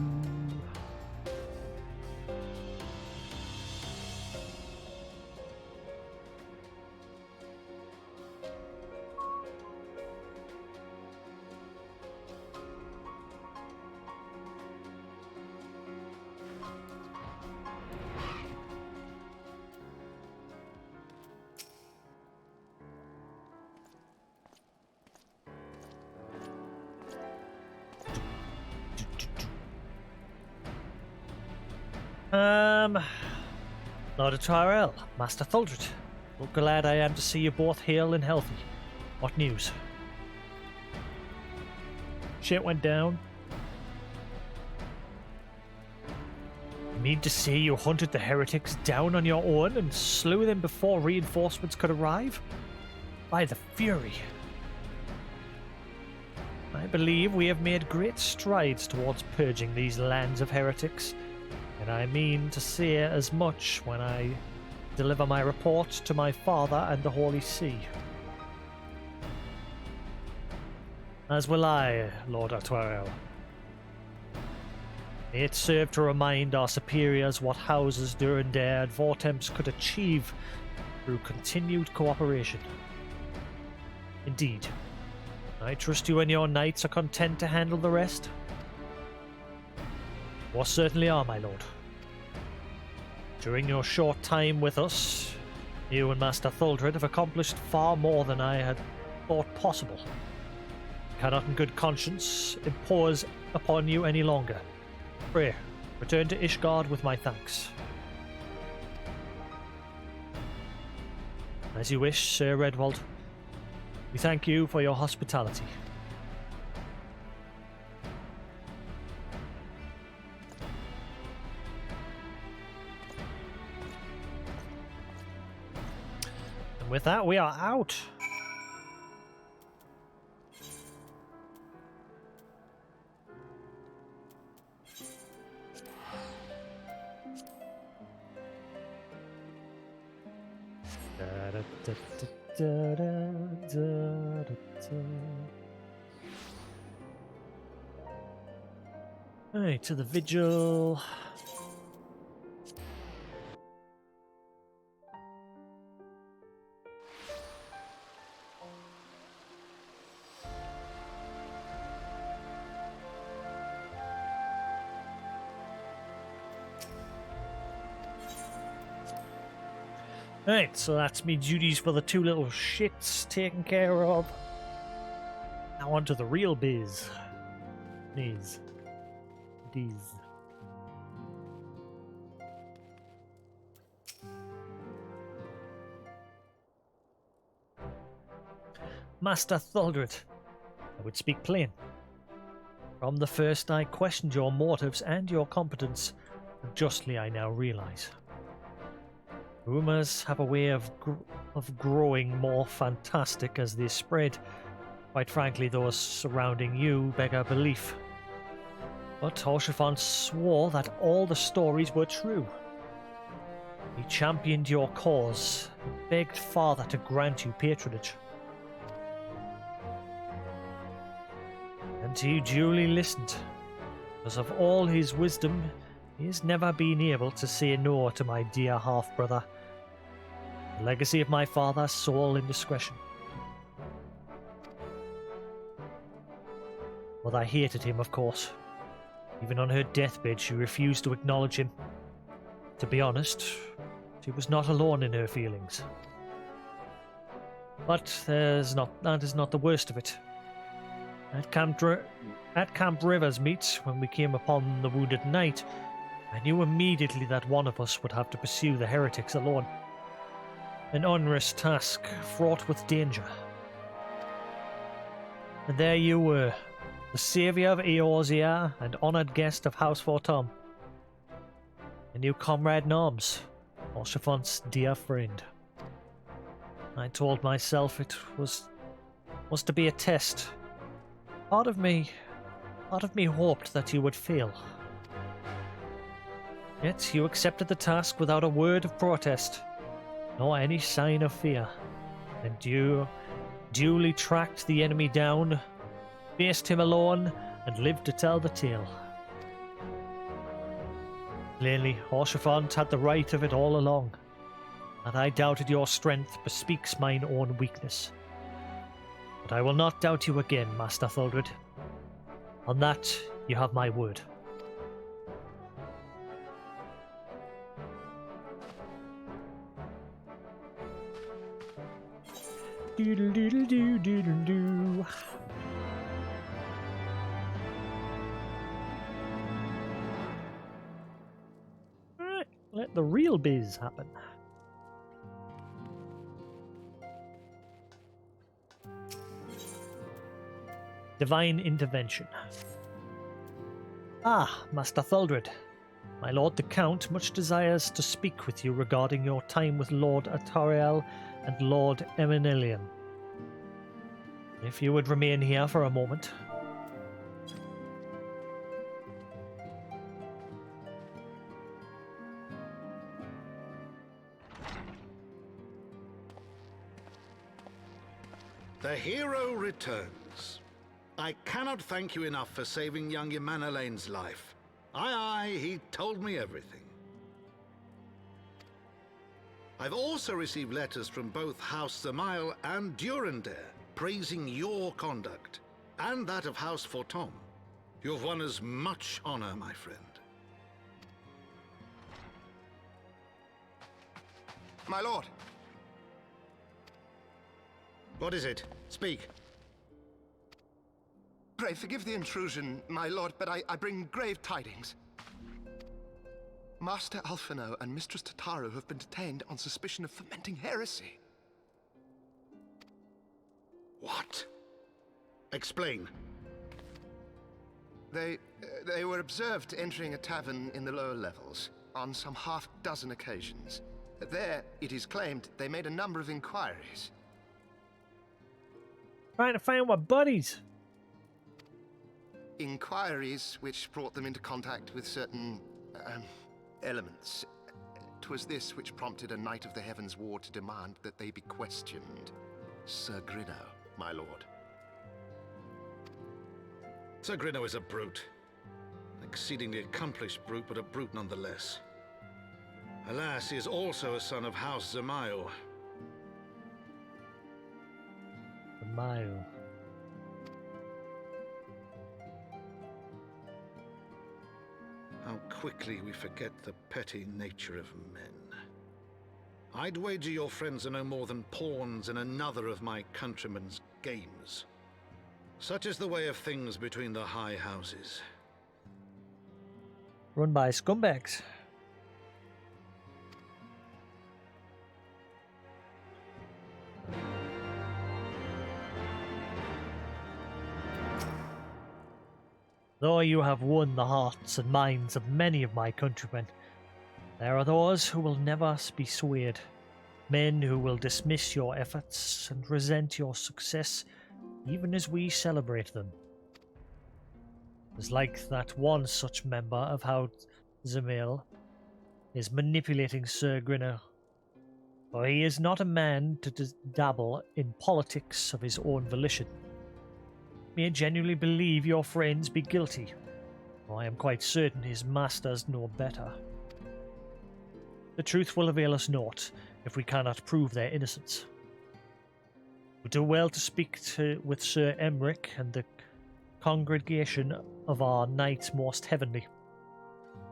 Lord Tyrell, Master Thuldred. Look glad I am to see you both hale and healthy. What news? Shit went down. You mean to say you hunted the heretics down on your own and slew them before reinforcements could arrive? By the Fury. I believe we have made great strides towards purging these lands of heretics. And I mean to say as much when I deliver my report to my father and the Holy See. As will I, Lord Tyrell. May it serve to remind our superiors what houses Durandare and Vortemps could achieve through continued cooperation. Indeed, I trust you and your knights are content to handle the rest. You certainly are, my lord. During your short time with us, you and Master Thuldred have accomplished far more than I had thought possible. I cannot in good conscience impose upon you any longer. Pray, return to Ishgard with my thanks. As you wish, Sir Redwald. We thank you for your hospitality. And with that, we are out. Alright, to the vigil. Alright, so that's me duties for the two little shits taken care of. Now on to the real biz. These. Master Thuldred, I would speak plain. From the first I questioned your motives and your competence, and justly I now realize. Rumors have a way of growing more fantastic as they spread. Quite frankly, those surrounding you beggar belief. But Hoshafon swore that all the stories were true. He championed your cause, and begged Father to grant you patronage. And he duly listened. Because of all his wisdom, he has never been able to say no to my dear half-brother. The legacy of my father, sole indiscretion. Mother hated him, of course. Even on her deathbed, she refused to acknowledge him. To be honest, she was not alone in her feelings. But that is not the worst of it. At Camp Rivers meet, when we came upon the wounded knight, I knew immediately that one of us would have to pursue the heretics alone. An onerous task fraught with danger. And there you were, the saviour of Eorzea and honoured guest of House Fortom. A new comrade in arms, Orshafont's dear friend. I told myself it was to be a test. Part of me hoped that you would fail. Yet you accepted the task without a word of protest, nor any sign of fear, and you duly tracked the enemy down, faced him alone, and lived to tell the tale. Plainly, Orshafont had the right of it all along. That I doubted your strength bespeaks mine own weakness. But I will not doubt you again, Master Thuldred. On that, you have my word. Doodle doodle doo doodle doo. Right, let the real biz happen. Divine intervention. Ah, Master Thuldred. My lord the Count much desires to speak with you regarding your time with Lord Atariel and Lord Eminelian. If you would remain here for a moment. The hero returns. I cannot thank you enough for saving young Emanelane's life. Aye, he told me everything. I've also received letters from both House Zamail and Durandare praising your conduct, and that of House Fortom. You've won us much honor, my friend. My lord. What is it? Speak. Pray forgive the intrusion, my lord, but I bring grave tidings. Master Alphino and Mistress Tataru have been detained on suspicion of fomenting heresy. What? Explain. They were observed entering a tavern in the lower levels on some half-dozen occasions. There, it is claimed, they made a number of inquiries. Trying to find my buddies. Inquiries which brought them into contact with certain elements. 'Twas this which prompted a Knight of the Heavens War to demand that they be questioned. Sir Grinno, my lord. Sir Grinno is a brute. An exceedingly accomplished brute, but a brute nonetheless. Alas, he is also a son of House Zamail. Zamail. How quickly we forget the petty nature of men. I'd wager your friends are no more than pawns in another of my countrymen's games. Such is the way of things between the high houses. Run by scumbags. Though you have won the hearts and minds of many of my countrymen, there are those who will never be swayed, men who will dismiss your efforts and resent your success even as we celebrate them. It's like that one such member of House Zamail is manipulating Sir Grinno, for he is not a man to dabble in politics of his own volition. May genuinely believe your friends be guilty. I am quite certain his masters know better. The truth will avail us naught if we cannot prove their innocence. We do well to speak with Sir Emric and the congregation of our Knights Most Heavenly.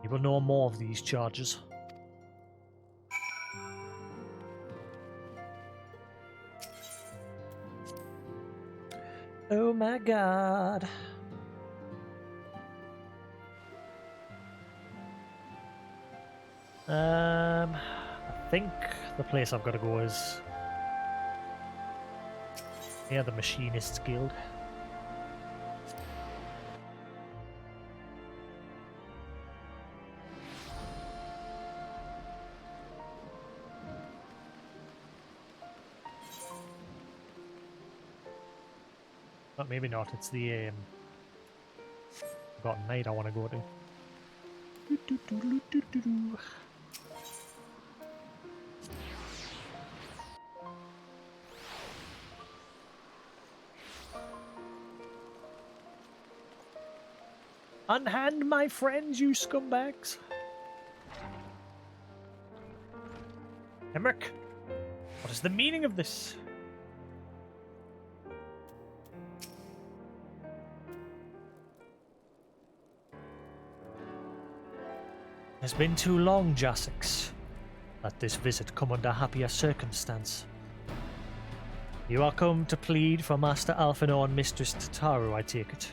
He will know more of these charges. Oh my god. I think the place I've got to go is the Machinists Guild. But maybe not. It's the Forgotten Night I want to go to. Unhand my friends, you scumbags! Emmerich, what is the meaning of this? It has been too long, Jasix. Let this visit come under happier circumstance. You are come to plead for Master Alphinaud and Mistress Tataru, I take it.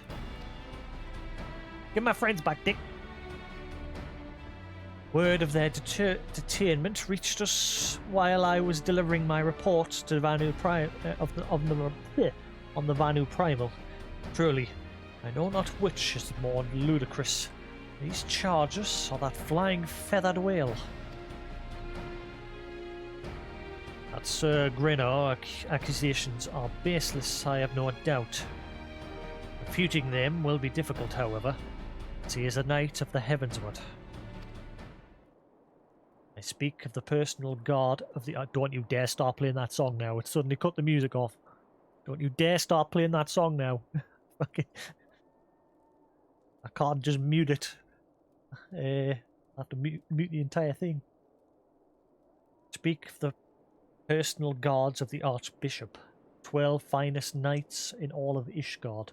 Give my friends back, Dick. Word of their detainment reached us while I was delivering my report to Vanu on the Vanu Primal. Truly, I know not which is more ludicrous, these charges or that flying feathered whale. That Sir Grinner accusations are baseless, I have no doubt. Refuting them will be difficult, however, as he is a knight of the Heavensward. I speak of the personal guard of the... don't you dare start playing that song now. It suddenly cut the music off. Don't you dare start playing that song now. I can't just mute it. I have to mute the entire thing. Speak of the personal guards of the Archbishop, 12 finest knights in all of Ishgard,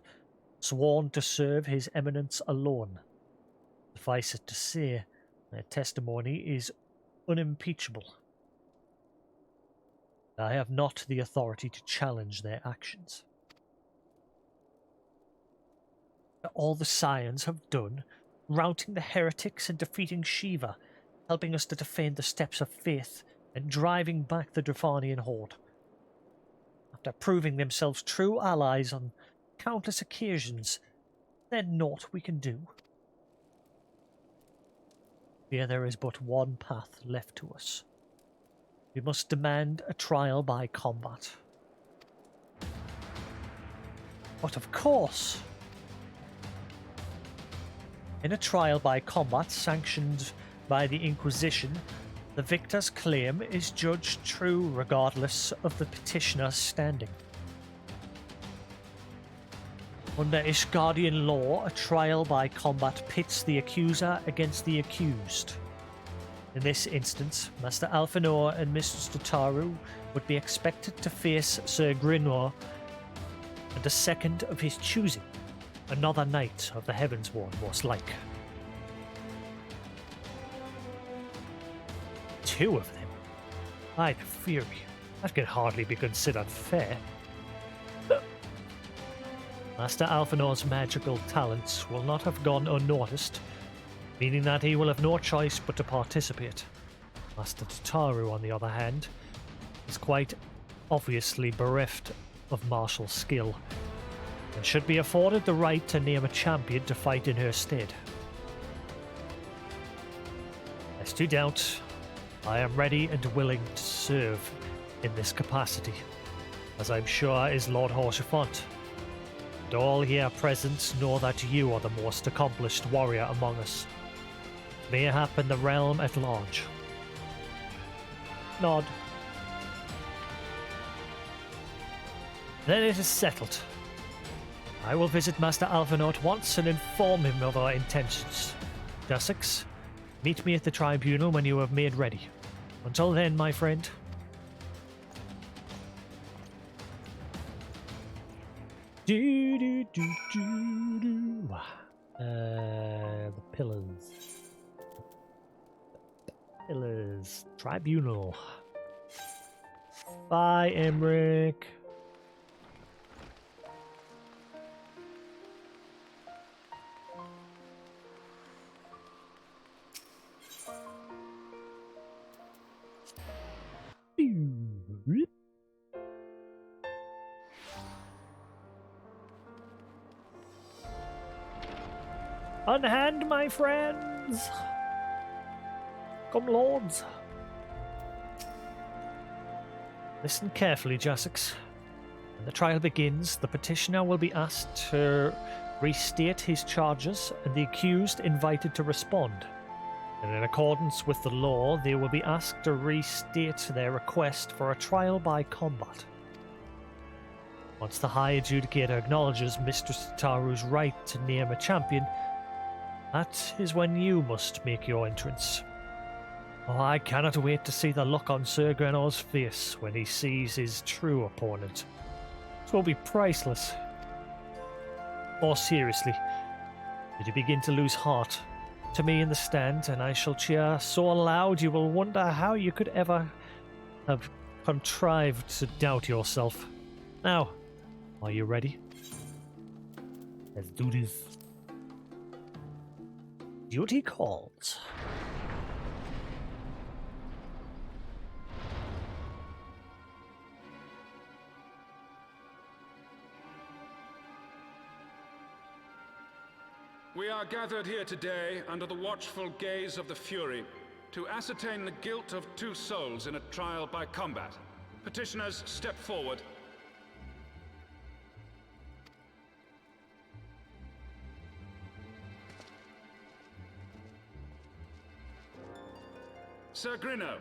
sworn to serve his eminence alone. Suffice it to say, their testimony is unimpeachable. I have not the authority to challenge their actions. All the scions have done, routing the heretics and defeating Shiva, helping us to defend the steps of faith, and driving back the Drafanian horde. After proving themselves true allies on countless occasions, there's naught we can do. Here there is but one path left to us. We must demand a trial by combat. But of course! In a trial by combat sanctioned by the Inquisition, the victor's claim is judged true regardless of the petitioner's standing. Under Ishgardian law, a trial by combat pits the accuser against the accused. In this instance, Master Alphinaud and Mistress Tataru would be expected to face Sir Grinor and a second of his choosing, another knight of the Heavensward, most like. Two of them? By the Fury, that can hardly be considered fair. Master Alphinaud's magical talents will not have gone unnoticed, meaning that he will have no choice but to participate. Master Tataru, on the other hand, is quite obviously bereft of martial skill, and should be afforded the right to name a champion to fight in her stead. As to doubt, I am ready and willing to serve in this capacity, as I'm sure is Lord Haurchefant. And all here present know that you are the most accomplished warrior among us, mayhap in the realm at large. Nod. Then it is settled. I will visit Master Alphinaud once and inform him of our intentions. Jasix, meet me at the tribunal when you have made ready. Until then, my friend. The pillars. Pillars. Tribunal. Bye, Emmerich. Unhand, my friends! Come, lords. Listen carefully, Jasix. When the trial begins, the petitioner will be asked to restate his charges and the accused invited to respond. And in accordance with the law, they will be asked to restate their request for a trial by combat. Once the High Adjudicator acknowledges Mistress Taru's right to name a champion, that is when you must make your entrance. Oh, I cannot wait to see the look on Sir Grennor's face when he sees his true opponent. It will be priceless. More seriously, did you begin to lose heart? To me in the stand, and I shall cheer so loud you will wonder how you could ever have contrived to doubt yourself. Now, are you ready? Let's do this. Duty calls. We are gathered here today under the watchful gaze of the Fury to ascertain the guilt of 2 souls in a trial by combat. Petitioners, step forward. Sir Grinno,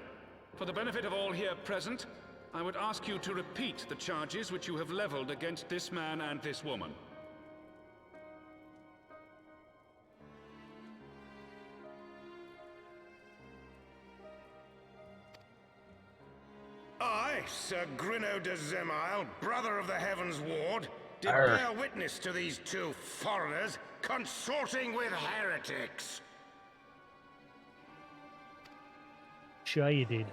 for the benefit of all here present, I would ask you to repeat the charges which you have leveled against this man and this woman. I, Sir Grinno de Zemile, brother of the Heavens Ward, did bear witness to these 2 foreigners consorting with heretics. Sure you did.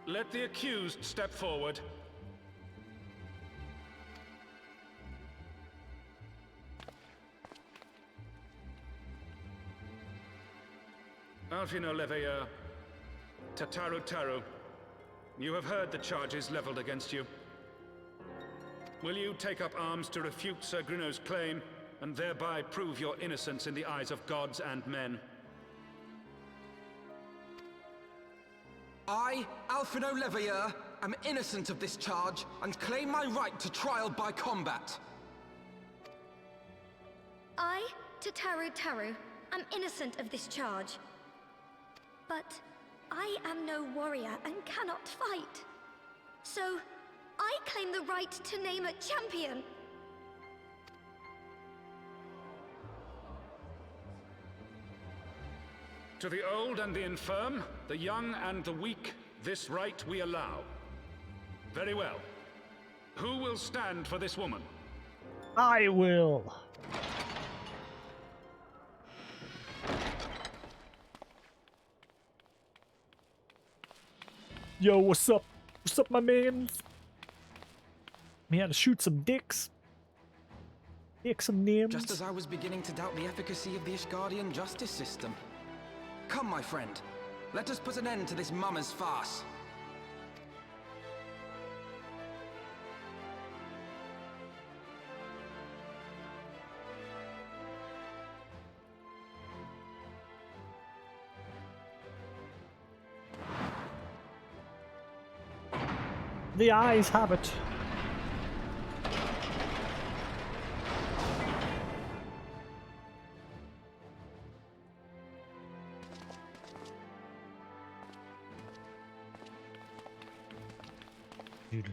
Let the accused step forward. Alfino Leveilleur, Taru, you have heard the charges leveled against you. Will you take up arms to refute Sir Grinno's claim and thereby prove your innocence in the eyes of gods and men? I, Alfino Leveilleur, am innocent of this charge and claim my right to trial by combat. I, Taru, am innocent of this charge. But I am no warrior and cannot fight. So, I claim the right to name a champion. To the old and the infirm, the young and the weak, this right we allow. Very well. Who will stand for this woman? I will. Yo, what's up? What's up, my man? Me had to shoot some dicks. Dick some names. Just as I was beginning to doubt the efficacy of the Ishgardian justice system. Come, my friend. Let us put an end to this mummer's farce. The eyes have it.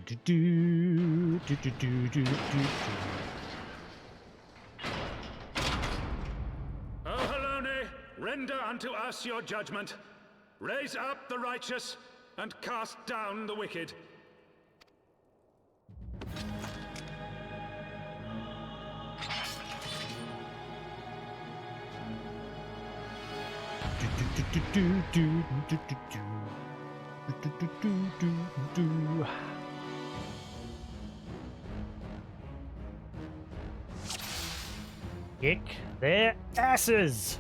O Halone, render unto us your judgment. Raise up the righteous and cast down the wicked. Kick their asses!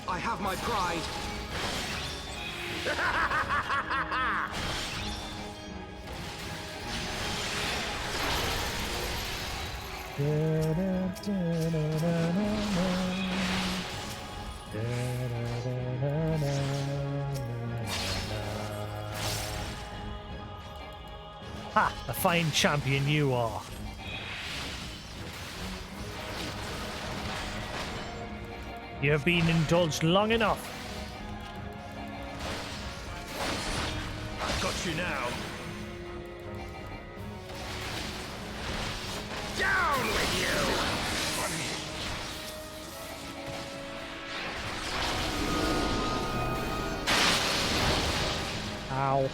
I have my pride. Ha! A fine champion you are. You have been indulged long enough. I've got you now. Down with you! Ow.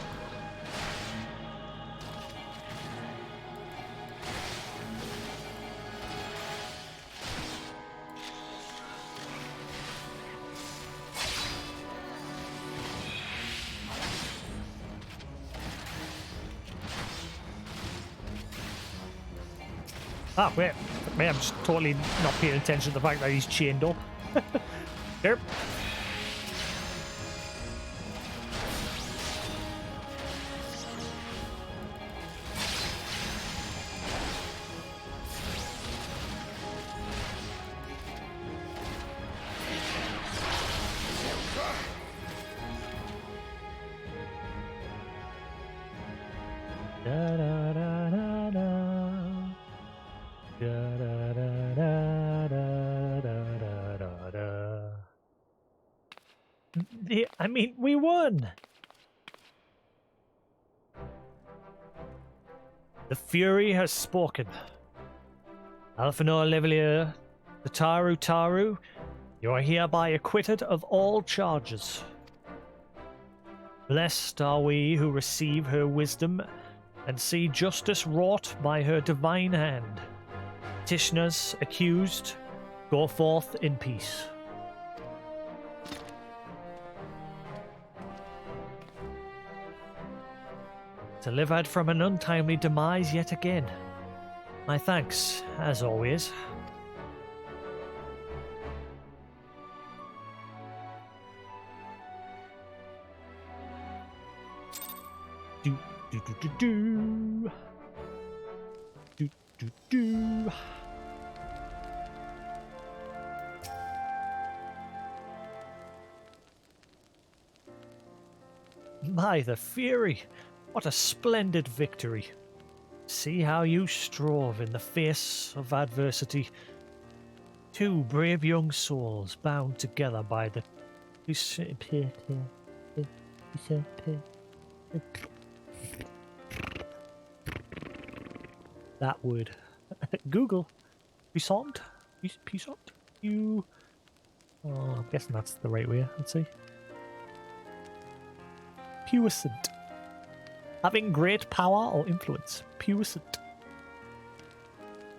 Ah, wait. I'm just totally not paying attention to the fact that he's chained up. Here. Da, da, da, da, da. Da, da, da, da, da, da, da, da. I mean, we won! The Fury has spoken. Alphanor Levelier, the Taru, you are hereby acquitted of all charges. Blessed are we who receive her wisdom and see justice wrought by her divine hand. Petitioners accused, go forth in peace. Delivered from an untimely demise yet again. My thanks, as always. Do do do do do. Do do do. My, the Fury! What a splendid victory! See how you strove in the face of adversity. Two brave young souls bound together by the... That word. Google. Puissant? Puissant? You... Oh, I'm guessing that's the right way. Let's see. Puissant. Having great power or influence. Puissant.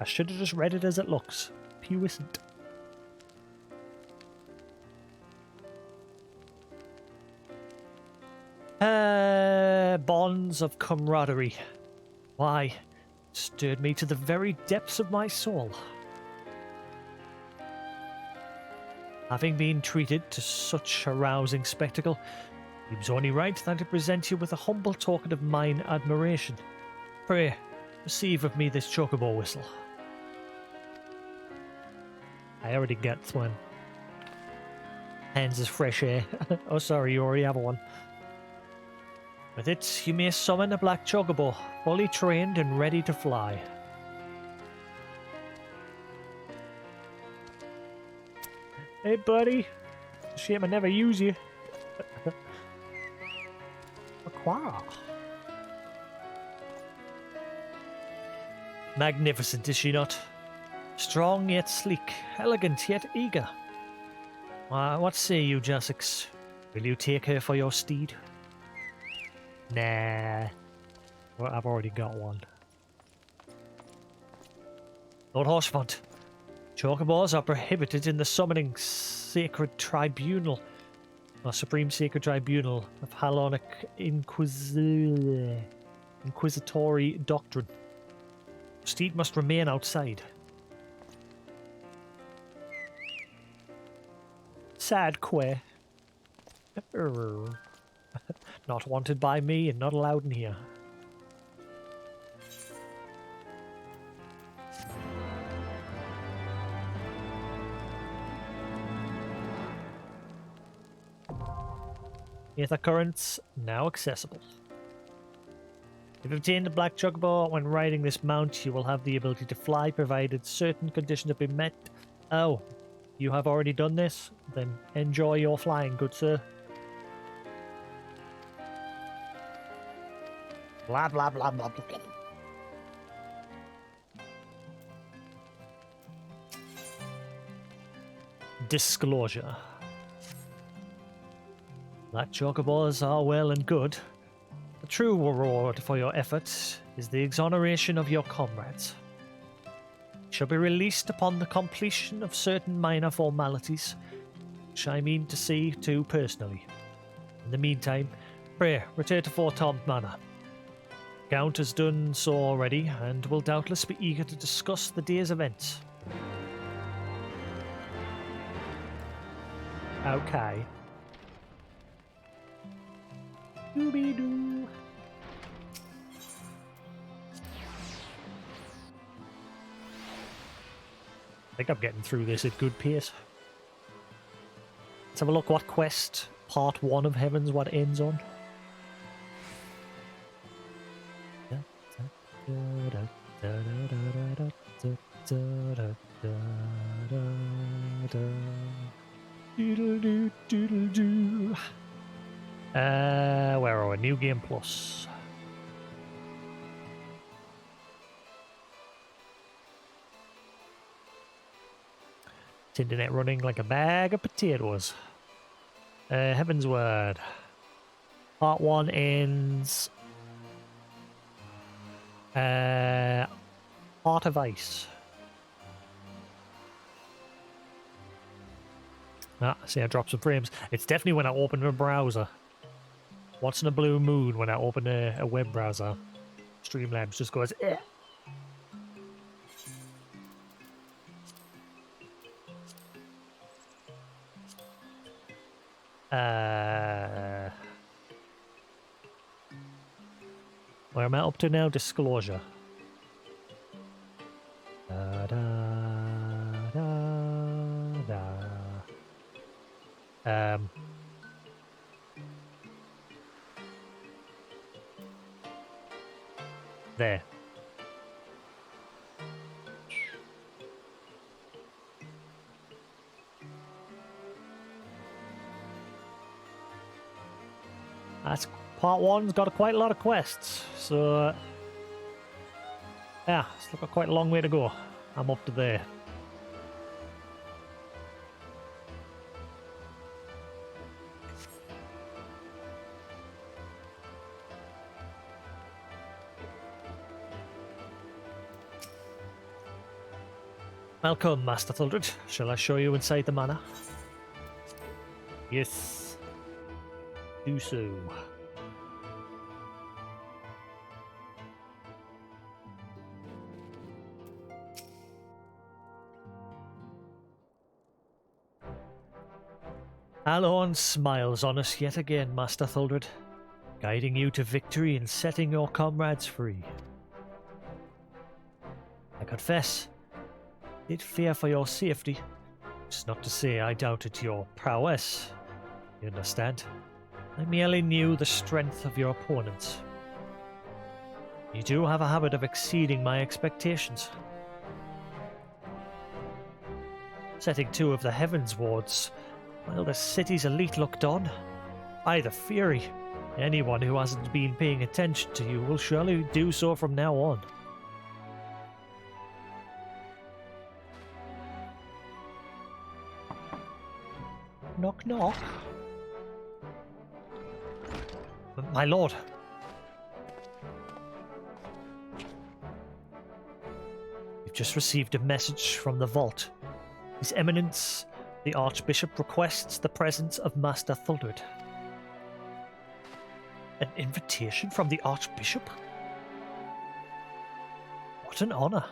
I should have just read it as it looks. Puissant. Bonds of camaraderie. Why, stirred me to the very depths of my soul. Having been treated to such a rousing spectacle, it was only right that I present you with a humble token of mine admiration. Pray, receive of me this chocobo whistle. I already get one. Hands as fresh air. Oh, sorry, you already have one. With it, you may summon a black chocobo, fully trained and ready to fly. Hey, buddy. Shame I never use you. Wow. Magnificent, is she not? Strong yet sleek, elegant yet eager. What say you, Jasix? Will you take her for your steed? Nah. Well, I've already got one. Lord Horsefont, chocobos are prohibited in the summoning sacred tribunal. Or Supreme Sacred Tribunal of Halonic Inquisitory Doctrine. Steed must remain outside. outside, Quay. Not wanted by me and not allowed in here. Ether currents now accessible. If you obtain the Black Chocobo when riding this mount, you will have the ability to fly, provided certain conditions have been met. Oh, you have already done this? Then enjoy your flying, good sir. Blah, blah, blah, blah, blah, blah. Disclosure. Black Chocobos are well and good. The true reward for your efforts is the exoneration of your comrades. You shall be released upon the completion of certain minor formalities, which I mean to see to personally. In the meantime, pray return to Fort Tom Manor. Count has done so already, and will doubtless be eager to discuss the day's events. Okay. Doobie-doo. I think I'm getting through this at good pace. Let's have a look what quest part 1 of Heaven's what ends on. Where are we? New Game Plus. Internet running like a bag of potatoes. Heaven's Word. Part 1 ends. Heart of Ice. Ah, see, I dropped some frames. It's definitely when I open a browser. Once in a blue moon when I open a web browser. Streamlabs just goes, eh. Where am I up to now? Disclosure. Da, da, da, da. There. That's part 1's got quite a lot of quests, so yeah, it's got quite a long way to go. I'm up to there. Welcome, Master Thuldred. Shall I show you inside the manor? Yes. Do so. Alhorn smiles on us yet again, Master Thuldred, guiding you to victory and setting your comrades free. I confess, I did fear for your safety. It's not to say I doubted your prowess. You understand? I merely knew the strength of your opponents. You do have a habit of exceeding my expectations. Setting 2 of the Heavens wards, while the city's elite looked on. By the Fury, anyone who hasn't been paying attention to you will surely do so from now on. Knock knock. My lord. We've just received a message from the vault. His Eminence, the Archbishop, requests the presence of Master Thuldred. An invitation from the Archbishop? What an honor.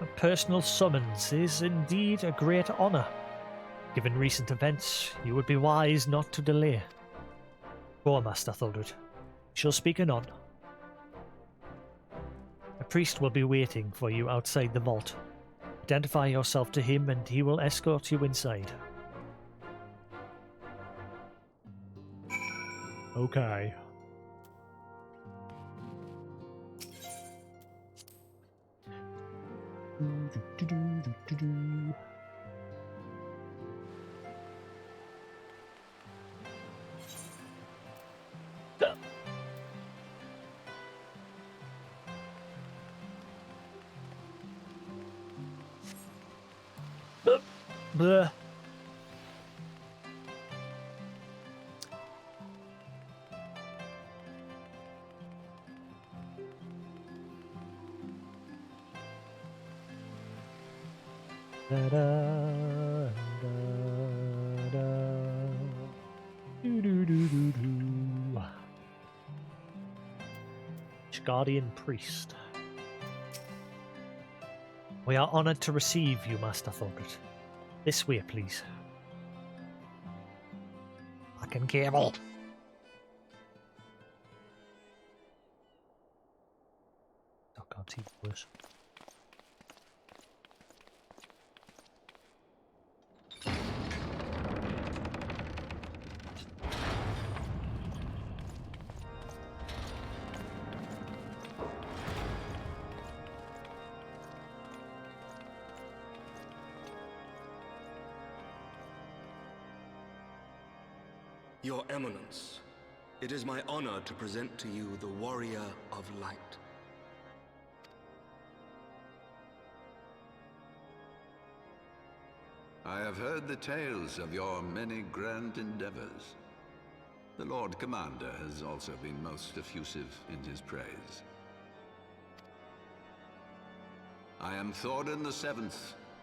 A personal summons is indeed a great honor. Given recent events, you would be wise not to delay. Go, Master Thuldred. Shall speak anon. A priest will be waiting for you outside the vault. Identify yourself to him and he will escort you inside. Okay. Bleh. Da, da, da, da. Do, do, do, do, do. Ishgardian priest. We are honored to receive you, Master Thuldred. This way, please. Fucking cable. I can't see worse. Your Eminence, it is my honor to present to you the Warrior of Light. I have heard the tales of your many grand endeavors. The Lord Commander has also been most effusive in his praise. I am Thorin VII,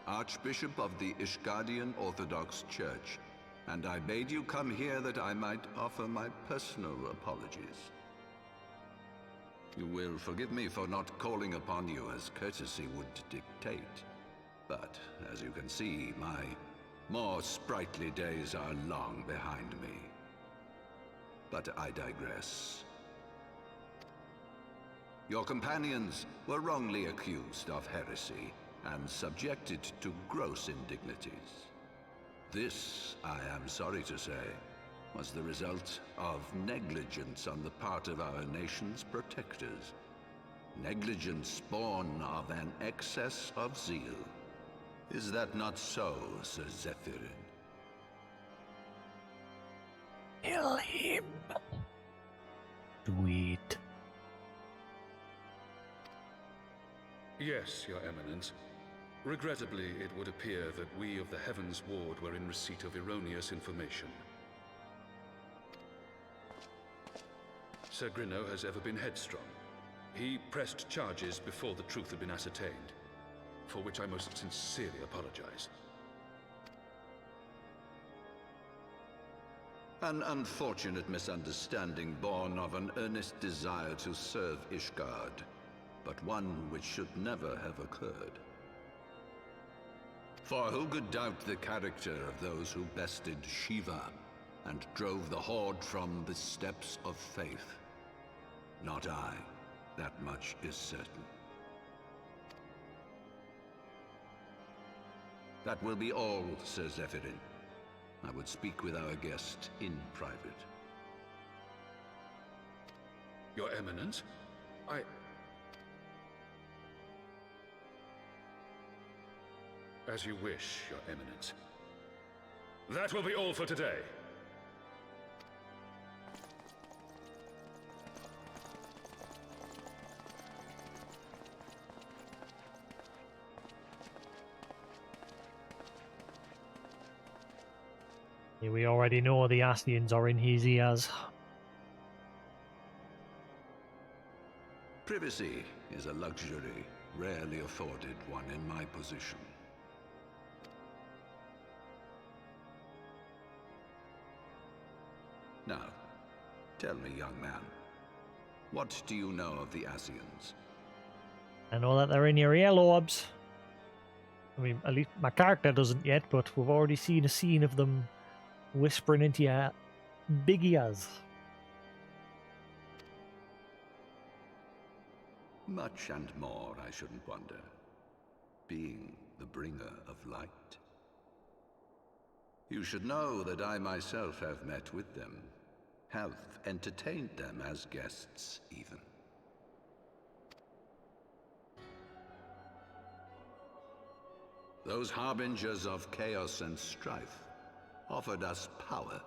Archbishop of the Ishgardian Orthodox Church, and I bade you come here that I might offer my personal apologies. You will forgive me for not calling upon you as courtesy would dictate, but as you can see, my more sprightly days are long behind me. But I digress. Your companions were wrongly accused of heresy and subjected to gross indignities. This, I am sorry to say, was the result of negligence on the part of our nation's protectors. Negligence born of an excess of zeal. Is that not so, Sir Zephyrin? Kill him. Sweet. Yes, Your Eminence. Regrettably, it would appear that we of the Heavens Ward were in receipt of erroneous information. Sir Grinno has ever been headstrong. He pressed charges before the truth had been ascertained, for which I most sincerely apologize. An unfortunate misunderstanding born of an earnest desire to serve Ishgard, but one which should never have occurred. For who could doubt the character of those who bested Shiva and drove the Horde from the steps of faith? Not I. That much is certain. That will be all, Sir Zephyrin. I would speak with our guest in private. Your Eminence, As you wish, Your Eminence. That will be all for today. Yeah, we already know the Ascians are in his ears. Privacy is a luxury rarely afforded one in my position. Now, tell me, young man, what do you know of the Ascians? I know that they're in your earlobes. I mean, at least my character doesn't yet, but we've already seen a scene of them whispering into your big ears. Much and more, I shouldn't wonder. Being the bringer of light. You should know that I myself have met with them, have entertained them as guests, even. Those harbingers of chaos and strife offered us power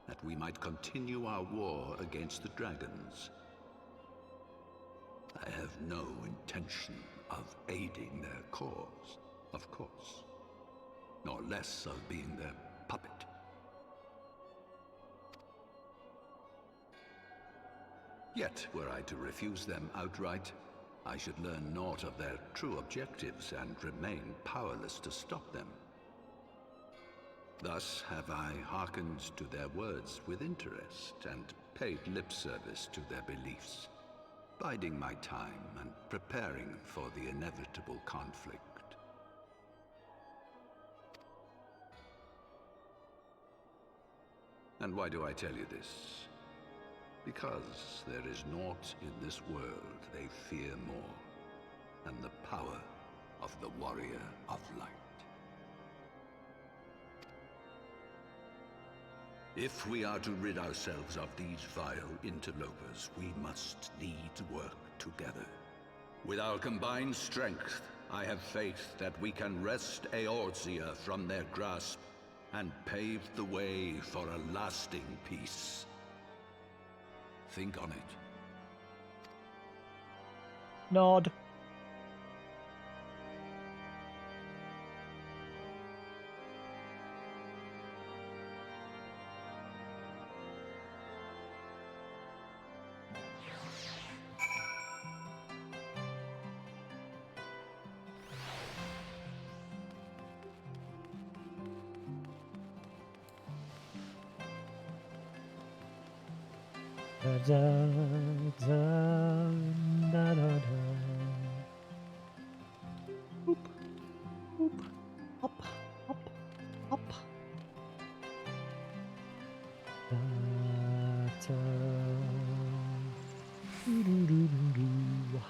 that we might continue our war against the dragons. I have no intention of aiding their cause, of course, nor less of being their puppet. Yet, were I to refuse them outright, I should learn naught of their true objectives and remain powerless to stop them. Thus have I hearkened to their words with interest and paid lip service to their beliefs, biding my time and preparing for the inevitable conflict. And why do I tell you this? Because there is naught in this world they fear more than the power of the Warrior of Light. If we are to rid ourselves of these vile interlopers, we must needs work together. With our combined strength, I have faith that we can wrest Eorzea from their grasp and pave the way for a lasting peace. Think on it. Nod. Da, da, da, da, da. Boop, boop, hop, hop, hop. Da, da. Doo, doo, doo, doo, doo.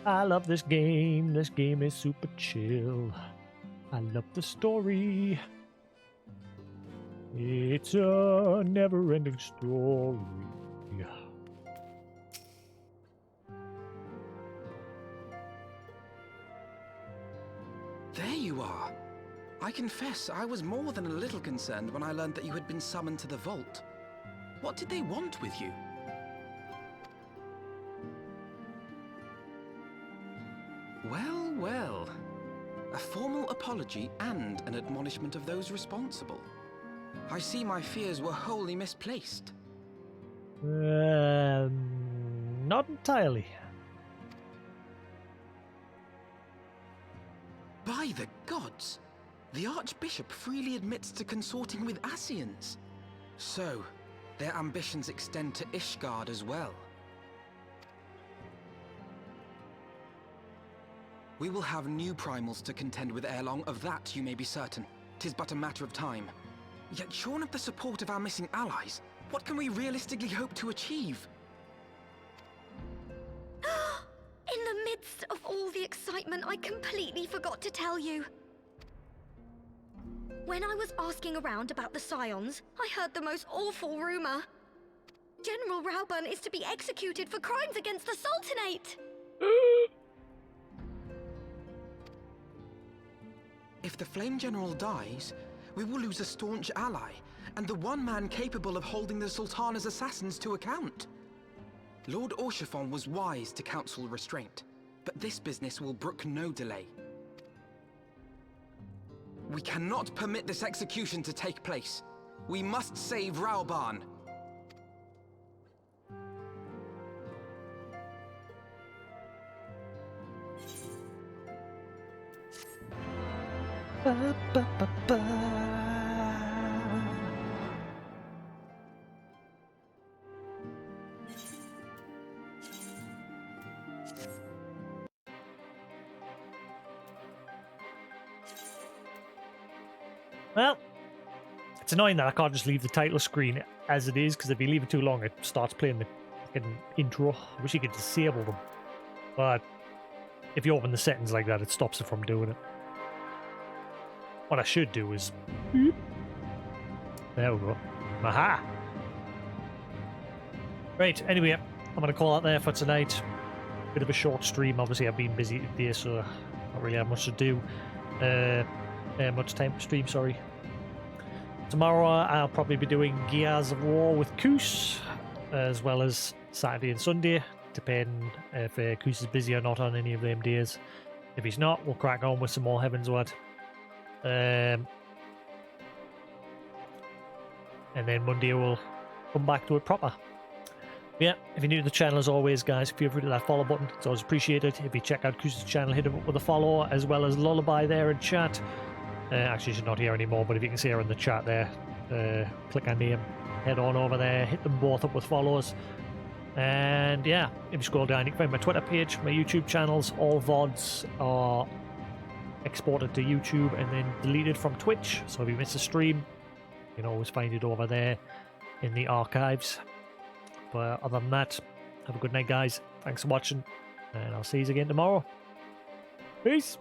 I love this game. This game is super chill. I love the story. It's a never-ending story. There you are. I confess, I was more than a little concerned when I learned that you had been summoned to the vault. What did they want with you? Well, well. A formal apology and an admonishment of those responsible. I see my fears were wholly misplaced. Not entirely. By the gods! The Archbishop freely admits to consorting with Ascians. So, their ambitions extend to Ishgard as well. We will have new primals to contend with ere long, of that you may be certain. 'Tis but a matter of time. Yet shorn of the support of our missing allies, what can we realistically hope to achieve? In the midst of all the excitement, I completely forgot to tell you. When I was asking around about the Scions, I heard the most awful rumor. General Rauburn is to be executed for crimes against the Sultanate! If the Flame General dies, we will lose a staunch ally, and the one man capable of holding the Sultana's assassins to account. Lord Orchiphon was wise to counsel restraint, but this business will brook no delay. We cannot permit this execution to take place. We must save Rauburn. Ba, ba, ba, ba. Well, it's annoying that I can't just leave the title screen as it is, because if you leave it too long, it starts playing the fucking intro. I wish you could disable them. But if you open the settings like that, it stops it from doing it. What I should do is... There we go. Aha! Right, anyway, I'm going to call it there for tonight. Bit of a short stream. Obviously, I've been busy today, so I don't really have much to do. Much time to stream, sorry. Tomorrow, I'll probably be doing Gears of War with Koos, as well as Saturday and Sunday, depending if Koos is busy or not on any of them days. If he's not, we'll crack on with some more Heavensward. And then Monday we'll come back to it proper. Yeah, if you're new to the channel, as always, guys, feel free to that follow button. It's always appreciated. If you check out Koos' channel, hit him up with a follow, as well as Lullaby there in chat. Actually, she's not here anymore, but if you can see her in the chat there, click her name, head on over there, hit them both up with follows. And yeah, if you scroll down, you can find my Twitter page, my YouTube channels. All VODs are exported to YouTube and then deleted from Twitch. So if you miss a stream, you can always find it over there in the archives. But other than that, have a good night, guys. Thanks for watching, and I'll see you again tomorrow. Peace.